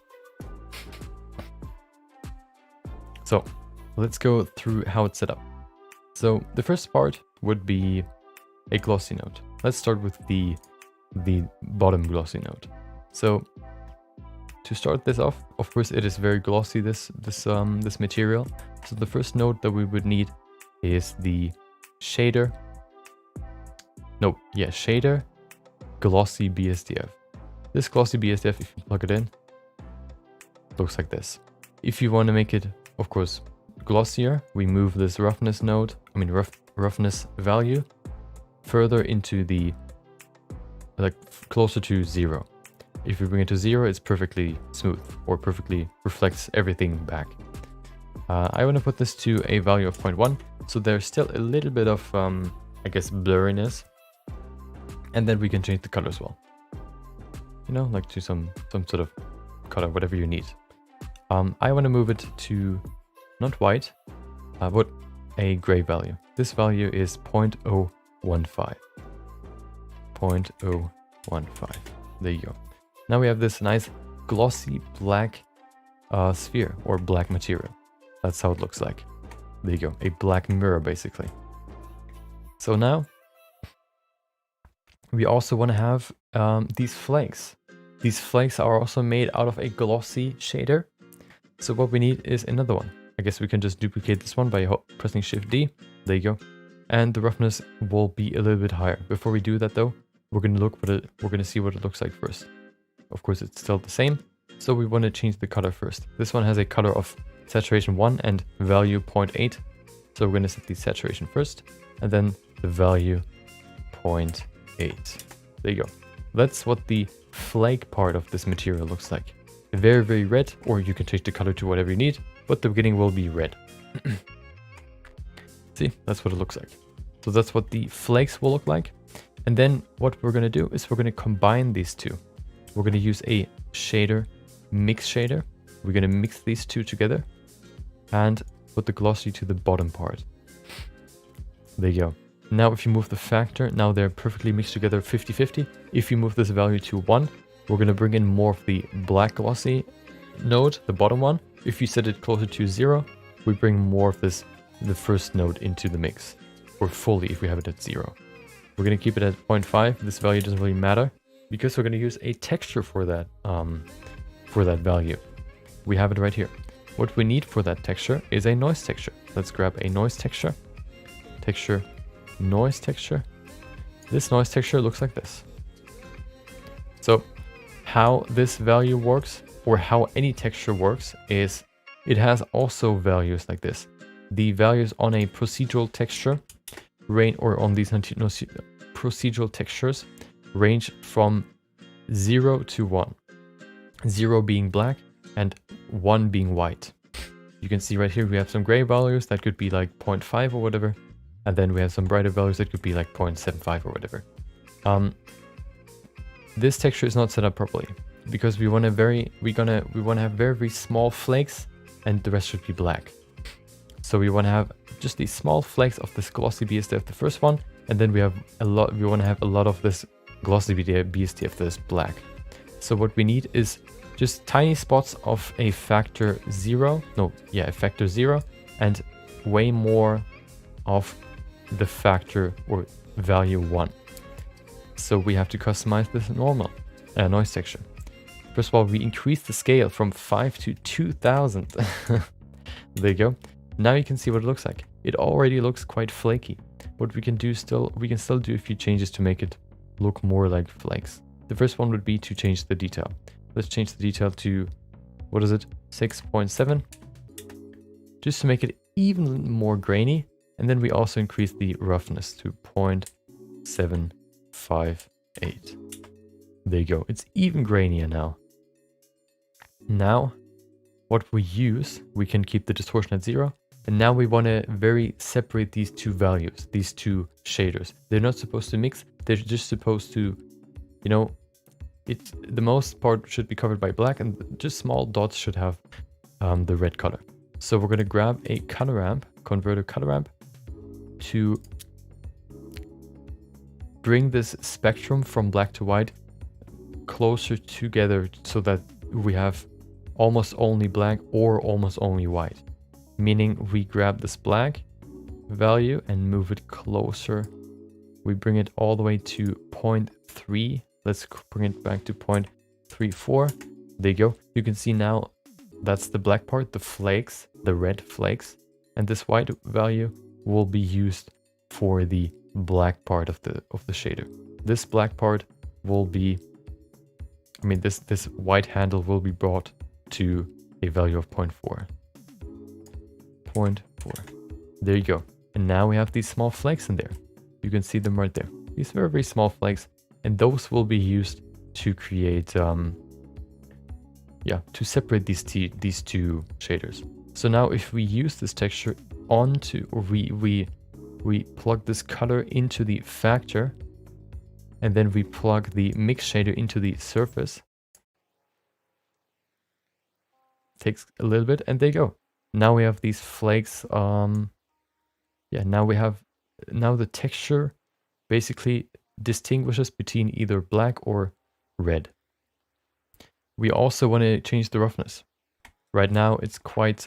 So let's go through how it's set up. So the first part would be a glossy node. Let's start with the bottom glossy node. So to start this off, of course it is very glossy, this material. So the first node that we would need is the shader. Shader glossy BSDF. This glossy BSDF, if you plug it in, looks like this. If you want to make it, of course, glossier, we move this roughness node, roughness value further into the, like, closer to 0. If you bring it to 0, it's perfectly smooth or perfectly reflects everything back. I want to put this to a value of 0.1, so there's still a little bit of, I guess, blurriness. And then we can change the color as well. You know, like to some sort of color, whatever you need. I want to move it to not white, but a gray value. This value is 0.015. 0.015. There you go. Now we have this nice glossy black sphere or black material. That's how it looks like. There you go. A black mirror basically. So now we also want to have these flakes. These flakes are also made out of a glossy shader. So what we need is another one. I guess we can just duplicate this one by pressing Shift D. There you go. And the roughness will be a little bit higher. Before we do that though, we're going to see what it looks like first. Of course, it's still the same. So we want to change the color first. This one has a color of saturation 1 and value 0.8. So we're going to set the saturation first and then the value 0.8. There you go. That's what the flake part of this material looks like. Very red, or you can change the color to whatever you need, but the beginning will be red. See, that's what it looks like. So that's what the flakes will look like. And then what we're going to do is we're going to combine these two. We're going to use a shader, mix shader. We're going to mix these two together and put the glossy to the bottom part. There you go. Now if you move the factor, now they're perfectly mixed together 50-50. If you move this value to 1, we're going to bring in more of the black glossy node, the bottom one. If you set it closer to 0, we bring more of this, the first node into the mix. Or fully if we have it at 0. We're going to keep it at 0.5. This value doesn't really matter because we're going to use a texture for that value. We have it right here. What we need for that texture is a noise texture. Let's grab a noise texture. Texture, noise texture. this noise texture looks like this. So how this value works, or how any texture works, is it has also values like this. The values on a procedural texture or on these procedural textures range from 0 to 1. 0 being black and 1 being white. You can see right here we have some gray values that could be like 0.5 or whatever, and then we have some brighter values that could be like 0.75 or whatever. This texture is not set up properly because we want to have very small flakes, and the rest should be black. So we want to have just these small flakes of this glossy BSDF, the first one, and then we want to have a lot of this glossy BSDF that is black. So what we need is just tiny spots of a factor 0, a factor 0, and way more of the factor or value 1. So we have to customize this normal noise texture. First of all, we increase the scale from 5 to 2000. There you go. Now you can see what it looks like. It already looks quite flaky. What we can still do a few changes to make it look more like flakes. The first one would be to change the detail. Let's change the detail to, 6.7, just to make it even more grainy. And then we also increase the roughness to 0.758. There you go. It's even grainier now. Now, what we can keep the distortion at 0. And now we want to separate these two values, these two shaders. They're not supposed to mix. They're just supposed to, the most part should be covered by black, and just small dots should have the red color. So we're going to grab a color ramp, converter color ramp, to bring this spectrum from black to white closer together so that we have almost only black or almost only white. Meaning we grab this black value and move it closer. We bring it all the way to 0.3. Let's bring it back to 0.34. There you go. You can see now that's the black part, the flakes, the red flakes. And this white value will be used for the black part of the shader. This black part will be, this white handle will be brought to a value of 0.4. 0.4. There you go. And now we have these small flakes in there. You can see them right there. These very, very small flakes, and those will be used to create, to separate these two shaders. So now if we use this texture onto, or we plug this color into the factor, and then we plug the mix shader into the surface. Takes a little bit, and there you go. Now we have these flakes. Now the texture basically distinguishes between either black or red. We also want to change the roughness. Right now it's quite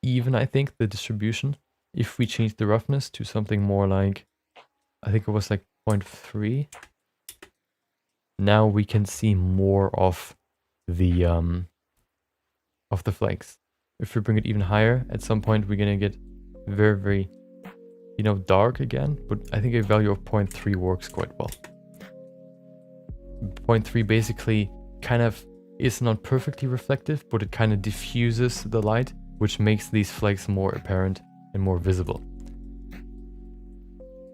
even, I think, the distribution. If we change the roughness to something more like, I think it was like 0.3, now we can see more of the flakes. If we bring it even higher, at some point we're gonna get very, very, dark again. But I think a value of 0.3 works quite well. 0.3 basically kind of is not perfectly reflective, but it kind of diffuses the light, which makes these flakes more apparent and more visible.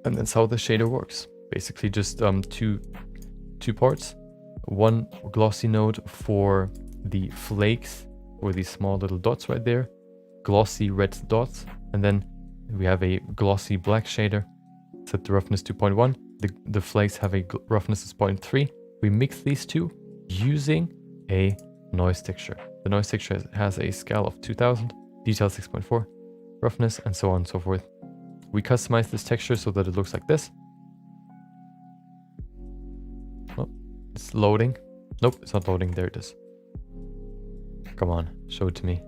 And that's how the shader works. Basically just two parts. One glossy node for the flakes, or these small little dots right there, glossy red dots, and then we have a glossy black shader. Set the roughness to 0.1. The flakes have a roughness of 0.3. We mix these two using a noise texture. The noise texture has a scale of 2000, detail 6.4, roughness, and so on and so forth. We customize this texture so that it looks like this. Oh, it's loading. Nope, it's not loading. There it is. Come on, show it to me.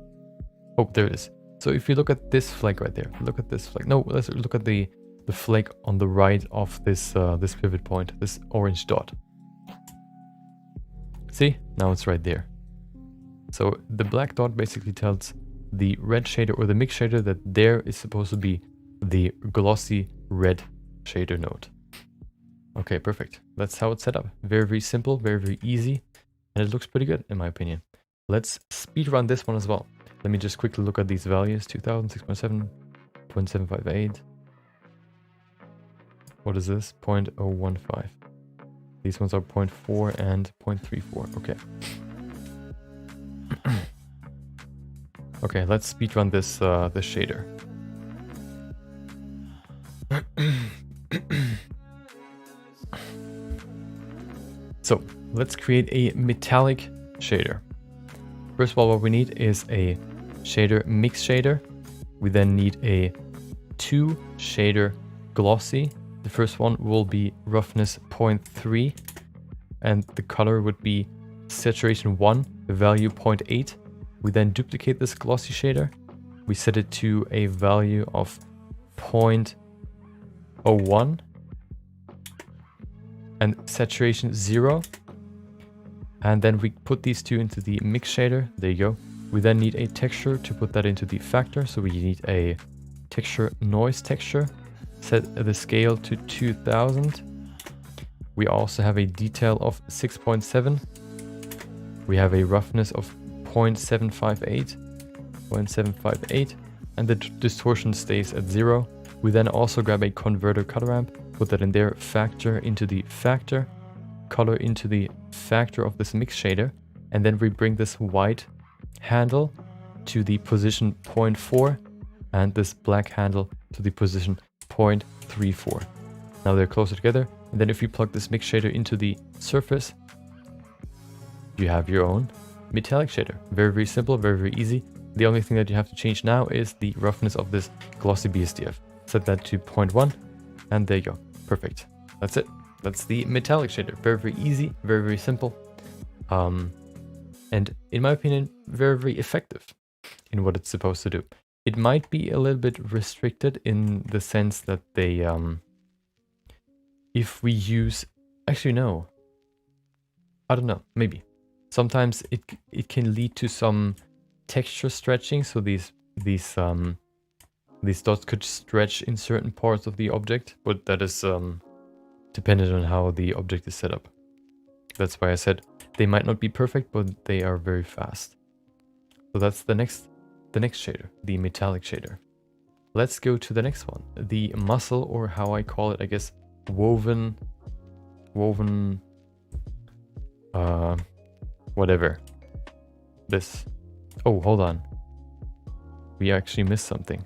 Oh, there it is. So if you look at this flake right there, look at this flake. No, let's look at the flake on the right of this this pivot point, this orange dot. See, now it's right there. So the black dot basically tells the red shader or the mix shader that there is supposed to be the glossy red shader node. Okay, perfect. That's how it's set up. Very, very simple, very, very easy. And it looks pretty good, in my opinion. Let's speed run this one as well. Let me just quickly look at these values. 2000, 6.7, 0.758. What is this? 0.015. These ones are 0.4 and 0.34. Okay. Okay, let's speed run this this shader. So let's create a metallic shader. First of all, what we need is a shader mix shader. We then need a 2 shader glossy. The first one will be roughness 0.3 and the color would be saturation 1, the value 0.8. We then duplicate this glossy shader. We set it to a value of 0.01 and saturation 0. And then we put these two into the mix shader. There you go. We then need a texture to put that into the factor. So we need a texture noise texture. Set the scale to 2000. We also have a detail of 6.7. We have a roughness of 0.758, and the distortion stays at 0. We then also grab a converter color ramp, put that in there, factor into the factor, color into the factor of this mix shader, and then we bring this white handle to the position 0.4 and this black handle to the position 0.34. Now they're closer together, and then if you plug this mix shader into the surface, you have your own metallic shader. Very, very simple, very, very easy. The only thing that you have to change now is the roughness of this glossy BSDF. Set that to 0.1, and there you go. Perfect. That's it. That's the metallic shader. Very, very easy, very, very simple. And in my opinion, very, very effective in what it's supposed to do. It might be a little bit restricted in the sense that they, if we use, actually no, I don't know, maybe. Sometimes it can lead to some texture stretching, so these dots could stretch in certain parts of the object, but that is dependent on how the object is set up. That's why I said they might not be perfect, but they are very fast. So that's the next shader, the metallic shader. Let's go to the next one, the muscle, or how I call it, I guess, woven, whatever. This. Oh, hold on. We actually missed something.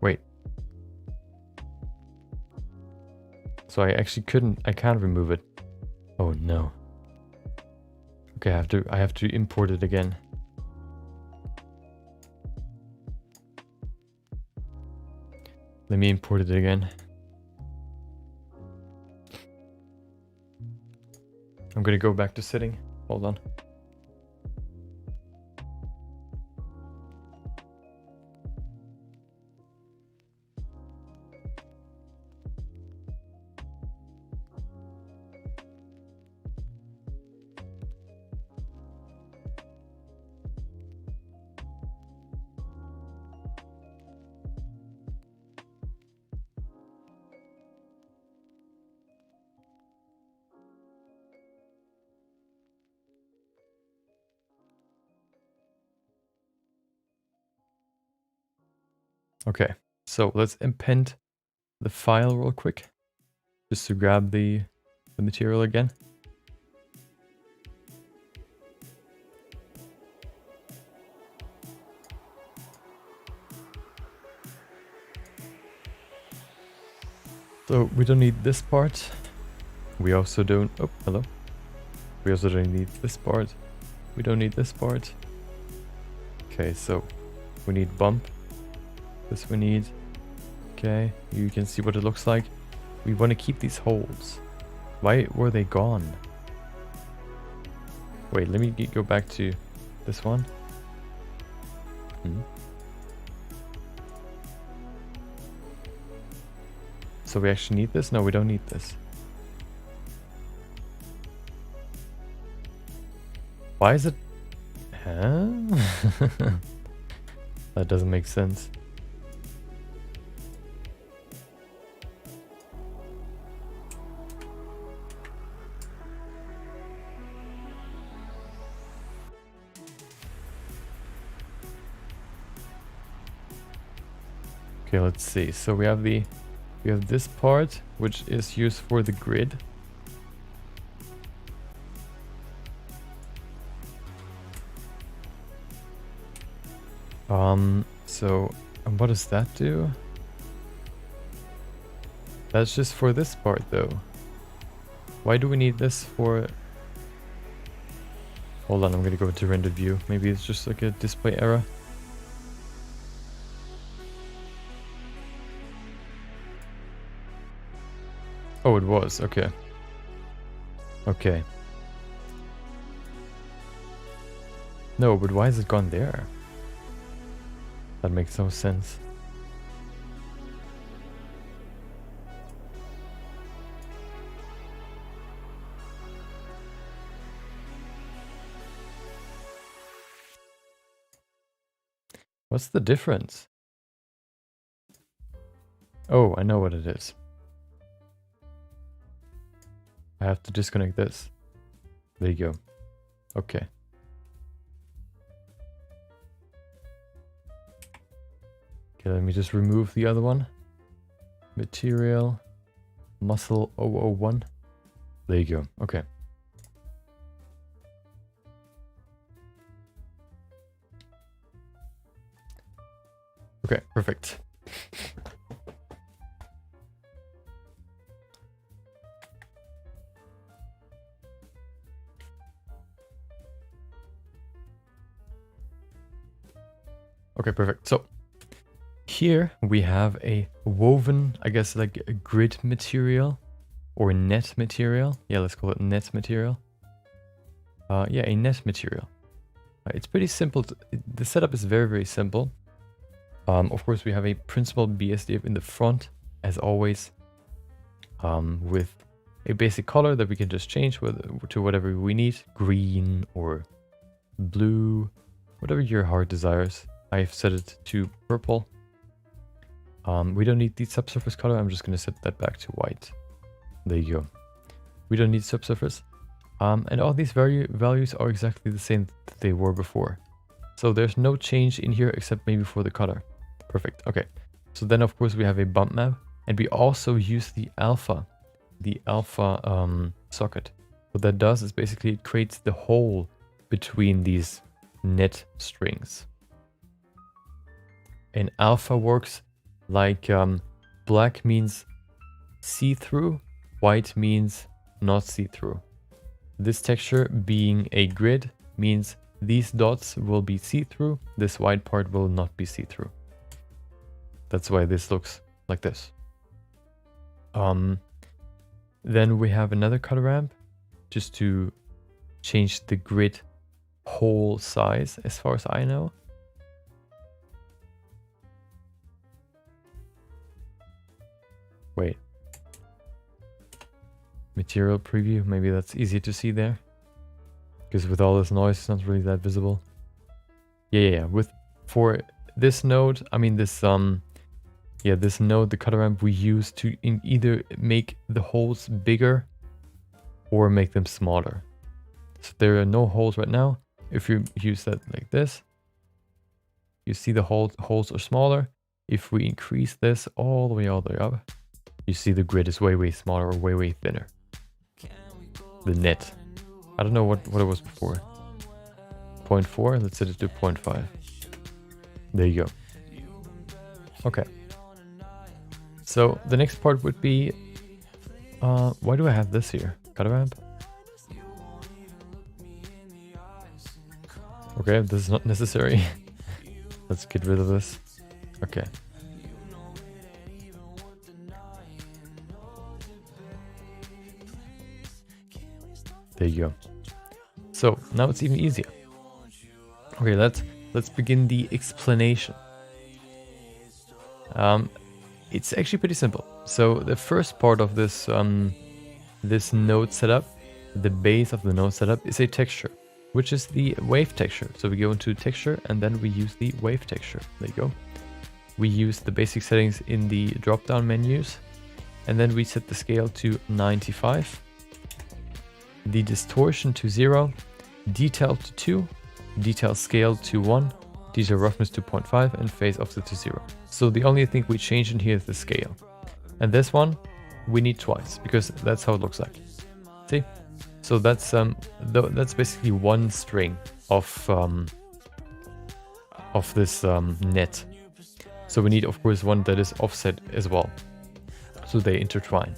Wait. So I can't remove it. Oh no. Okay, I have to import it again. Let me import it again. I'm gonna go back to setting. Hold on. Okay, so let's append the file real quick, just to grab the material again. So we don't need this part. We also don't, oh, hello. We also don't need this part. We don't need this part. Okay, so we need bump. This we need. Okay, you can see what it looks like. We want to keep these holes. Why were they gone? Wait, let me go back to this one. So we actually need this? No, we don't need this. Why is it? Huh? That doesn't make sense. Okay, let's see. So we have this part, which is used for the grid. So and what does that do? That's just for this part though. Why do we need this for... Hold on, I'm gonna go to render view. Maybe it's just like a display error. Oh, it was. Okay. Okay. No, but why is it gone there? That makes no sense. What's the difference? Oh, I know what it is. I have to disconnect this. There you go. Okay. Okay, let me just remove the other one. Material. Muscle 001. There you go. Okay. Okay, perfect. Okay, perfect. So here we have a woven, I guess like a grid material or net material. Yeah, let's call it net material. Yeah, a net material. It's pretty simple. The setup is very, very simple. Of course, we have a principal BSDF in the front, as always, with a basic color that we can just change to whatever we need. Green or blue, whatever your heart desires. I've set it to purple. We don't need the subsurface color. I'm just going to set that back to white. There you go. We don't need subsurface. And all these values are exactly the same that they were before. So there's no change in here except maybe for the color. Perfect. Okay. So then of course we have a bump map, and we also use the alpha socket. What that does is basically it creates the hole between these net strings. And alpha works like black means see-through, white means not see-through. This texture being a grid means these dots will be see-through, this white part will not be see-through. That's why this looks like this. Then we have another color ramp just to change the grid hole size as far as I know. Wait. Material preview, maybe that's easier to see there. Because with all this noise, it's not really that visible. Yeah. For this node, I mean this this node, the color ramp we use to either make the holes bigger or make them smaller. So there are no holes right now. If you use that like this, you see the holes are smaller. If we increase this all the way up, you see the grid is way smaller or way thinner. The net. I don't know what it was before. 0.4, let's set it to 0.5. There you go. Okay. So the next part would be, why do I have this here? Color ramp? Okay, this is not necessary. Let's get rid of this. Okay. There you go. So now it's even easier. Okay, let's begin the explanation. It's actually pretty simple. So the first part of this this node setup, the base of the node setup, is a texture, which is the wave texture. So we go into texture and then we use the wave texture. There you go. We use the basic settings in the drop-down menus, and then we set the scale to 95, the distortion to 0, detail to 2, detail scale to 1, These are roughness to 0.5 and phase offset to 0. So the only thing we changed in here is the scale. And this one we need twice because that's how it looks like. See? So that's basically one string of this net. So we need, of course, one that is offset as well. So they intertwine.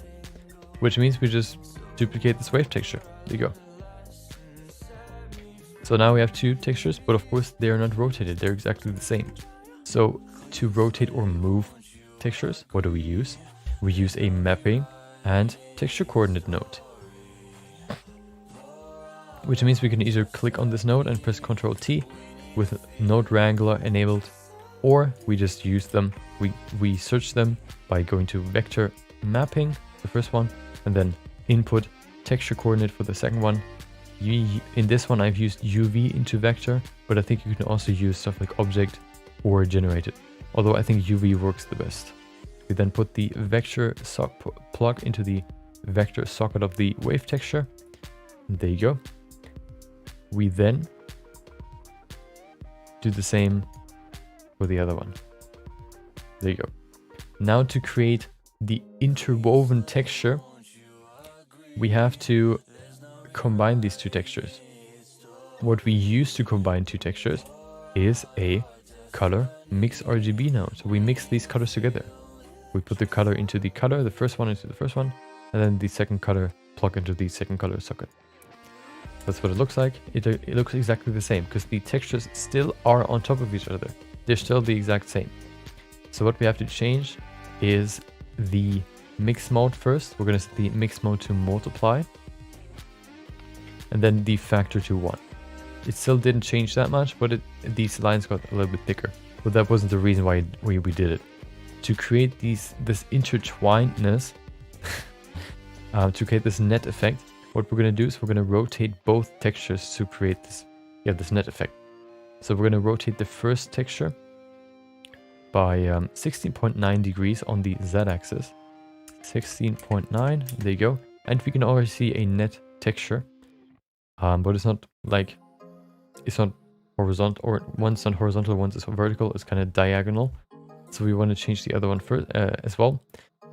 Which means we just duplicate this wave texture. There you go. So now we have two textures, but of course they are not rotated. They're exactly the same. So to rotate or move textures, what do we use? We use a mapping and texture coordinate node. Which means we can either click on this node and press Ctrl T with node wrangler enabled, or we just use them. We search them by going to vector mapping, the first one, and then input texture coordinate for the second one. In this one I've used UV into vector, but I think you can also use stuff like object or generated. Although I think UV works the best. We then put the vector plug into the vector socket of the wave texture. There you go. We then do the same for the other one. There you go. Now to create the interwoven texture, we have to combine these two textures. What we use to combine two textures is a color mix RGB node. So we mix these colors together. We put the color into the color, the first one into the first one, and then the second color plug into the second color socket. That's what it looks like. It looks exactly the same because the textures still are on top of each other. They're still the exact same. So what we have to change is the mix mode first. We're going to set the mix mode to multiply. And then the factor to 1. It still didn't change that much, but these lines got a little bit thicker. But that wasn't the reason why we did it. To create this intertwinedness, to create this net effect, what we're going to do is we're going to rotate both textures to create this net effect. So we're going to rotate the first texture by 16.9 degrees on the z-axis. 16.9, there you go. And we can already see a net texture. But it's not horizontal, or one's not horizontal, one's is vertical. It's kind of diagonal. So we want to change the other one first as well.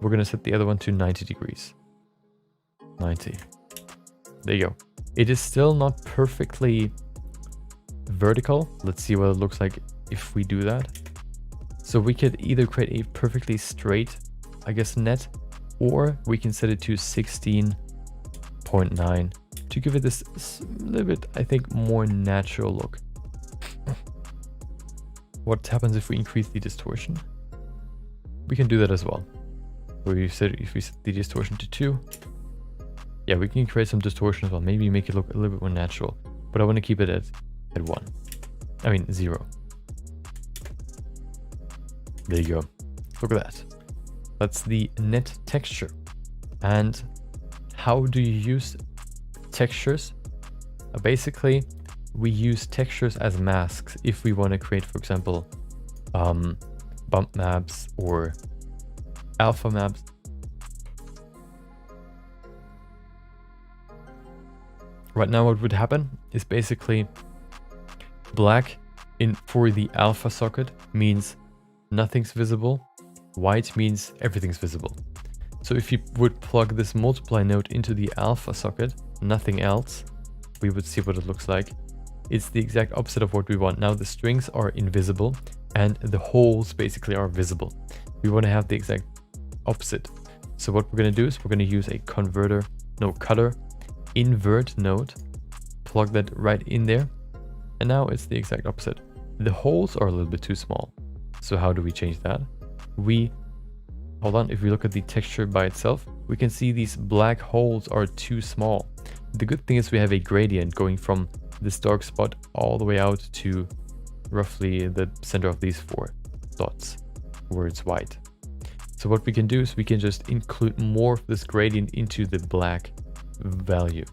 We're going to set the other one to 90 degrees. 90. There you go. It is still not perfectly vertical. Let's see what it looks like if we do that. So we could either create a perfectly straight, I guess, net, or we can set it to 16.9 to give it this little bit, I think, more natural look. What happens if we increase the distortion? We can do that as well. If we set the distortion to 2, yeah, we can create some distortion as well. Maybe make it look a little bit more natural. But I want to keep it at 1. I mean 0. There you go. Look at that. That's the net texture. And how do you use textures? Basically, we use textures as masks if we want to create, for example, bump maps or alpha maps. Right now what would happen is basically black for the alpha socket means nothing's visible. White means everything's visible. So if you would plug this multiply node into the alpha socket, nothing else, we would see what it looks like. It's the exact opposite of what we want. Now the strings are invisible and the holes basically are visible. We want to have the exact opposite. So what we're going to do is we're going to use a color invert node, plug that right in there, and now it's the exact opposite. The holes are a little bit too small. So how do we change that? Hold on, if we look at the texture by itself, we can see these black holes are too small. The good thing is we have a gradient going from this dark spot all the way out to roughly the center of these 4 dots where it's white. So what we can do is we can just include more of this gradient into the black value.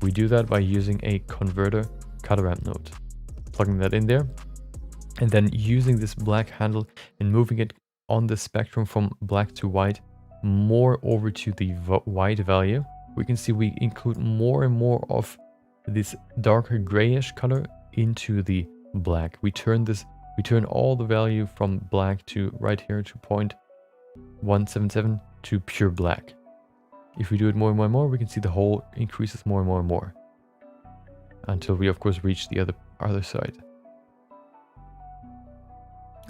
We do that by using a converter color ramp node, plugging that in there, and then using this black handle and moving it on the spectrum from black to white more over to the white value. We can see we include more and more of this darker grayish color into the black. We turn this we turn all the value from black to right here to 0.177 to pure black. If we do it more and more and more, we can see the hole increases more and more and more. Until we, of course, reach the other side.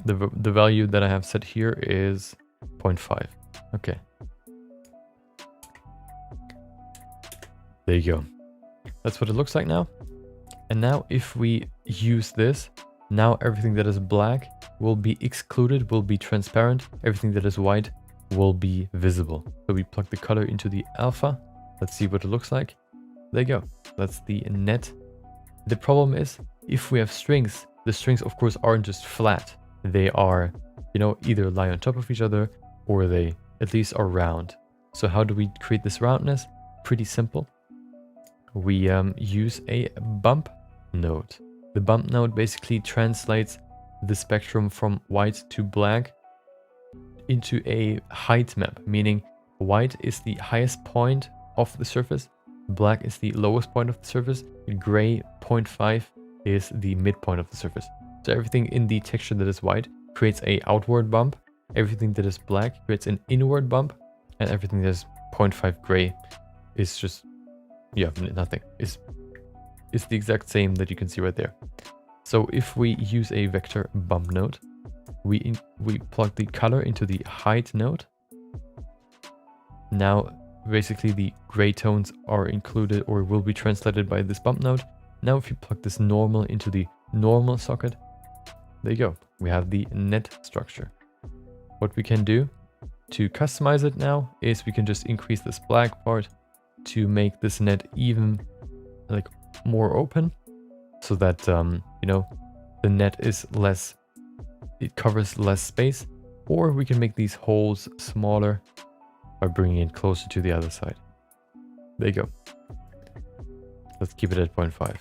The value that I have set here is 0.5. Okay. There you go. That's what it looks like now. And now if we use this, now everything that is black will be excluded, will be transparent. Everything that is white will be visible. So we plug the color into the alpha. Let's see what it looks like. There you go. That's the net. The problem is, if we have strings, the strings of course aren't just flat. They are, you know, either lie on top of each other or they at least are round. So how do we create this roundness? Pretty simple. We use a bump node. The bump node basically translates the spectrum from white to black into a height map, meaning white is the highest point of the surface, black is the lowest point of the surface, and gray 0.5 is the midpoint of the surface. So everything in the texture that is white creates a outward bump, everything that is black creates an inward bump, and everything that is 0.5 gray is just, yeah, nothing. It's the exact same that you can see right there. So if we use a vector bump node, we plug the color into the height node. Now basically the gray tones are included or will be translated by this bump node. Now if you plug this normal into the normal socket, there you go. We have the net structure. What we can do to customize it now is we can just increase this black part to make this net even like more open, so that you know, the net is less, it covers less space. Or we can make these holes smaller by bringing it closer to the other side. There you go. Let's keep it at 0.5.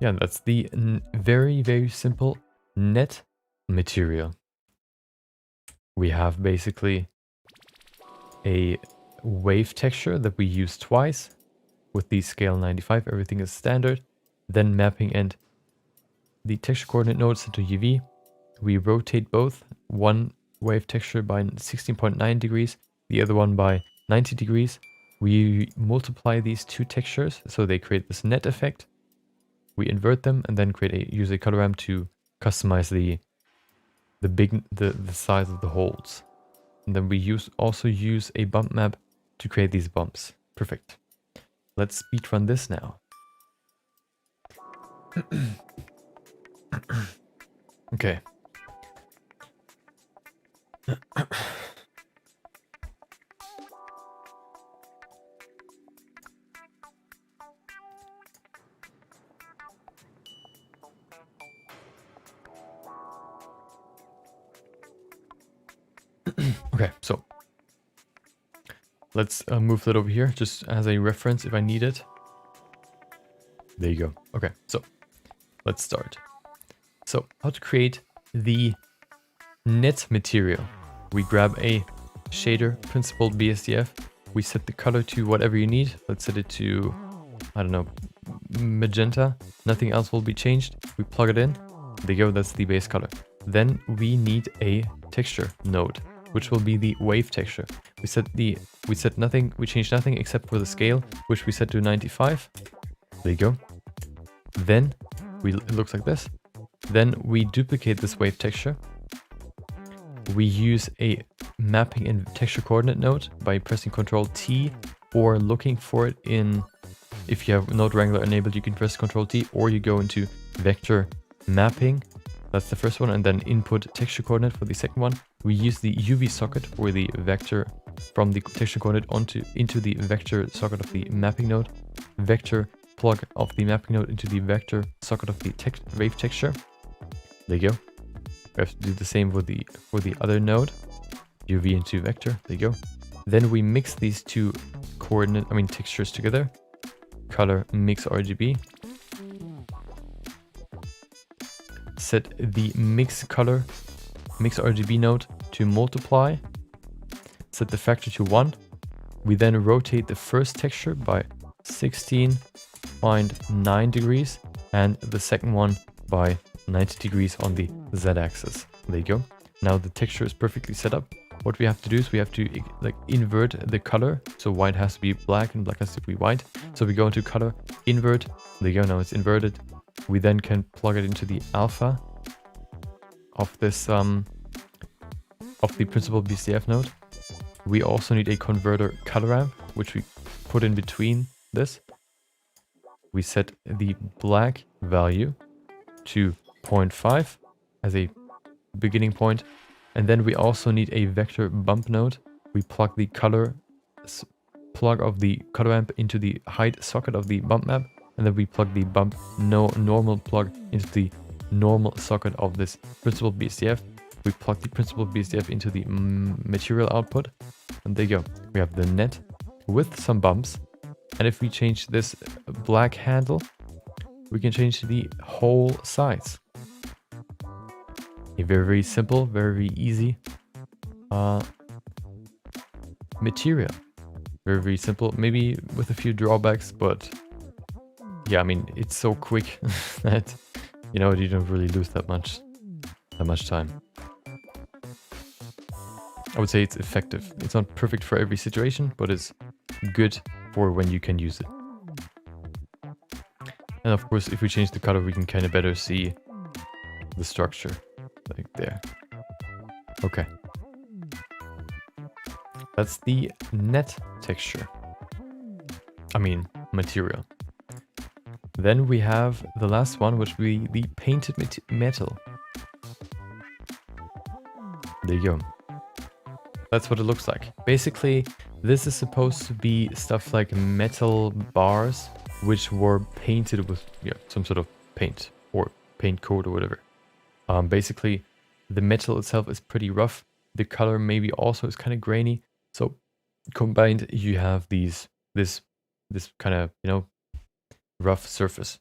Yeah, that's the very, very simple net material. We have basically a wave texture that we use twice with the scale 95. Everything is standard. Then mapping and the texture coordinate node set to UV. We rotate both, one wave texture by 16.9 degrees, the other one by 90 degrees. We multiply these two textures so they create this net effect. We invert them and then use a color ramp to customize the size of the holes. And then we also use a bump map to create these bumps. Perfect. Let's speedrun this now. Okay. Okay, so let's move that over here just as a reference if I need it. There you go. Okay, so let's start. So how to create the net material. We grab a shader, principled BSDF. We set the color to whatever you need. Let's set it to, I don't know, magenta. Nothing else will be changed. We plug it in. There you go, that's the base color. Then we need a texture node, which will be the wave texture. We set nothing, we changed nothing except for the scale, which we set to 95. There you go. Then it looks like this. Then we duplicate this wave texture. We use a mapping and texture coordinate node by pressing Ctrl T or looking for it in, if you have Node Wrangler enabled, you can press Ctrl T or you go into vector mapping. That's the first one, and then input texture coordinate for the second one. We use the UV socket or the vector from the texture coordinate into the vector socket of the mapping node. Vector plug of the mapping node into the vector socket of the wave texture. There you go. We have to do the same for the other node. UV into vector. There you go. Then we mix these two textures together. Color mix RGB. Set the mix RGB node to multiply. Set the factor to 1. We then rotate the first texture by 16.9 degrees. and the second one by 90 degrees on the z-axis. There you go. Now the texture is perfectly set up. What we have to do is we have to like invert the color. So white has to be black and black has to be white. So we go into color, invert. There you go. Now it's inverted. We then can plug it into the alpha of this of the principal BCF node. We also need a converter color ramp, which we put in between this. We set the black value to 0.5 as a beginning point. And then we also need a vector bump node. We plug the color plug of the color ramp into the height socket of the bump map. And then we plug the bump normal plug into the normal socket of this principal BCF. We plug the principal BCF into the material output. And there you go. We have the net with some bumps. And if we change this black handle, we can change the whole size. A very, very simple, very, very easy material. Very, very simple. Maybe with a few drawbacks, but yeah, I mean, it's so quick that, you know, you don't really lose that much time. I would say it's effective. It's not perfect for every situation, but it's good for when you can use it. And of course, if we change the color, we can kind of better see the structure, like there. Okay. That's the net texture. I mean, material. Then we have the last one, which will be the painted metal. There you go. That's what it looks like. Basically, this is supposed to be stuff like metal bars, which were painted with some sort of paint or paint coat or whatever. Basically, the metal itself is pretty rough. The color maybe also is kind of grainy. So combined, you have this kind of, you know, rough surface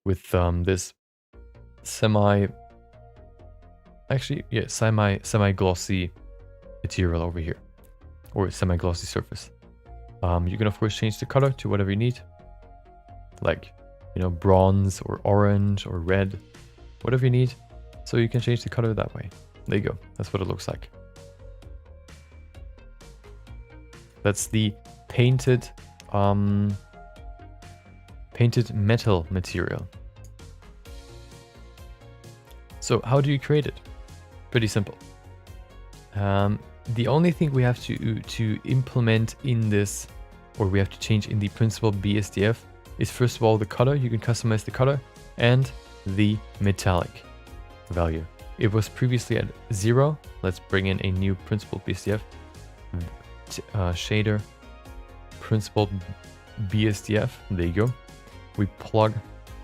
with this semi-glossy material over here, or semi-glossy surface. You can of course change the color to whatever you need, like, you know, bronze or orange or red, whatever you need. So you can change the color that way. There you go. That's what it looks like. That's the painted metal material. So how do you create it? Pretty simple. The only thing we have to implement in this, or we have to change in the principal BSDF, is first of all the color. You can customize the color and the metallic value. It was previously at 0. Let's bring in a new principal BSDF shader, principal BSDF. There you go. We plug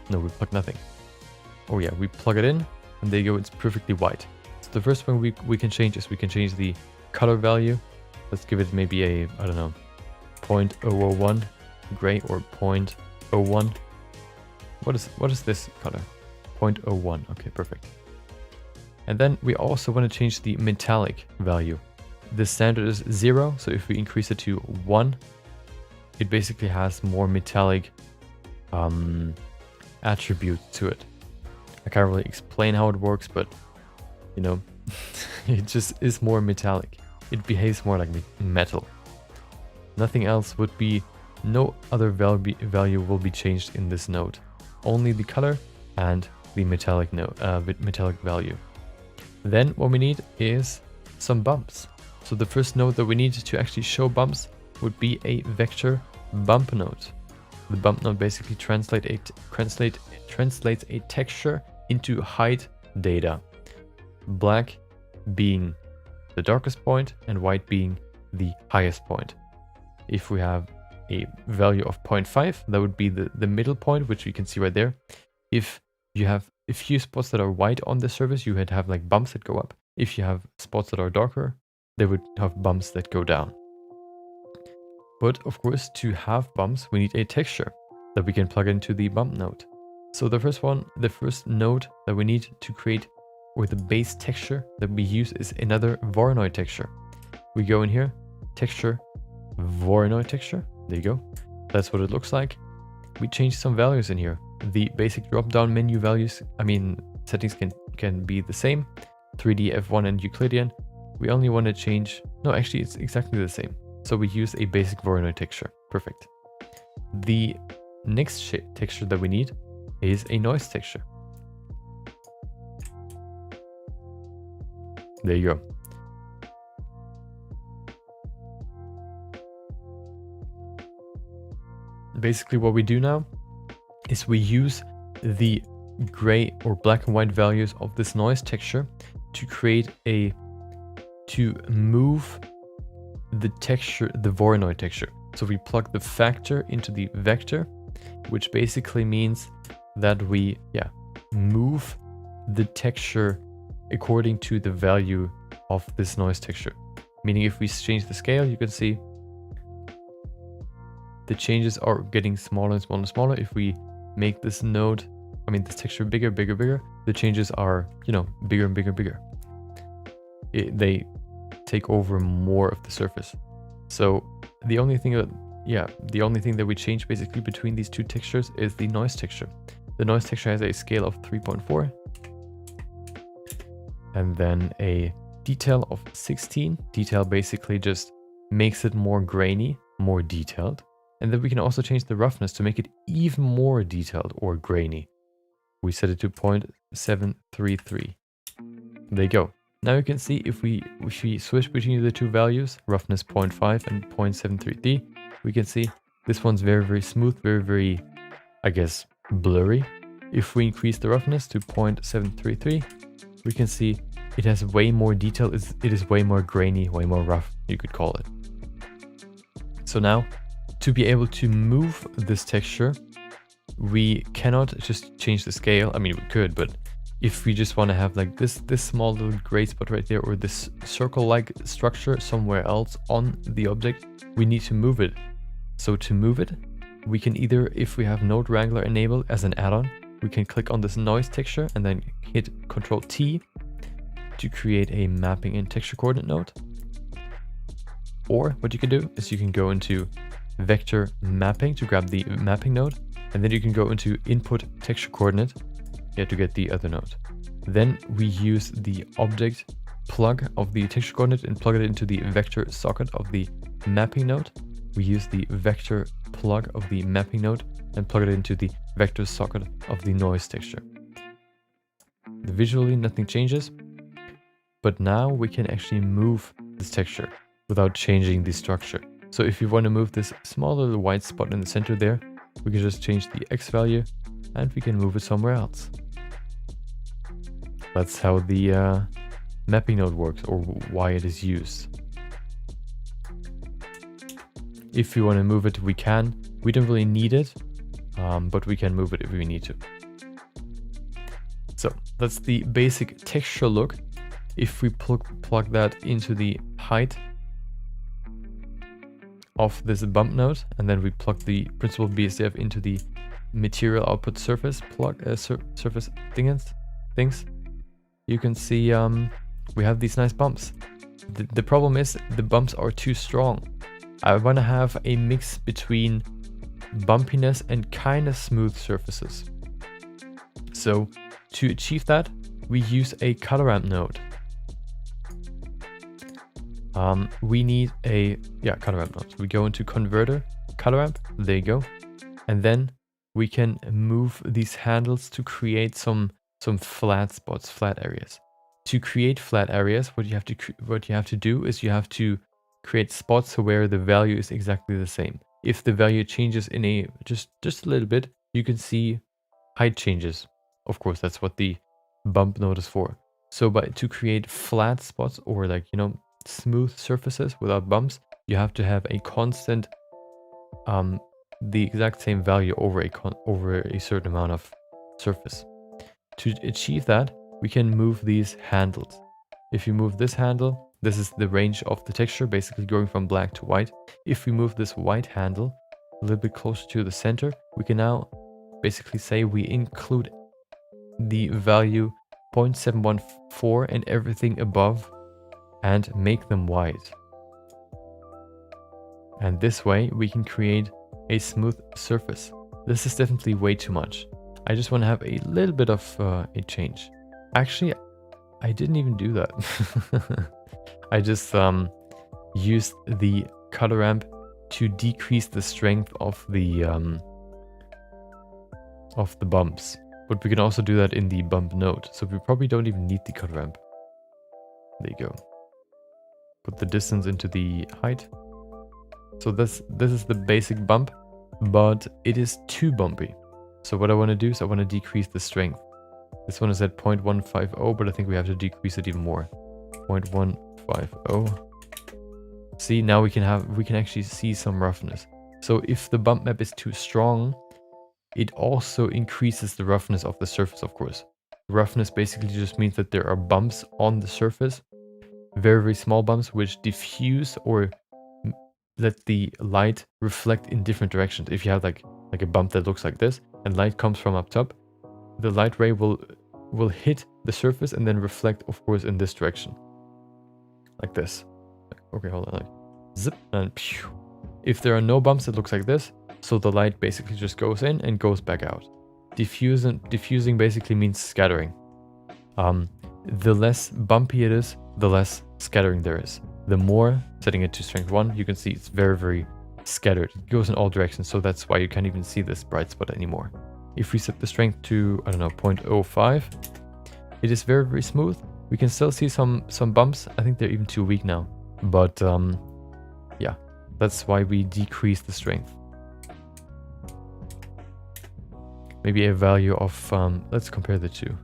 nothing. Oh yeah, we plug it in, and there you go. It's perfectly white. So the first one we can change is we can change the color value. Let's give it maybe a, I don't know, 0.001 gray or 0.01. What is this color? 0.01. Okay, perfect. And then we also want to change the metallic value. The standard is 0, so if we increase it to 1, it basically has more metallic attribute to it. I can't really explain how it works, but you know, it just is more metallic. It behaves more like metal. Nothing else would be, no other value will be changed in this node. Only the color and the metallic metallic value. Then what we need is some bumps. So the first node that we need to actually show bumps would be a vector bump node. The bump node basically translates a texture into height data. Black being the darkest point and white being the highest point. If we have a value of 0.5, that would be the middle point, which you can see right there. If you have a few spots that are white on the surface, you would have like bumps that go up. If you have spots that are darker, they would have bumps that go down. But of course, to have bumps, we need a texture that we can plug into the bump node. So the first node that we need to create with the base texture that we use is another Voronoi texture. We go in here, texture, Voronoi texture. There you go. That's what it looks like. We change some values in here. the basic drop-down menu values, settings can be the same. 3D, F1 and Euclidean. We only want to change, no, actually it's exactly the same. So we use a basic Voronoi texture. Perfect. The next texture that we need is a noise texture. There you go. Basically what we do now is we use the gray or black and white values of this noise texture to move the texture, the Voronoi texture. So we plug the factor into the vector, which basically means that we move the texture according to the value of this noise texture. Meaning if we change the scale, you can see the changes are getting smaller and smaller and smaller. If we make this node, this texture bigger, bigger, bigger, the changes are, bigger and bigger and bigger. They take over more of the surface. So the only thing that we change basically between these two textures is the noise texture. The noise texture has a scale of 3.4 and then a detail of 16. Detail basically just makes it more grainy, more detailed. And then we can also change the roughness to make it even more detailed or grainy. We set it to 0.733. There you go. Now you can see if we switch between the two values, roughness 0.5 and 0.733, we can see this one's very, very smooth, very, very, I guess, blurry. If we increase the roughness to 0.733, we can see it has way more detail. It is way more grainy, way more rough, you could call it. So now, to be able to move this texture, we cannot just change the scale. We could, but if we just want to have like this small little gray spot right there, or this circle-like structure somewhere else on the object, we need to move it. So to move it, we can either, if we have Node Wrangler enabled as an add-on, we can click on this noise texture and then hit Ctrl T to create a mapping and texture coordinate node. Or what you can do is you can go into vector mapping to grab the mapping node, and then you can go into input texture coordinate to get the other node. Then we use the object plug of the texture coordinate and plug it into the vector socket of the mapping node. We use the vector plug of the mapping node and plug it into the vector socket of the noise texture. Visually nothing changes, but now we can actually move this texture without changing the structure. So if you want to move this small little white spot in the center there, we can just change the X value and we can move it somewhere else. That's how the mapping node works, or why it is used. If we want to move it, we can. We don't really need it, but we can move it if we need to. So that's the basic texture look. If we plug that into the height of this bump node, and then we plug the principal BSDF into the material output surface surface things, you can see we have these nice bumps. The problem is the bumps are too strong. I want to have a mix between bumpiness and kind of smooth surfaces. So to achieve that, we use a color ramp node. We need a color ramp node. So we go into converter, color ramp, there you go. And then we can move these handles to create some flat spots, flat areas. To create flat areas, what you have to do is you have to create spots where the value is exactly the same. If the value changes in a just a little bit, you can see height changes. Of course, that's what the bump node is for. So to create flat spots, or like, smooth surfaces without bumps, you have to have a constant the exact same value over a certain amount of surface. To achieve that, we can move these handles. If you move this handle, this is the range of the texture, basically going from black to white. If we move this white handle a little bit closer to the center, we can now basically say we include the value 0.714 and everything above and make them white. And this way we can create a smooth surface. This is definitely way too much. I just want to have a little bit of a change. Actually, I didn't even do that. I just used the color ramp to decrease the strength of the bumps. But we can also do that in the bump node. So we probably don't even need the color ramp. There you go. Put the distance into the height. So this is the basic bump, but it is too bumpy. So what I want to do is I want to decrease the strength. This one is at 0.150, but I think we have to decrease it even more. 0.150. See, now we can actually see some roughness. So if the bump map is too strong, it also increases the roughness of the surface, of course. Roughness basically just means that there are bumps on the surface, very, very small bumps, which diffuse or let the light reflect in different directions. If you have like a bump that looks like this, and light comes from up top, the light ray will hit the surface and then reflect, of course, in this direction. Like this. Okay, hold on. Like zip and pew. If there are no bumps, it looks like this. So the light basically just goes in and goes back out. Diffusing basically means scattering. The less bumpy it is, the less scattering there is. The more, setting it to strength 1, you can see it's very, very scattered. It goes in all directions, so that's why you can't even see this bright spot anymore. If we set the strength to, I don't know, 0.05, it is very, very smooth. We can still see some bumps. I think they're even too weak now. But yeah, that's why we decrease the strength. Maybe a value of, let's compare the two.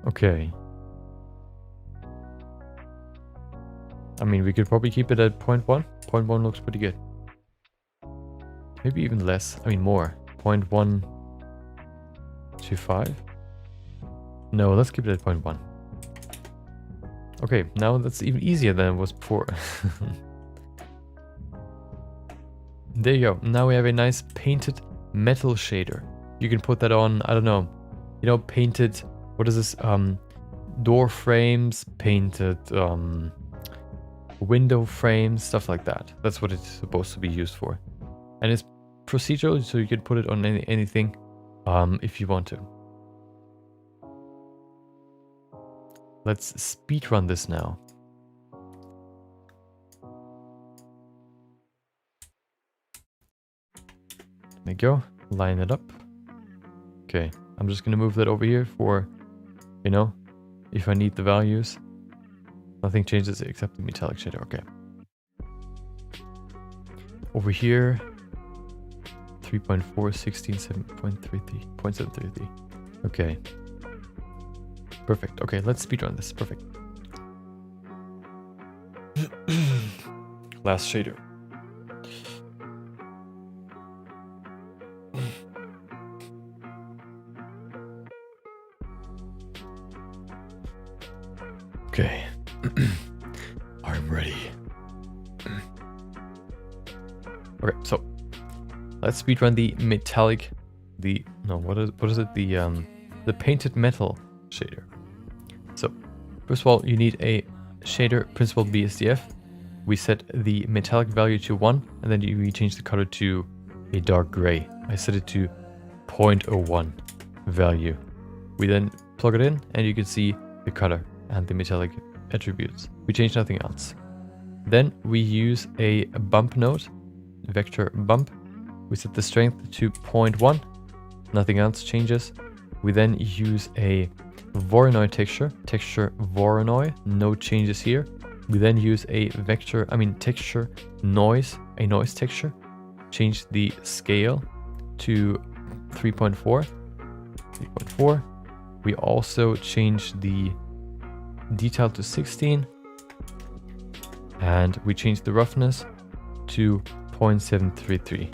Okay. I mean, we could probably keep it at 0.1. 0.1 looks pretty good. Maybe even less. I mean, more. 0.125. No, let's keep it at 0.1. Okay, now that's even easier than it was before. There you go. Now we have a nice painted metal shader. You can put that on, I don't know, you know, painted, what is this? Door frames, painted window frames, stuff like that. That's what it's supposed to be used for. And it's procedural, so you can put it on anything if you want to. Let's speedrun this now. There you go. Line it up. Okay, I'm just gonna move that over here for, you know, if I need the values. Nothing changes except the metallic shader. Okay. Over here, 3.4, 16, 7.33, 0.733. Okay. Perfect. Okay, let's speedrun this. Perfect. Last shader. Okay. I'm ready. Okay, so let's speedrun the metallic, what is it? The painted metal shader. So first of all, you need a shader principled BSDF. We set the metallic value to 1, and then we change the color to a dark gray. I set it to 0.01 value. We then plug it in, and you can see the color and the metallic attributes. We change nothing else. Then we use a bump node, vector bump. We set the strength to 0.1. Nothing else changes. We then use a Voronoi texture Voronoi, no changes here. We then use a texture noise, a noise texture. Change the scale to 3.4. 3.4. We also change the detail to 16. And we change the roughness to 0.733.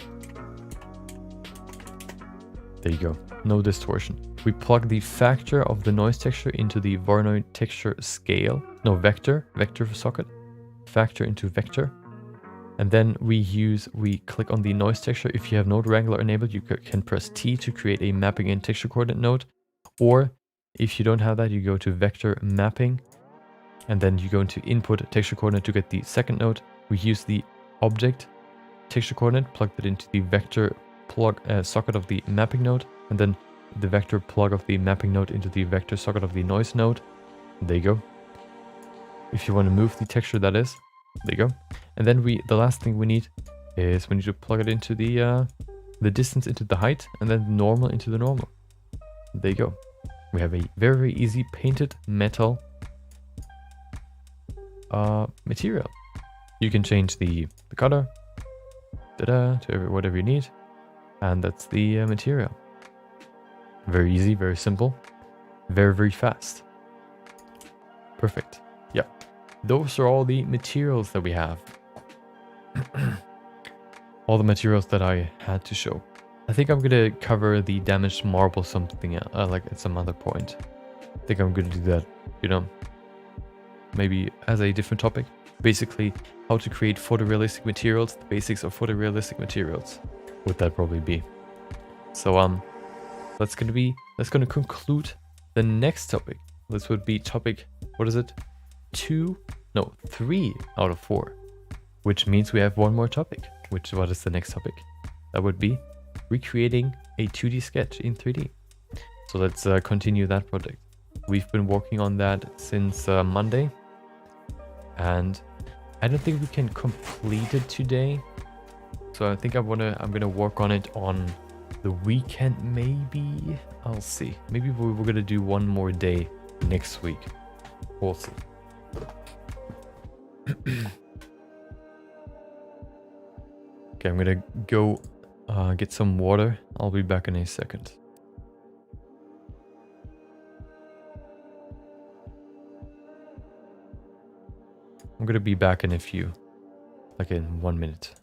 There you go. No distortion. We plug the factor of the noise texture into the Voronoi texture scale. No, vector socket. Factor into vector. And then we click on the noise texture. If you have node wrangler enabled, you can press T to create a mapping in texture coordinate node. Or if you don't have that, you go to vector mapping. And then you go into input texture coordinate to get the second node. We use the object texture coordinate, plugged it into the vector plug socket of the mapping node, and then the vector plug of the mapping node into the vector socket of the noise node. There you go. If you want to move the texture, that is. There you go. And then the last thing we need is we need to plug it into the distance into the height, and then the normal into the normal. There you go. We have a very, very easy painted metal material. You can change the color to whatever you need, and that's the material. Very easy, very simple, very, very fast. Perfect. Yeah, those are all the materials that we have. All the materials that I had to show. I think I'm gonna cover the damaged marble something like at some other point. I think I'm gonna do that, you know, maybe as a different topic. Basically, how to create photorealistic materials, the basics of photorealistic materials. Would that probably be? So that's gonna conclude the next topic. This would be topic, what is it? 3 out of 4. Which means we have one more topic. What is the next topic? That would be recreating a 2D sketch in 3D. So let's continue that project. We've been working on that since Monday, and I don't think we can complete it today. So I think I'm gonna work on it on the weekend. Maybe I'll see. Maybe we're gonna do one more day next week. We'll see. Okay, I'm gonna go get some water. I'll be back in a second. I'm gonna be back in a few, like in 1 minute.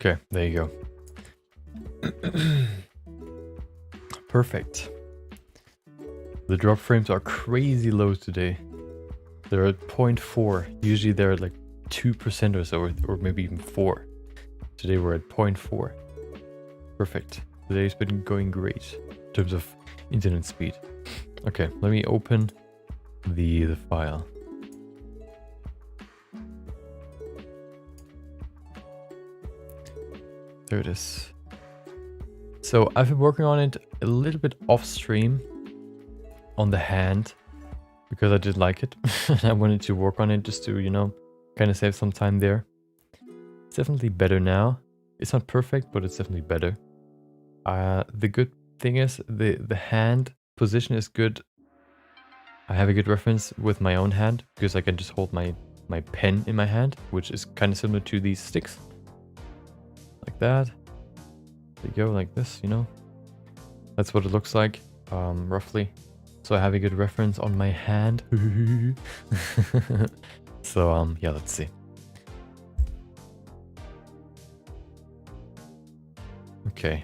Okay, there you go. Perfect. The drop frames are crazy low today. They're at 0.4. Usually they're at like 2% or so, or maybe even 4. Today we're at 0.4. Perfect. Today's been going great in terms of internet speed. Okay, let me open the file. There it is. So I've been working on it a little bit off stream on the hand because I did like it. And I wanted to work on it just to, you know, kind of save some time there. It's definitely better now. It's not perfect, but it's definitely better. The good thing is the hand position is good. I have a good reference with my own hand because I can just hold my pen in my hand, which is kind of similar to these sticks. Like that. There you go, like this, you know. That's what it looks like, roughly. So I have a good reference on my hand. So, yeah, let's see. Okay.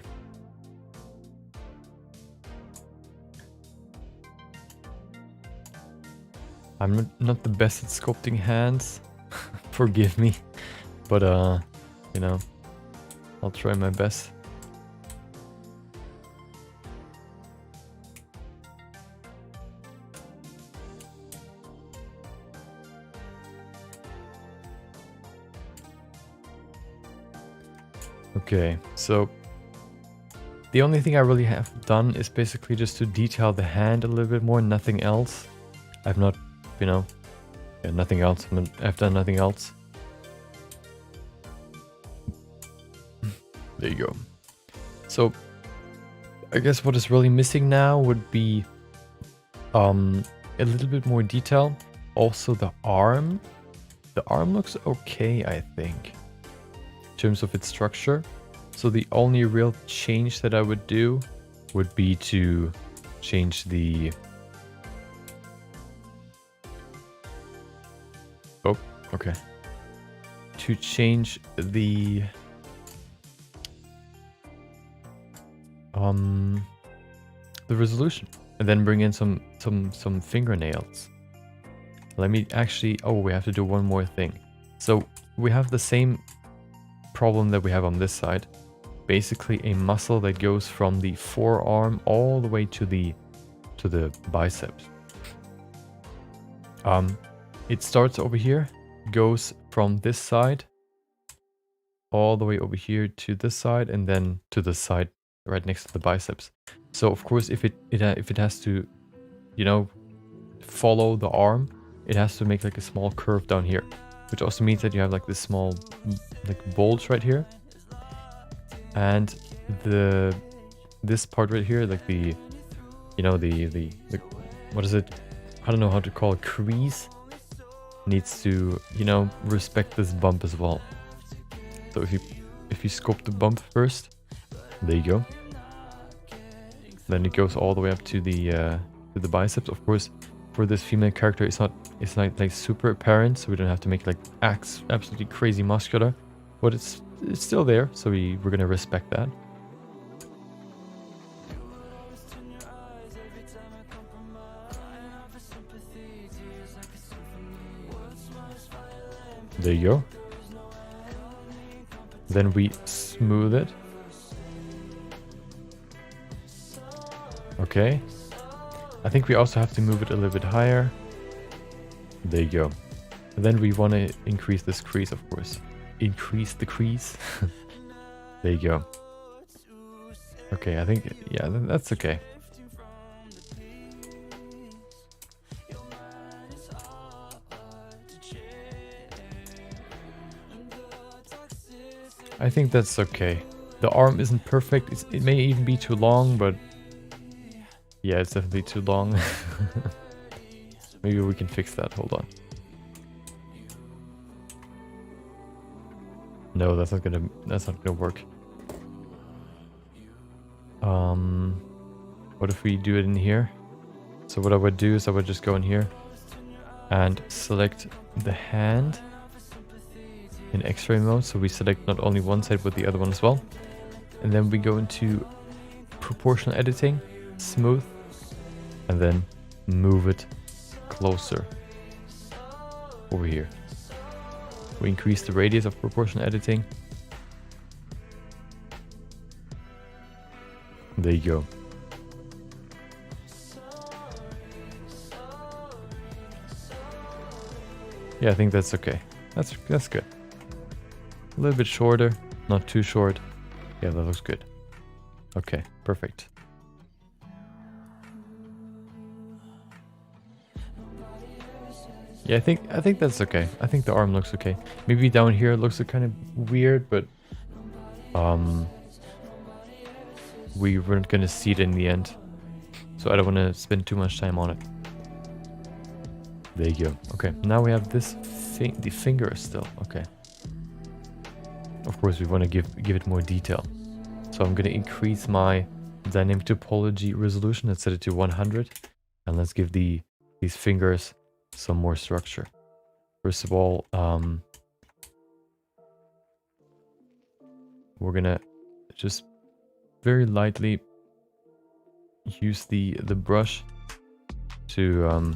I'm not the best at sculpting hands. Forgive me. But, you know, I'll try my best. Okay, so the only thing I really have done is basically just to detail the hand a little bit more, nothing else. I've not, you know, yeah, nothing else. I've done nothing else. There you go. So I guess what is really missing now would be a little bit more detail. Also the arm. The arm looks okay, I think, in terms of its structure. So the only real change that I would do would be to change the... Oh, okay. To change the... the resolution. And then bring in some fingernails. Let me actually... Oh, we have to do one more thing. So we have the same problem that we have on this side. Basically a muscle that goes from the forearm all the way to the biceps. It starts over here, goes from this side all the way over here to this side, and then to the side right next to the biceps. So of course, if it has to, you know, follow the arm, it has to make like a small curve down here, which also means that you have like this small like bulge right here, and this part right here, like the, you know, the what is it? I don't know how to call it, crease, needs to, you know, respect this bump as well. So if you scope the bump first, there you go. Then it goes all the way up to the biceps. Of course, for this female character, it's not like super apparent, so we don't have to make like absolutely crazy muscular, but it's still there. So we're gonna respect that. There you go. Then we smooth it. Okay. I think we also have to move it a little bit higher. There you go. And then we want to increase this crease, of course. Increase the crease. There you go. Okay, I think, yeah, that's okay. I think that's okay. The arm isn't perfect. It may even be too long, but yeah, it's definitely too long. Maybe we can fix that. Hold on. No, that's not gonna work. What if we do it in here? So what I would do is I would just go in here and select the hand in X-ray mode. So we select not only one side but the other one as well. And then we go into proportional editing, smooth, and then move it closer over here. We increase the radius of proportional editing. There you go. Yeah, I think that's okay. That's good. A little bit shorter, not too short. Yeah, that looks good. Okay, perfect. Yeah, I think that's okay. I think the arm looks okay. Maybe down here it looks kind of weird, but we weren't gonna see it in the end, so I don't want to spend too much time on it. There you go. Okay, now we have this the finger still. Okay. Of course, we want to give it more detail. So I'm gonna increase my dynamic topology resolution. Let's set it to 100, and let's give these fingers some more structure. First of all, we're gonna just very lightly use the brush to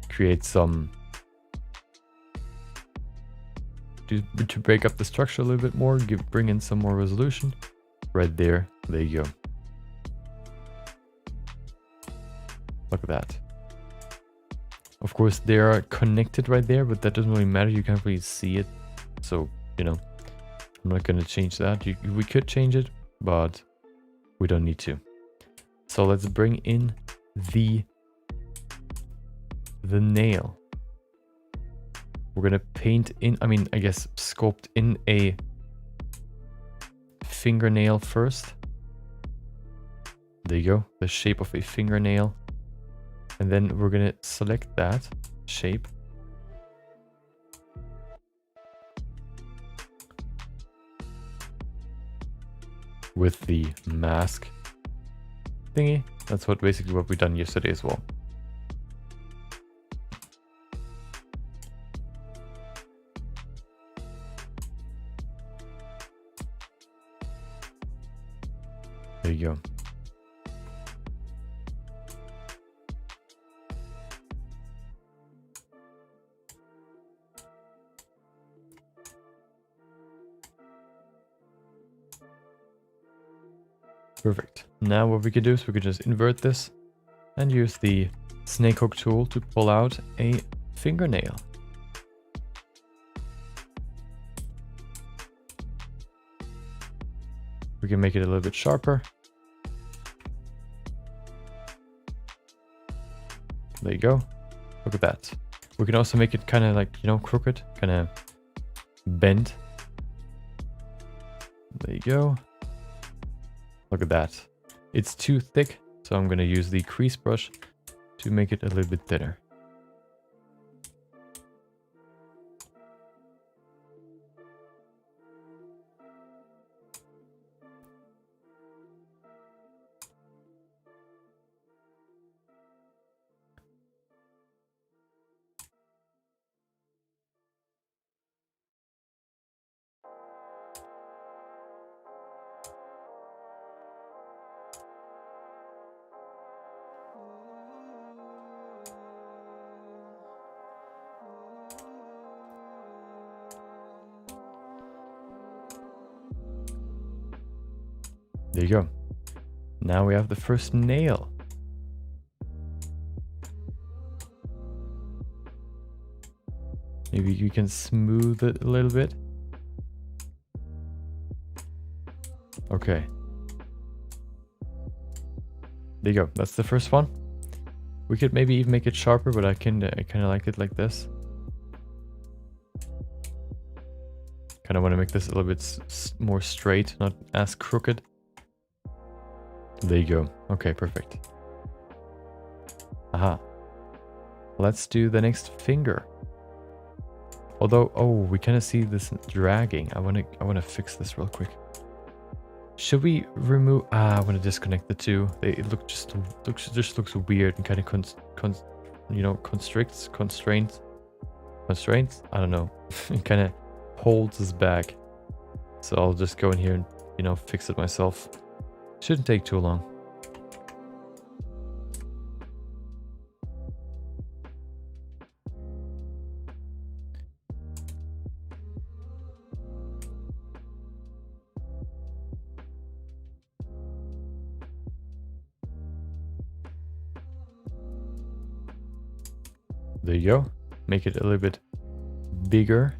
create some to break up the structure a little bit more, bring in some more resolution. Right there, there you go. Look at that. Of course, they are connected right there, but that doesn't really matter. You can't really see it. So, you know, I'm not going to change that. We could change it, but we don't need to. So let's bring in the nail. We're going to paint in, I guess sculpt in a fingernail first. There you go, the shape of a fingernail. And then we're going to select that shape. With the mask thingy. That's basically what we done yesterday as well. There you go. Perfect. Now what we can do is we can just invert this and use the snake hook tool to pull out a fingernail. We can make it a little bit sharper. There you go. Look at that. We can also make it kind of like, crooked, kind of bent. There you go. Look at that. It's too thick, so I'm going to use the crease brush to make it a little bit thinner. There you go. Now we have the first nail. Maybe you can smooth it a little bit. Okay. There you go. That's the first one. We could maybe even make it sharper, but I kind of like it like this. Kind of want to make this a little bit more straight, not as crooked. There you go. Okay, perfect. Aha. Let's do the next finger. Although, oh, we kind of see this dragging. I want to fix this real quick. Should we remove? I want to disconnect the two. It just looks weird and kind of constraints. I don't know. It kind of holds us back. So I'll just go in here and fix it myself. Shouldn't take too long. There you go. Make it a little bit bigger.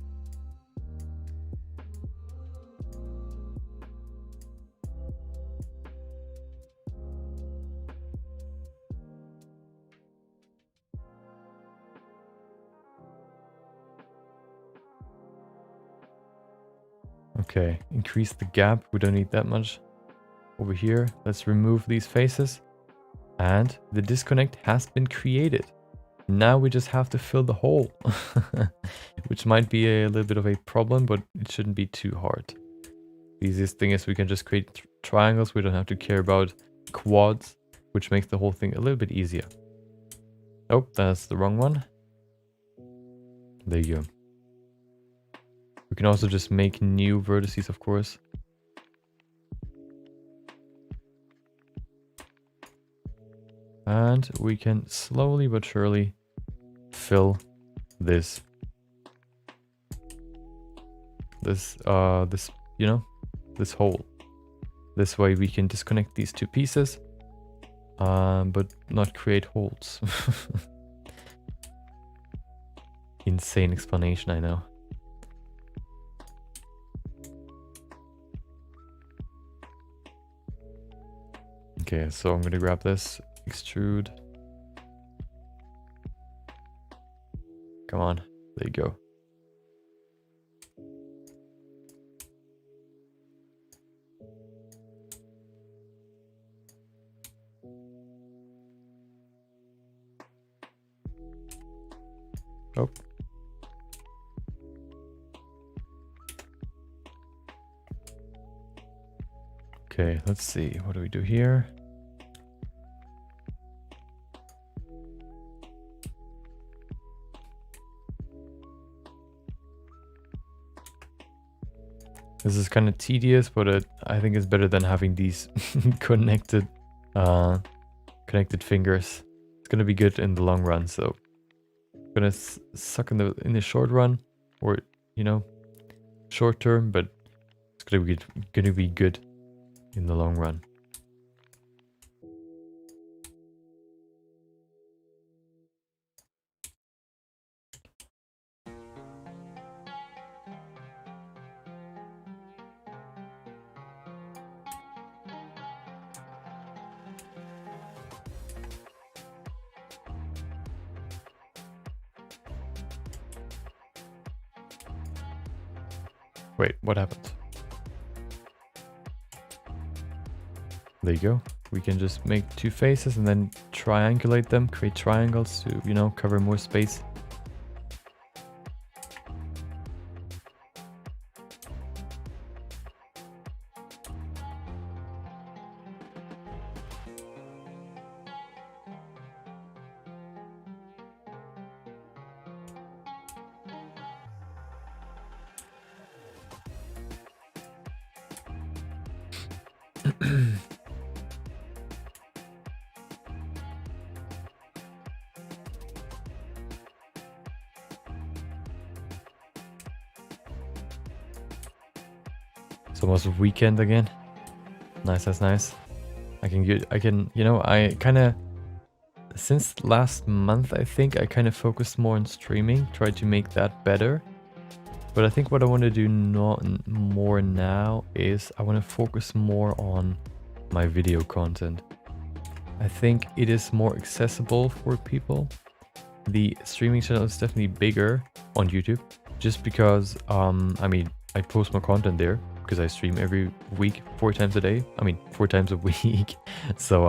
Okay, increase the gap. We don't need that much over here. Let's remove these faces. And the disconnect has been created. Now we just have to fill the hole, which might be a little bit of a problem, but it shouldn't be too hard. The easiest thing is we can just create triangles. We don't have to care about quads, which makes the whole thing a little bit easier. Oh, that's the wrong one. There you go. We can also just make new vertices, of course. And we can slowly but surely fill this hole. This way we can disconnect these two pieces, but not create holes. Insane explanation, I know. Okay, so I'm gonna grab this, extrude. Come on, there you go. Oh. Okay, let's see. What do we do here? This is kind of tedious, but I think it's better than having these connected fingers. It's gonna be good in the long run. So I'm gonna suck in the short run, or you know, short term, but it's gonna be good in the long run. Wait, what happened? There you go. We can just make two faces and then triangulate them, create triangles to, you know, cover more space. It's almost weekend again. Nice, that's nice. I can, you know, I kind of, since last month, I think I kind of focused more on streaming, tried to make that better. But I think what I want to do more now is I want to focus more on my video content. I think it is more accessible for people. The streaming channel is definitely bigger on YouTube, just because, I mean, I post more content there because I stream every week, 4 times a day. I mean, 4 times a week. So,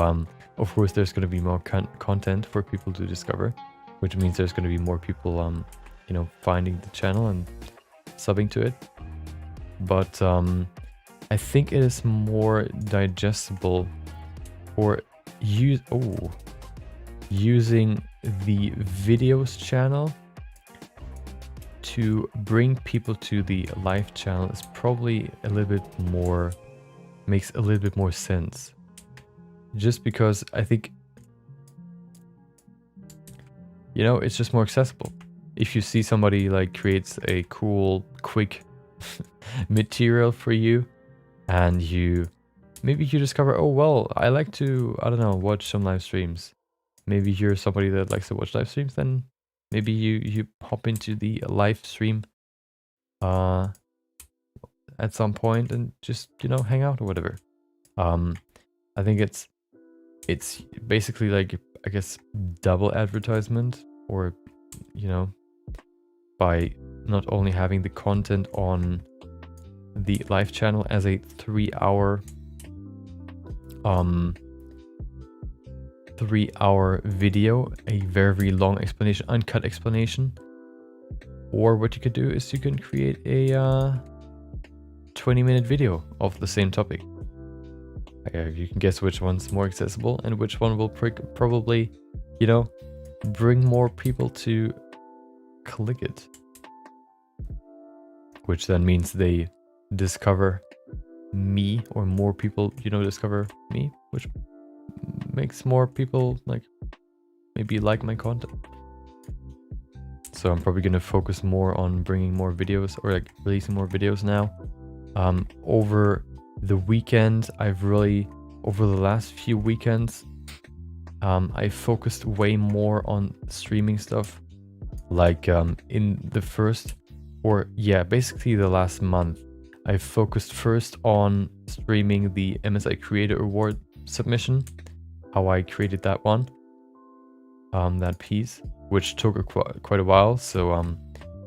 of course, there's going to be more content for people to discover, which means there's going to be more people, you know, finding the channel and subbing to it. But I think it is more digestible for using the videos channel to bring people to the live channel is probably a little bit more, makes a little bit more sense. Just because I think, you know, it's just more accessible. If you see somebody like creates a cool, quick material for you, and maybe you discover, oh, well, I like to, I don't know, watch some live streams. Maybe you're somebody that likes to watch live streams, then maybe you hop into the live stream at some point and just, you know, hang out or whatever. I think it's basically like, I guess, double advertisement, or, you know, by not only having the content on the live channel as a 3-hour video, a very long explanation, uncut explanation, or what you could do is you can create a 20-minute video of the same topic. You can guess which one's more accessible and which one will probably, you know, bring more people to click it, which then means they discover me, or more people, you know, discover me, which makes more people like maybe like my content. So I'm probably going to focus more on bringing more videos, or like releasing more videos now. Over the weekend, over the last few weekends, I focused way more on streaming stuff. Like in the first, basically the last month, I focused first on streaming the MSI Creator Award submission, how I created that one, that piece, which took quite a while. So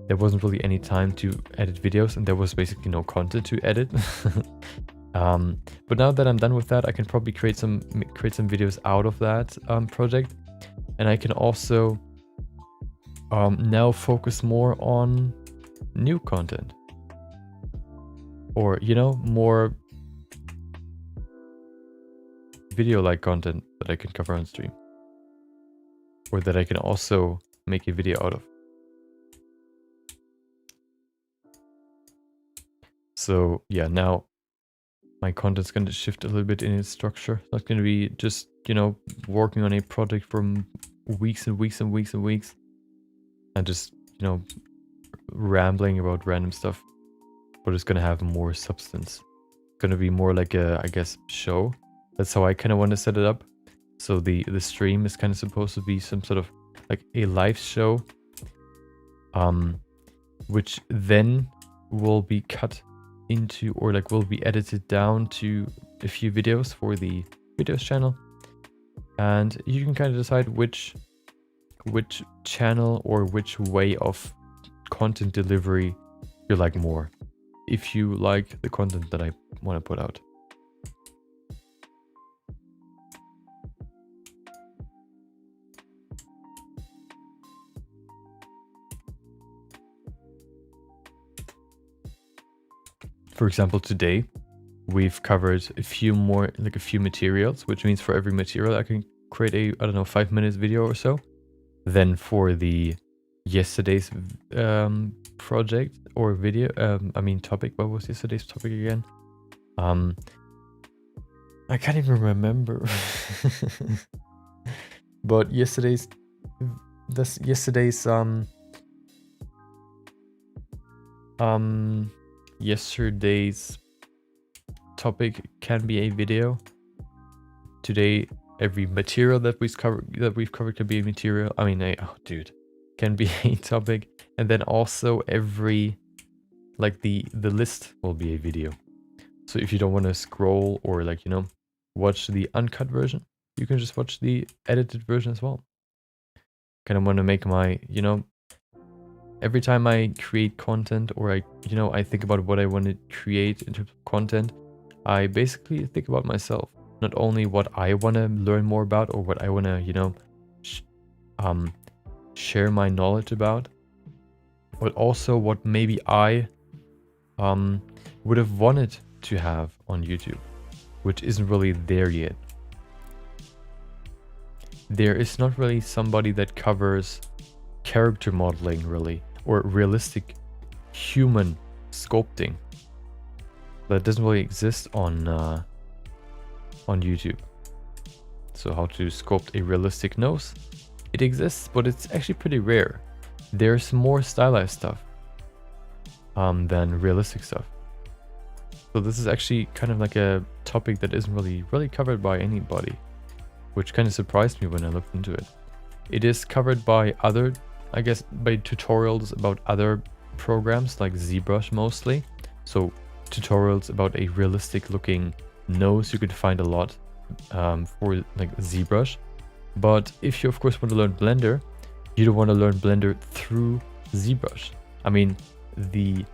there wasn't really any time to edit videos, and there was basically no content to edit. But now that I'm done with that, I can probably create some videos out of that project, and I can also now focus more on new content, or more video-like content that I can cover on stream, or that I can also make a video out of. So yeah, now my content's going to shift a little bit in its structure. It's not going to be just, working on a project for weeks and weeks and weeks and weeks and just, rambling about random stuff, but it's going to have more substance. It's going to be more like a, I guess, show. That's how I kind of want to set it up. So the stream is kind of supposed to be some sort of like a live show, which then will be cut into, or like will be edited down to a few videos for the videos channel, and you can kind of decide which channel or which way of content delivery you like more, if you like the content that I want to put out. For example, today we've covered a few materials, which means for every material I can create a, I don't know, 5 minutes video or so. Then for the yesterday's project or video, topic, what was yesterday's topic again? I can't even remember. But yesterday's topic can be a video. Today, every material that we've covered can be a material. Can be a topic, and then also every, like the list will be a video. So if you don't want to scroll or watch the uncut version, you can just watch the edited version as well. Kind of want to make my, every time I create content, or I think about what I want to create in terms of content, I basically think about myself. Not only what I want to learn more about, or what I want to, share my knowledge about, but also what maybe I would have wanted to have on YouTube, which isn't really there yet. There is not really somebody that covers character modeling, really, or realistic human sculpting. That doesn't really exist on YouTube. So how to sculpt a realistic nose? It exists, but it's actually pretty rare. There's more stylized stuff than realistic stuff. So this is actually kind of like a topic that isn't really covered by anybody, which kind of surprised me when I looked into it. It is covered by other, I guess, by tutorials about other programs like ZBrush mostly. So tutorials about a realistic looking nose you could find a lot for like ZBrush. But if you of course want to learn Blender, you don't want to learn Blender through ZBrush. I mean, the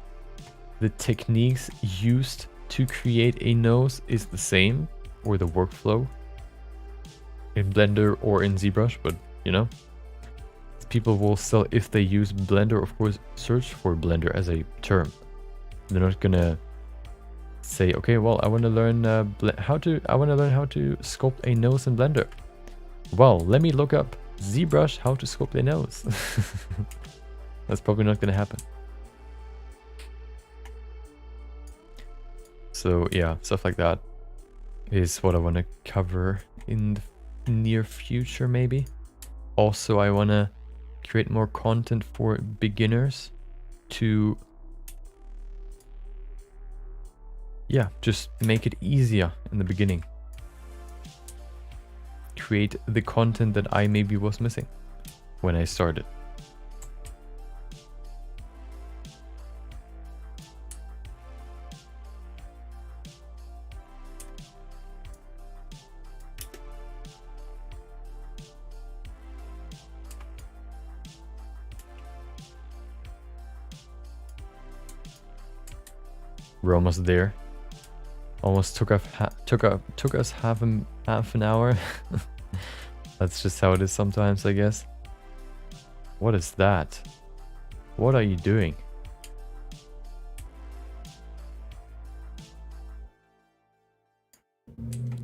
techniques used to create a nose is the same, or the workflow in Blender or in ZBrush, but people will still, if they use Blender, of course, search for Blender as a term. They're not gonna say, okay, well, I want to learn how to sculpt a nose in Blender. Well, let me look up ZBrush how to sculpt a nose. That's probably not gonna happen. So yeah, stuff like that is what I want to cover in the near future, maybe. Also, I want to create more content for beginners to, just make it easier in the beginning. Create the content that I maybe was missing when I started. We're almost there. Almost took us half an hour. That's just how it is sometimes, I guess. What is that? What are you doing?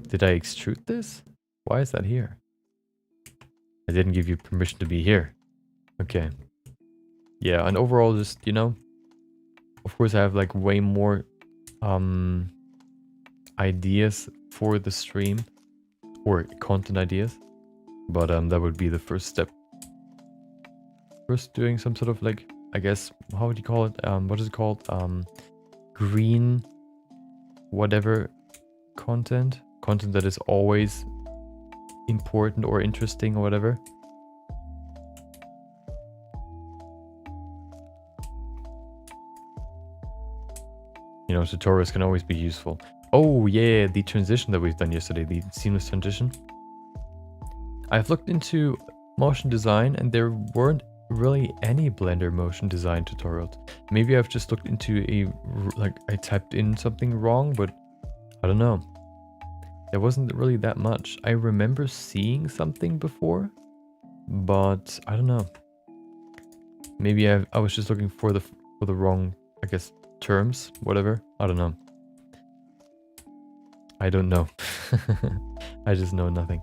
Did I extrude this? Why is that here? I didn't give you permission to be here. Okay. Yeah, and overall just, you know, of course I have like way more ideas for the stream, or content ideas, but that would be the first step. First doing some sort of like, I guess, how would you call it? What is it called? Green whatever content that is always important or interesting or whatever. You know, tutorials can always be useful. Oh yeah, the transition that we've done yesterday, the seamless transition. I've looked into motion design and there weren't really any Blender motion design tutorials. Maybe I've just looked into I typed in something wrong, but I don't know. There wasn't really that much. I remember seeing something before, but I don't know. Maybe I was just looking for the wrong, I guess, terms, whatever. I don't know. I don't know. I just know nothing.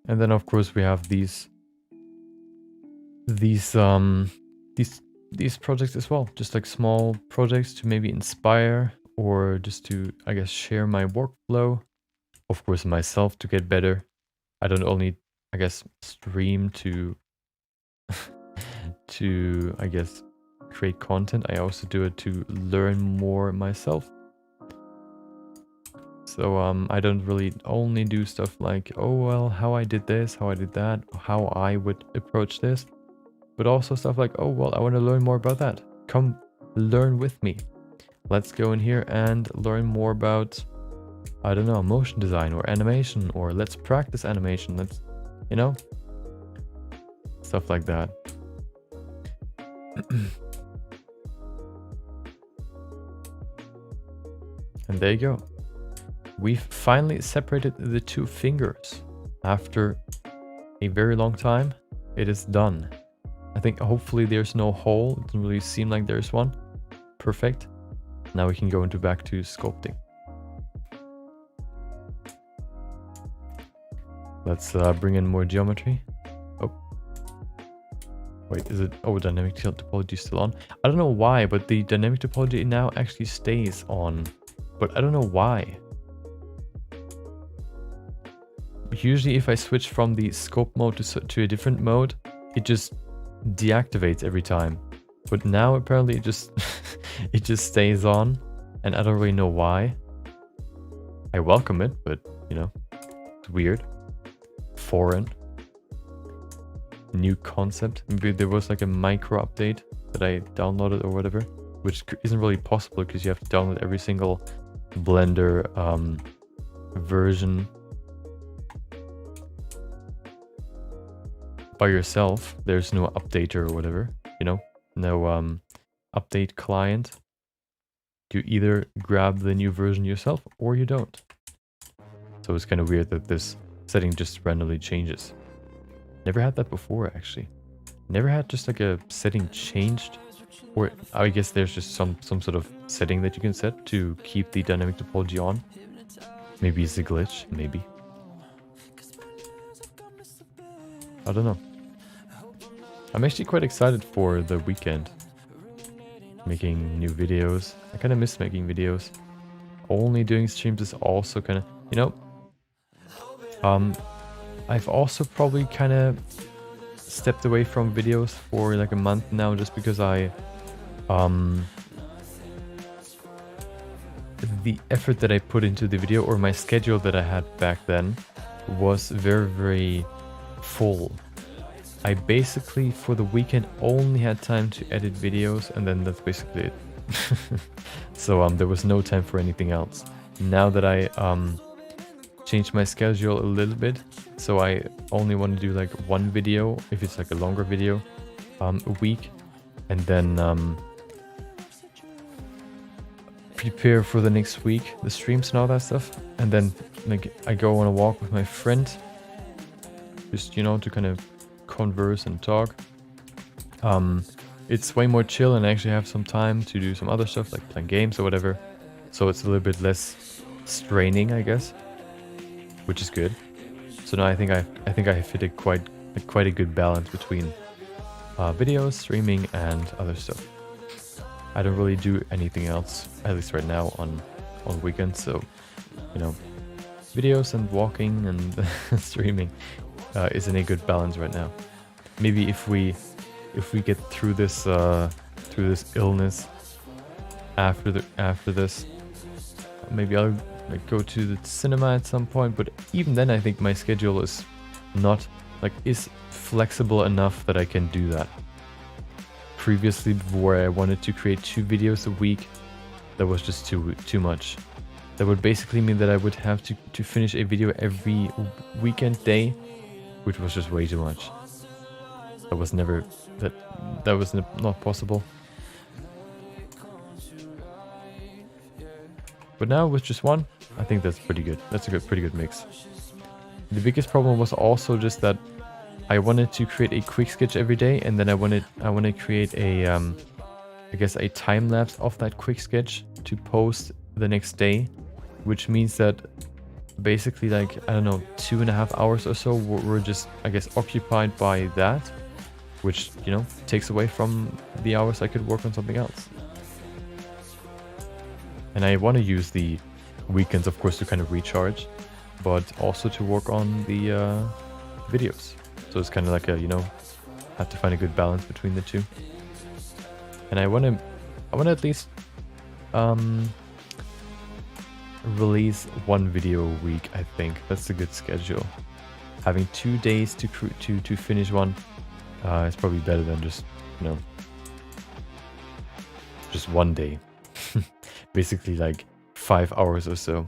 And then of course we have these projects as well, just like small projects to maybe inspire or just to, I guess, share my workflow. Of course, myself to get better. I don't only, I guess, stream to I guess, create content. I also do it to learn more myself. So I don't really only do stuff like, oh well, how I did this, how I did that, how I would approach this, but also stuff like, oh well, I want to learn more about that. Come learn with me. Let's go in here and learn more about, I don't know, motion design or animation, or let's practice animation. Let's, you know, stuff like that. And there you go. We've finally separated the two fingers. After a very long time, it is done. I think hopefully there's no hole. It doesn't really seem like there's one. Perfect. Now we can go back to sculpting. Let's bring in more geometry. Oh. Wait, is it... Oh, dynamic topology is still on. I don't know why, but the dynamic topology now actually stays on. But I don't know why. Usually if I switch from the scope mode to a different mode, it just deactivates every time. But now apparently it just it just stays on, and I don't really know why. I welcome it, but you know, it's weird. Foreign. New concept. Maybe there was like a micro update that I downloaded or whatever, which isn't really possible because you have to download every single Blender version by yourself. There's no updater or whatever, you know, no update client. You either grab the new version yourself or you don't. So it's kind of weird that this setting just randomly changes. Never had that before, actually. Never had just like a setting changed. Or I guess there's just some sort of setting that you can set to keep the dynamic topology on. Maybe it's a glitch, maybe. I don't know. I'm actually quite excited for the weekend. Making new videos. I kind of miss making videos. Only doing streams is also kind of, you know, I've also probably kind of stepped away from videos for like a month now, just because I the effort that I put into the video, or my schedule that I had back then, was very, very full. I basically, for the weekend, only had time to edit videos, and then that's basically it. So there was no time for anything else. Now that I changed my schedule a little bit, so I only want to do like one video, if it's like a longer video, a week, and then prepare for the next week, the streams and all that stuff, and then like I go on a walk with my friend, just, you know, to kind of converse and talk. It's way more chill, and I actually have some time to do some other stuff like playing games or whatever, so it's a little bit less straining, I guess, which is good. So now I think I fit a quite a good balance between videos, streaming, and other stuff. I don't really do anything else, at least right now, on weekends, so, you know, videos and walking and streaming is in a good balance right now. Maybe if we get through this illness after this, maybe I'll like go to the cinema at some point. But even then, I think my schedule is not is flexible enough that I can do that. Previously, where I wanted to create 2 videos a week, that was just too much. That would basically mean that I would have to finish a video every weekend day, which was just way too much. That was never that was not possible. But now with just one, I think that's pretty good. That's a pretty good mix. The biggest problem was also just that I wanted to create a quick sketch every day, and then I want to create a I guess a time lapse of that quick sketch to post the next day, which means that basically, like, I don't know, 2.5 hours or so were just, I guess, occupied by that, which, you know, takes away from the hours I could work on something else. And I want to use the weekends, of course, to kind of recharge, but also to work on the videos. So it's kind of like a, you know, have to find a good balance between the two. And I want to at least release 1 video a week. I think that's a good schedule. Having 2 days to finish one is probably better than just, you know, just 1 day. Basically like 5 hours or so.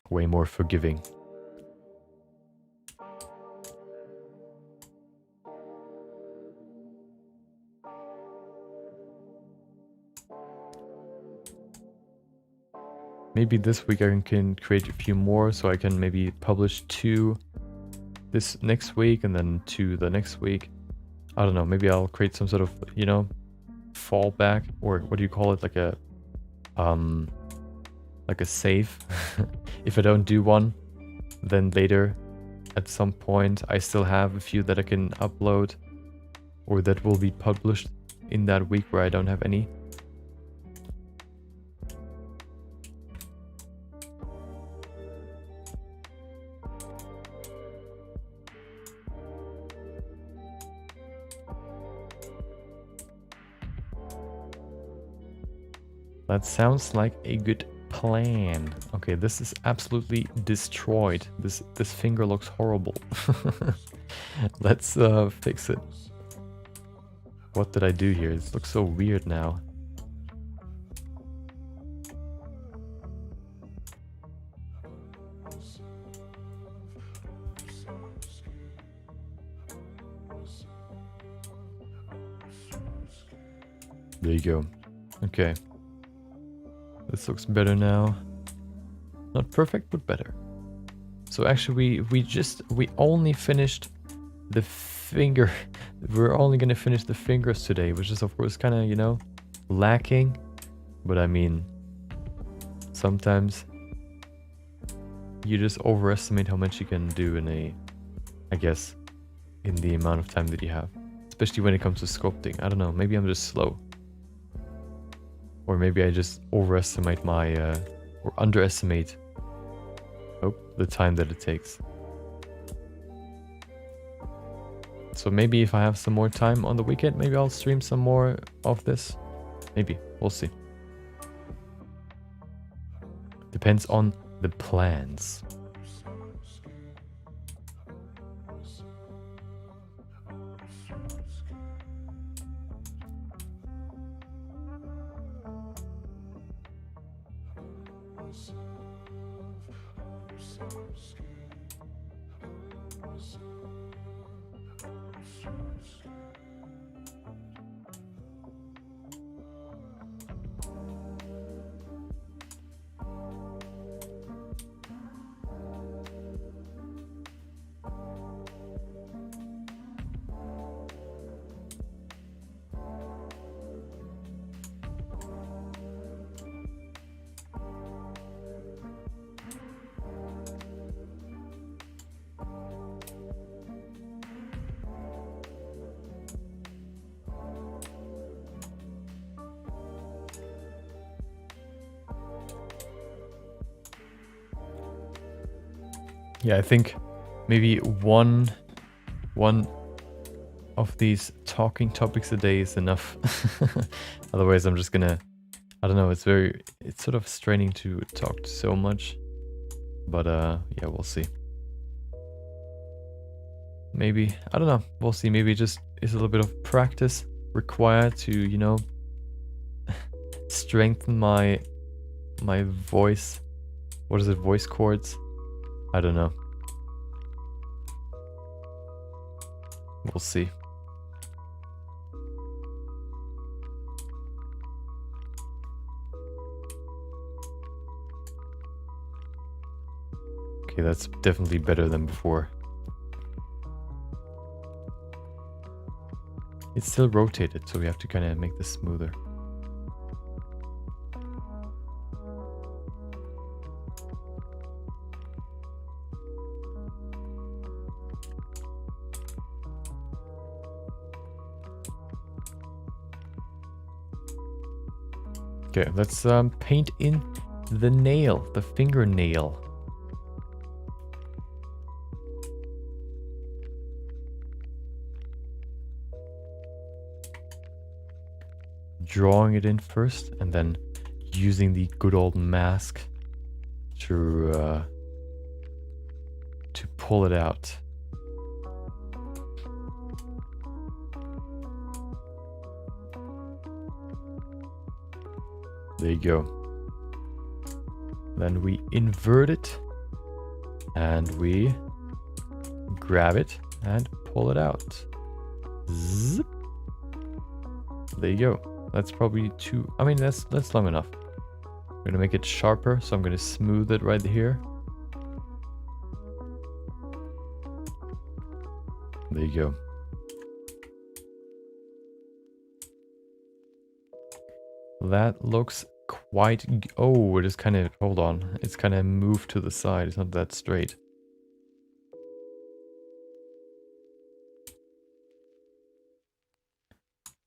Way more forgiving. Maybe this week I can create a few more, so I can maybe publish 2 this next week and then 2 the next week. I don't know, maybe I'll create some sort of, you know, fallback, or what do you call it, like a save. If I don't do one, then later at some point I still have a few that I can upload, or that will be published in that week where I don't have any. That sounds like a good plan. Okay, this is absolutely destroyed. This finger looks horrible. Let's fix it. What did I do here? This looks so weird now. There you go. Okay. This looks better now. Not perfect, but better. So actually we only finished the finger. We're only gonna finish the fingers today, which is of course kind of, you know, lacking. But I mean, sometimes you just overestimate how much you can do in I guess, in the amount of time that you have. Especially when it comes to sculpting. I don't know, maybe I'm just slow. Or maybe I just overestimate or underestimate the time that it takes. So maybe if I have some more time on the weekend, maybe I'll stream some more of this. Maybe. We'll see. Depends on the plans. Yeah, I think maybe one of these talking topics a day is enough. Otherwise, I'm just gonna, I don't know, it's sort of straining to talk so much. But yeah, we'll see. Maybe, I don't know, we'll see. Maybe it just is a little bit of practice required to, you know, strengthen my voice. What is it, voice cords? I don't know. We'll see. Okay, that's definitely better than before. It's still rotated, so we have to kind of make this smoother. Okay, let's paint in the nail, the fingernail. Drawing it in first, and then using the good old mask to pull it out. There you go. Then we invert it and we grab it and pull it out. Zip. There you go. That's probably too, I mean, that's long enough. I'm gonna make it sharper, so I'm gonna smooth it right here. There you go. That looks quite... Oh, it is kind of... Hold on. It's kind of moved to the side. It's not that straight.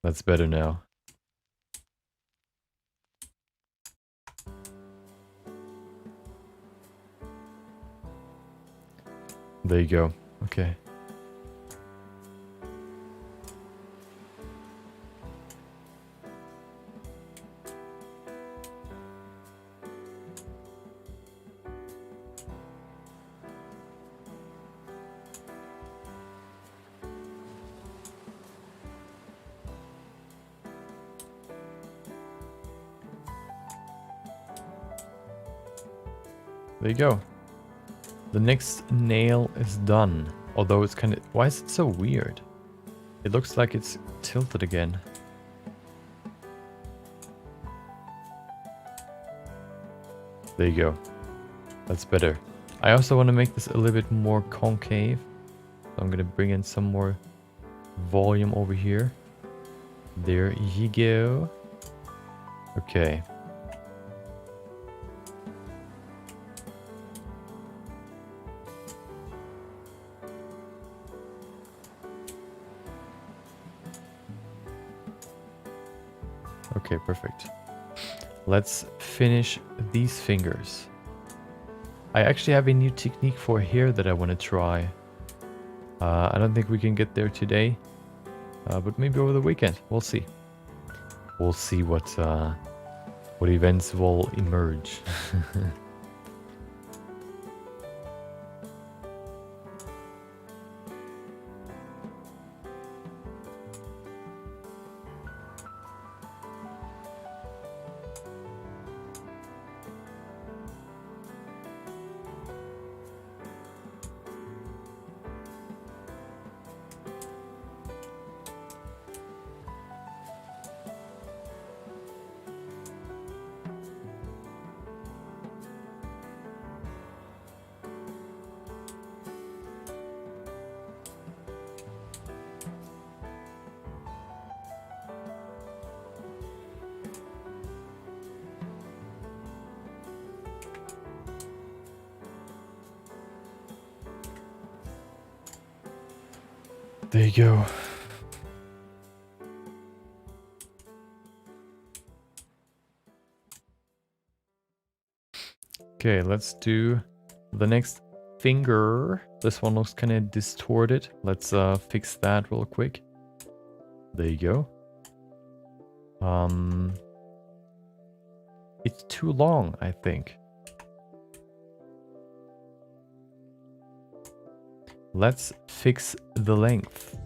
That's better now. There you go. Okay. There you go. The next nail is done. Although it's kind of... Why is it so weird? It looks like it's tilted again. There you go. That's better. I also want to make this a little bit more concave. So I'm going to bring in some more volume over here. There you go. Okay. Okay, perfect. Let's finish these fingers. I actually have a new technique for hair that I want to try. I don't think we can get there today, but maybe over the weekend. We'll see. we'll see what events will emerge. There you go. Okay, let's do the next finger. This one looks kind of distorted. Let's fix that real quick. There you go. It's too long, I think. Let's fix the length.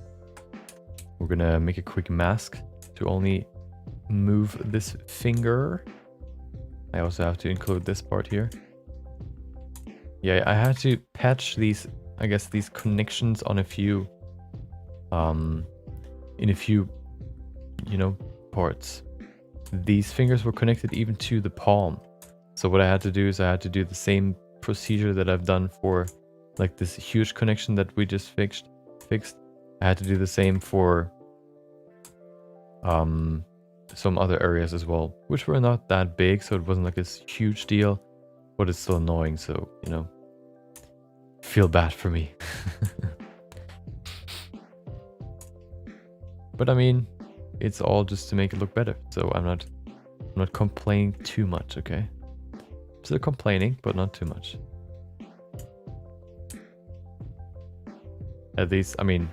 We're gonna make a quick mask to only move this finger. I also have to include this part here. Yeah, I had to patch these, I guess, these connections on a few, in a few, you know, parts. These fingers were connected even to the palm. So what I had to do is I had to do the same procedure that I've done for like this huge connection that we just fixed. I had to do the same for some other areas as well, which were not that big, so it wasn't like this huge deal, but it's still annoying, so, you know, feel bad for me. But I mean, it's all just to make it look better, so I'm not complaining too much, okay? Still complaining, but not too much. At least, I mean,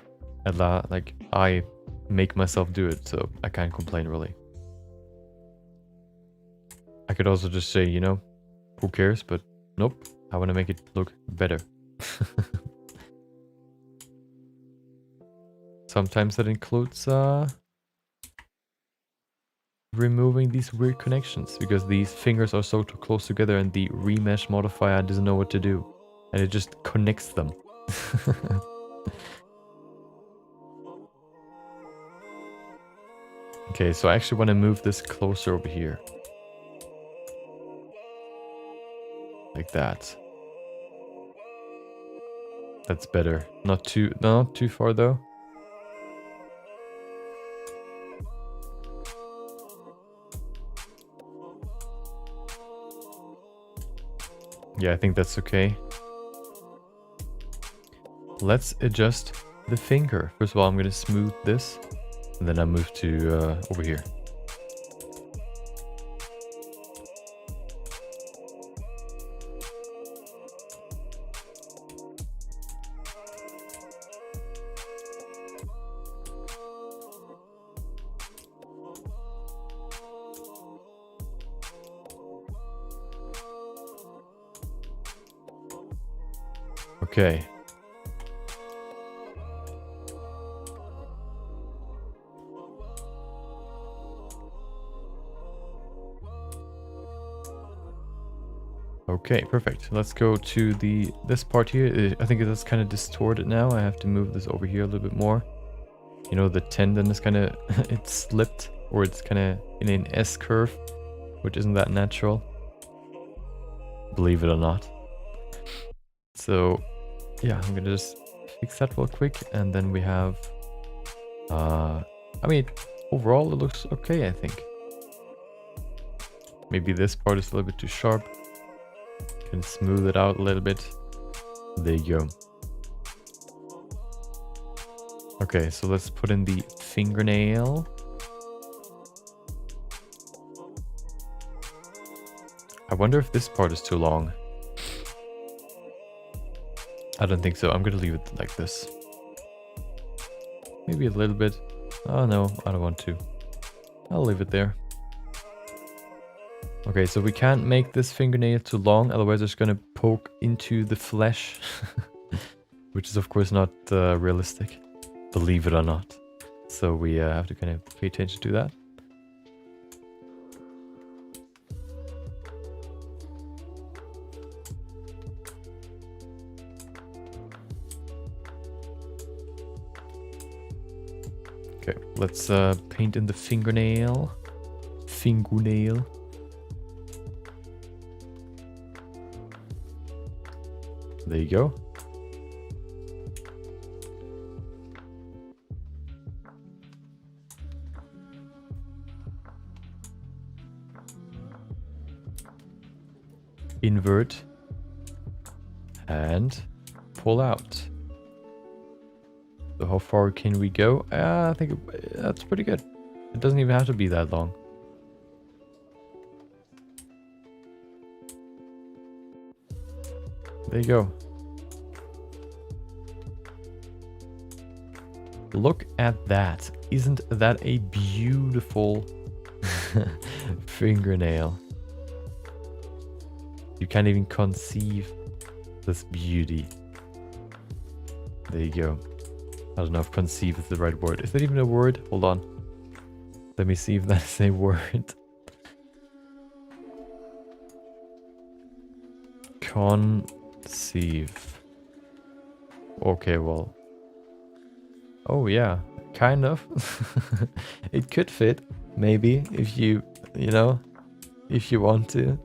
like, I make myself do it, so I can't complain, really. I could also just say, you know, who cares, but nope, I want to make it look better. Sometimes that includes removing these weird connections, because these fingers are so too close together and the remesh modifier doesn't know what to do, and it just connects them. Okay, so I actually want to move this closer over here. Like that. That's better. Not too far though. Yeah, I think that's okay. Let's adjust the finger. First of all, I'm going to smooth this, and then I move to over here. Okay. Okay, perfect. Let's go to this part here. I think that's kind of distorted now. I have to move this over here a little bit more. You know, the tendon is kind of it's slipped, or it's kind of in an S curve, which isn't that natural, believe it or not. So yeah, I'm gonna just fix that real quick, and then we have I mean, overall it looks okay, I think. Maybe this part is a little bit too sharp. Can smooth it out a little bit. There you go. Okay, so let's put in the fingernail. I wonder if this part is too long. I don't think so. I'm gonna leave it like this. Maybe a little bit. Oh no, I don't want to. I'll leave it there. Okay, so we can't make this fingernail too long, otherwise it's gonna poke into the flesh. Which is of course not realistic, believe it or not. So we have to kind of pay attention to that. Okay, let's paint in the fingernail. Fingernail. There you go. Invert and pull out. So how far can we go? I think that's pretty good. It doesn't even have to be that long. There you go. Look at that. Isn't that a beautiful fingernail? You can't even conceive this beauty. There you go. I don't know if conceive is the right word. Is that even a word? Hold on. Let me see if that's a word. Conceive. Okay, well. Oh yeah, kind of. It could fit, maybe, if you know, if you want to.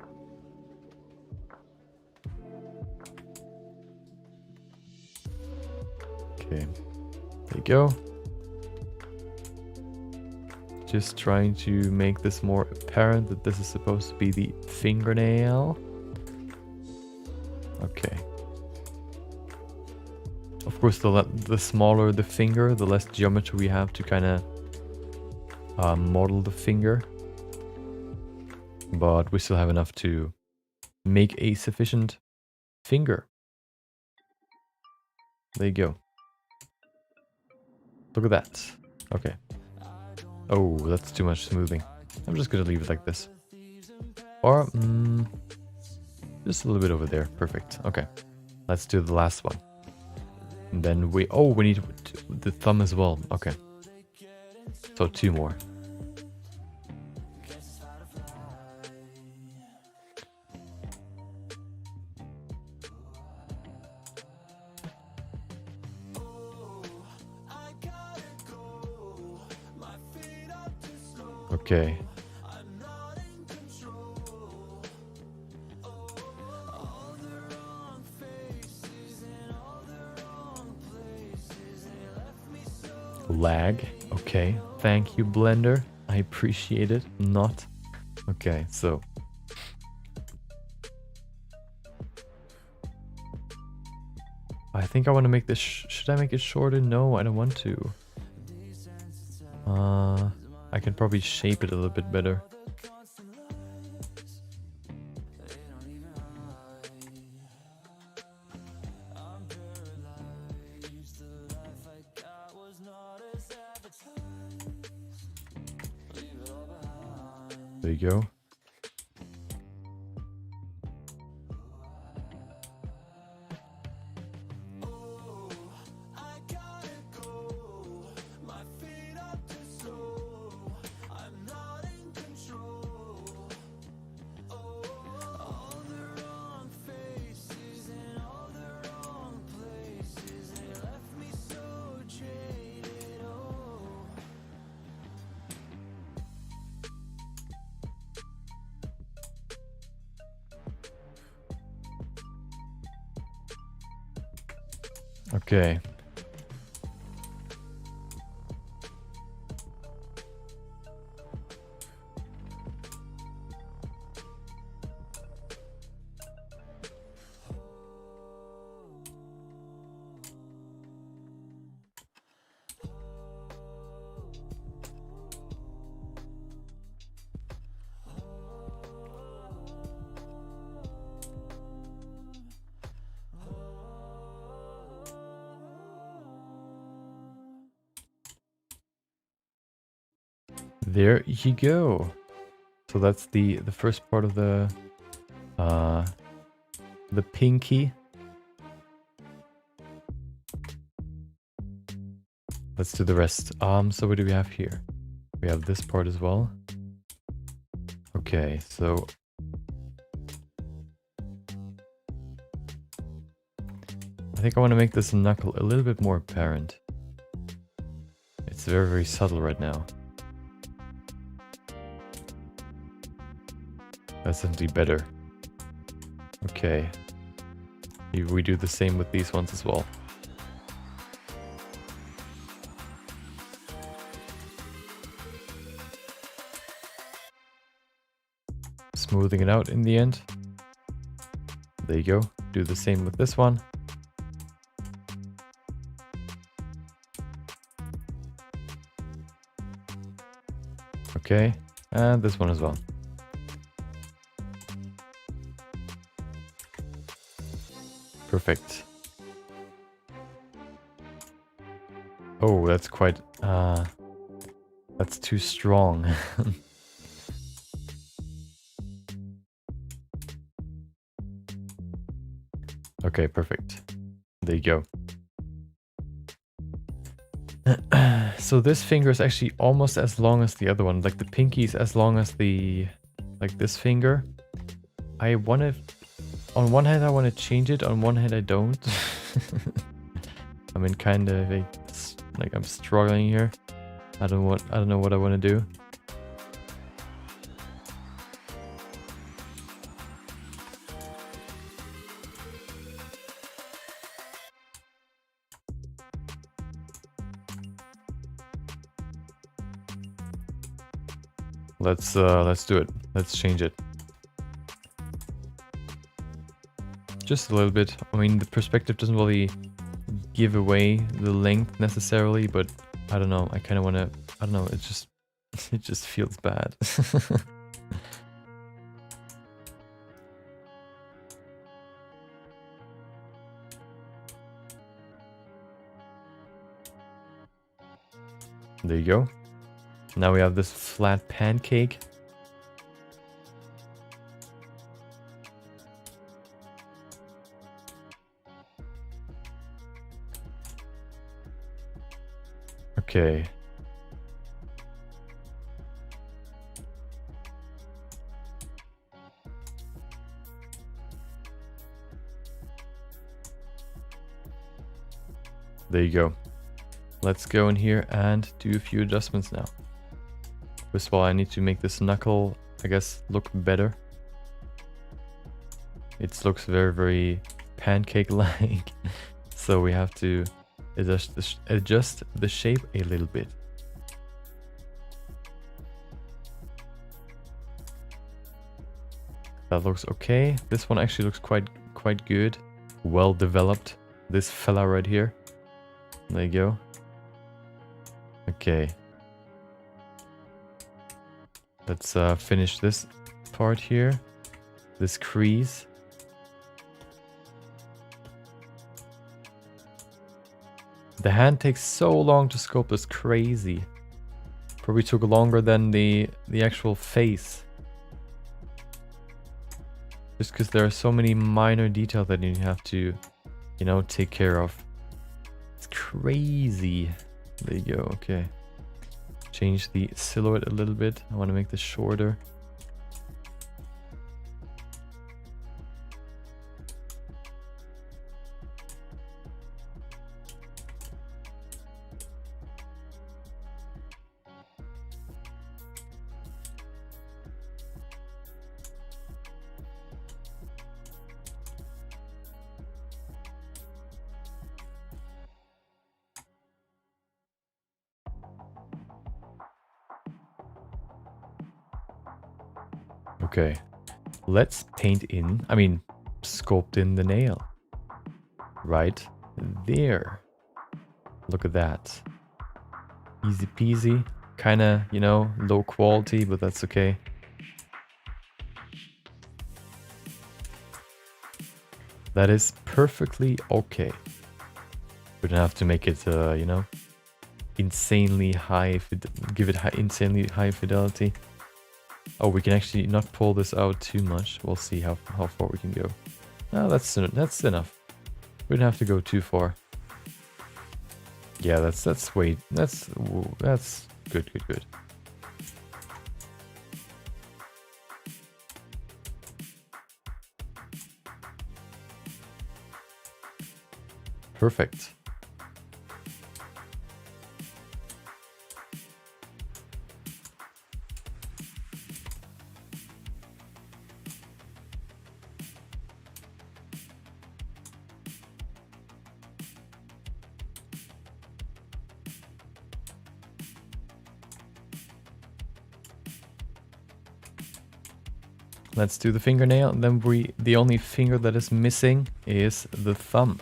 Okay, there you go. Just trying to make this more apparent that this is supposed to be the fingernail. Okay. Of course, the smaller the finger, the less geometry we have to kind of model the finger. But we still have enough to make a sufficient finger. There you go. Look at that. Okay. Oh, that's too much smoothing. I'm just gonna leave it like this. Or, just a little bit over there. Perfect. Okay. Let's do the last one. And then we need the thumb as well. Okay. So 2 more. Okay. Lag. Okay. Thank you, Blender. I appreciate it. Not. Okay, so. I think I want to make this. Should I make it shorter? No, I don't want to. I can probably shape it a little bit better. There you go. Okay. There you go. So that's the first part of the pinky. Let's do the rest. So what do we have here? We have this part as well. Okay, so I think I want to make this knuckle a little bit more apparent. It's very, very subtle right now. That's definitely better. Okay. We do the same with these ones as well. Smoothing it out in the end. There you go. Do the same with this one. Okay, and this one as well. Perfect. Oh, that's quite, that's too strong. Okay, perfect. There you go. So this finger is actually almost as long as the other one. Like the pinky is as long as like this finger. I want to, on one hand I want to change it, on one hand I don't. I mean, kind of like I'm struggling here. I don't know what I want to do. Let's do it. Let's change it. Just a little bit. I mean, the perspective doesn't really give away the length necessarily, but I don't know. I kind of want to, I don't know. It just feels bad. There you go. Now we have this flat pancake. Okay. There you go. Let's go in here and do a few adjustments now. First of all, I need to make this knuckle, I guess, look better. It looks very, very pancake-like. So we have to adjust the shape a little bit. That looks okay. This one actually looks quite good. Well developed. This fella right here. There you go. Okay. Let's finish this part here. This crease. The hand takes so long to sculpt, it's crazy. Probably took longer than the actual face. Just because there are so many minor details that you have to, you know, take care of. It's crazy. There you go, okay. Change the silhouette a little bit. I want to make this shorter. Okay, let's paint in, I mean, sculpt in the nail. Right there. Look at that. Easy peasy. Kinda, you know, low quality, but that's okay. That is perfectly okay. We don't have to make it, you know, insanely high, give it insanely high fidelity. Oh, we can actually not pull this out too much. We'll see how far we can go. Oh, that's enough. We don't have to go too far. Yeah, that's good. Perfect. Let's do the fingernail, and then the only finger that is missing is the thumb.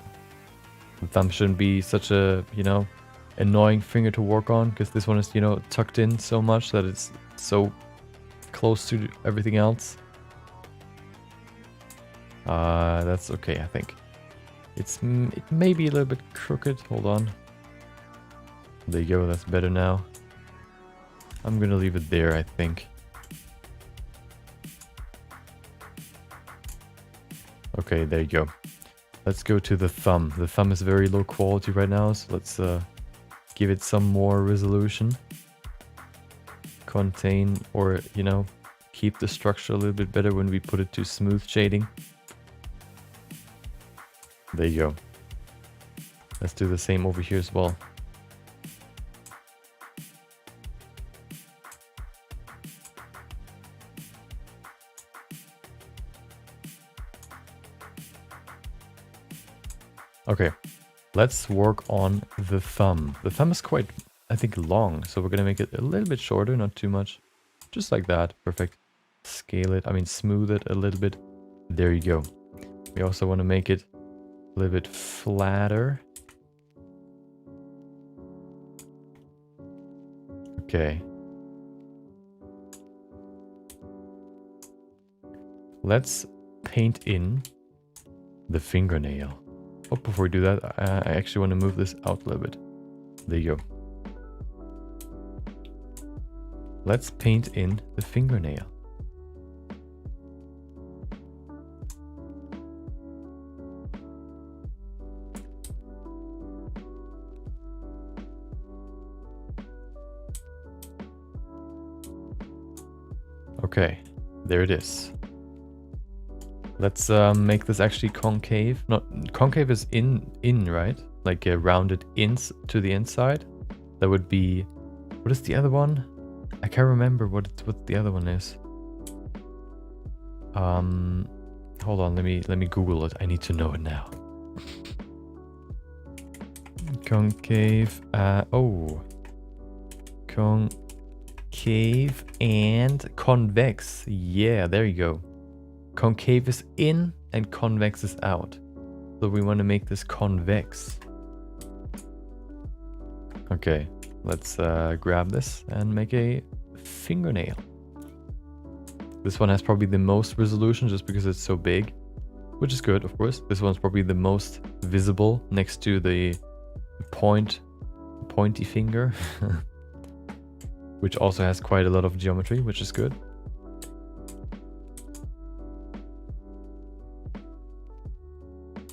The thumb shouldn't be such a, annoying finger to work on, because this one is, tucked in so much that it's so close to everything else. That's okay, I think. It may be a little bit crooked. Hold on. There you go, that's better now. I'm gonna leave it there, I think. Okay, there you go. Let's go to the thumb. The thumb is very low quality right now, so let's give it some more resolution. Contain, or, keep the structure a little bit better when we put it to smooth shading. There you go. Let's do the same over here as well. Okay, let's work on the thumb. The thumb is quite, I think, long, so we're gonna make it a little bit shorter, not too much. Just like that, perfect. Scale it, smooth it a little bit. There you go. We also want to make it a little bit flatter. Okay. Let's paint in the fingernail. Oh, before we do that, I actually want to move this out a little bit. There you go. Let's paint in the fingernail. Okay, there it is. Let's make this actually concave. Not concave is in, right? Like rounded ins to the inside. That would be, what is the other one? I can't remember what the other one is. Hold on, let me Google it. I need to know it now. Concave. Concave and convex. Yeah, there you go. Concave is in and convex is out. So we want to make this convex. Okay, let's grab this and make a fingernail. This one has probably the most resolution just because it's so big, which is good, of course. This one's probably the most visible next to the pointy finger, which also has quite a lot of geometry, which is good.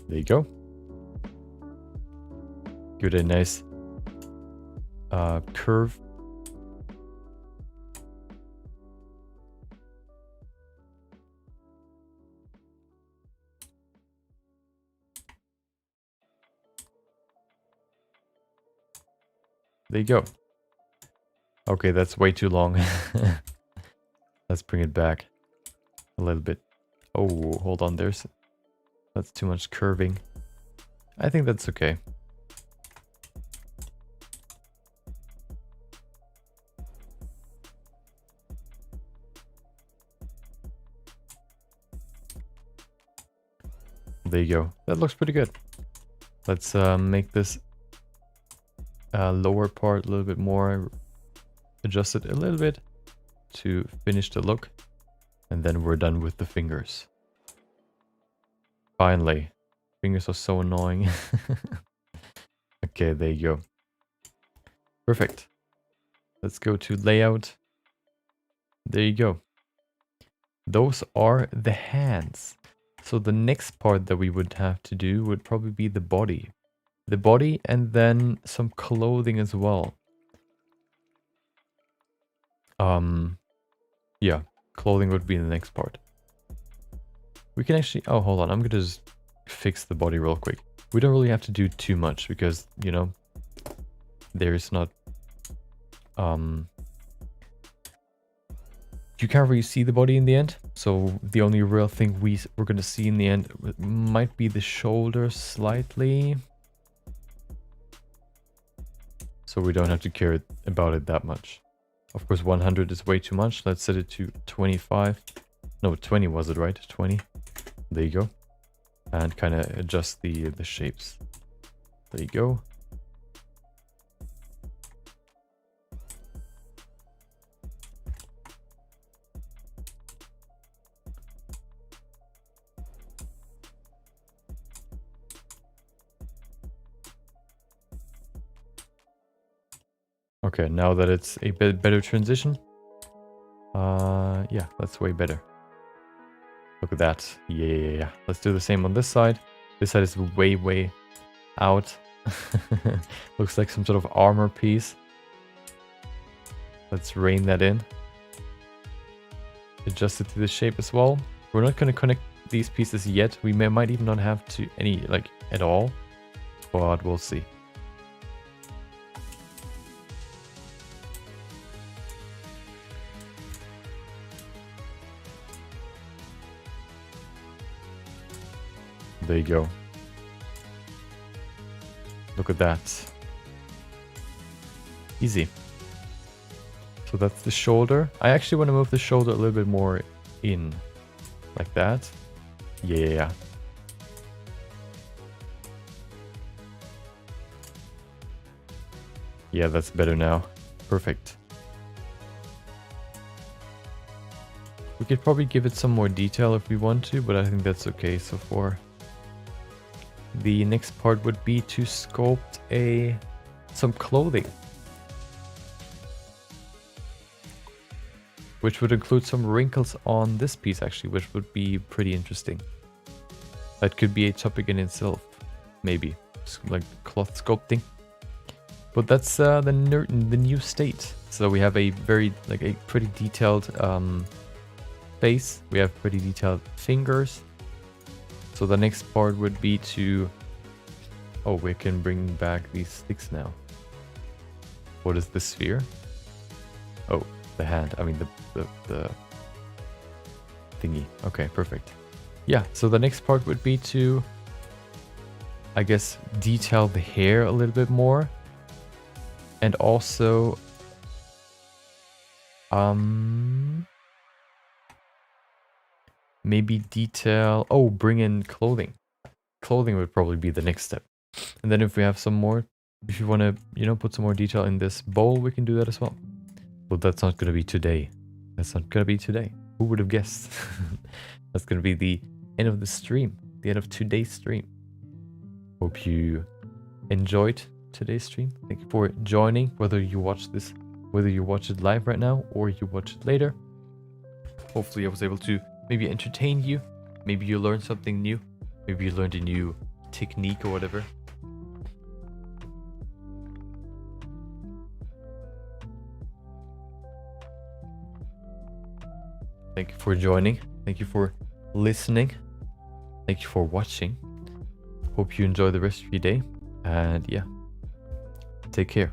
There you go. Give it a nice curve. There you go. Okay, that's way too long. Let's bring it back a little bit. Oh, hold on, that's too much curving. I think that's okay. There you go. That looks pretty good. Let's make this lower part a little bit more. Adjust it a little bit to finish the look. And then we're done with the fingers. Finally. Fingers are so annoying. Okay, there you go. Perfect. Let's go to layout. There you go. Those are the hands. So the next part that we would have to do would probably be the body. The body and then some clothing as well. Yeah, clothing would be the next part. We can actually, oh, hold on. I'm gonna just fix the body real quick. We don't really have to do too much because, you know, there's not, you can't really see the body in the end. So the only real thing we're gonna see in the end might be the shoulders slightly. So we don't have to care about it that much. Of course, 100 is way too much. Let's set it to 25. No, 20 was it, right? 20. There you go. And kind of adjust the shapes. There you go. Okay, now that it's a bit better transition. Yeah, that's way better. Look at that. Yeah. Let's do the same on this side. This side is way out. Looks like some sort of armor piece. Let's rein that in. Adjust it to the shape as well. We're not going to connect these pieces yet. We might even not have to any, like, at all. But we'll see. There you go. Look at that. Easy. So that's the shoulder. I actually want to move the shoulder a little bit more in. Like that. Yeah. Yeah, that's better now. Perfect. We could probably give it some more detail if we want to, but I think that's okay so far. The next part would be to sculpt some clothing. Which would include some wrinkles on this piece actually, which would be pretty interesting. That could be a topic in itself, maybe. Like cloth sculpting. But that's the new state. So we have a pretty detailed face. We have pretty detailed fingers. So the next part would be to... Oh, we can bring back these sticks now. What is the sphere? Oh, the hand. I mean the thingy. Okay, perfect. Yeah, so the next part would be to, I guess, detail the hair a little bit more. And also... maybe detail... Oh, bring in clothing. Clothing would probably be the next step. And then if we have some more... If you want to, you know, put some more detail in this bowl, we can do that as well. But that's not going to be today. That's not going to be today. Who would have guessed? That's going to be the end of the stream. The end of today's stream. Hope you enjoyed today's stream. Thank you for joining. Whether you watch this... Whether you watch it live right now or you watch it later. Hopefully I was able to maybe entertain you. Maybe you learned something new. Maybe you learned a new technique or whatever. Thank you for joining. Thank you for listening. Thank you for watching. Hope you enjoy the rest of your day. And yeah, take care.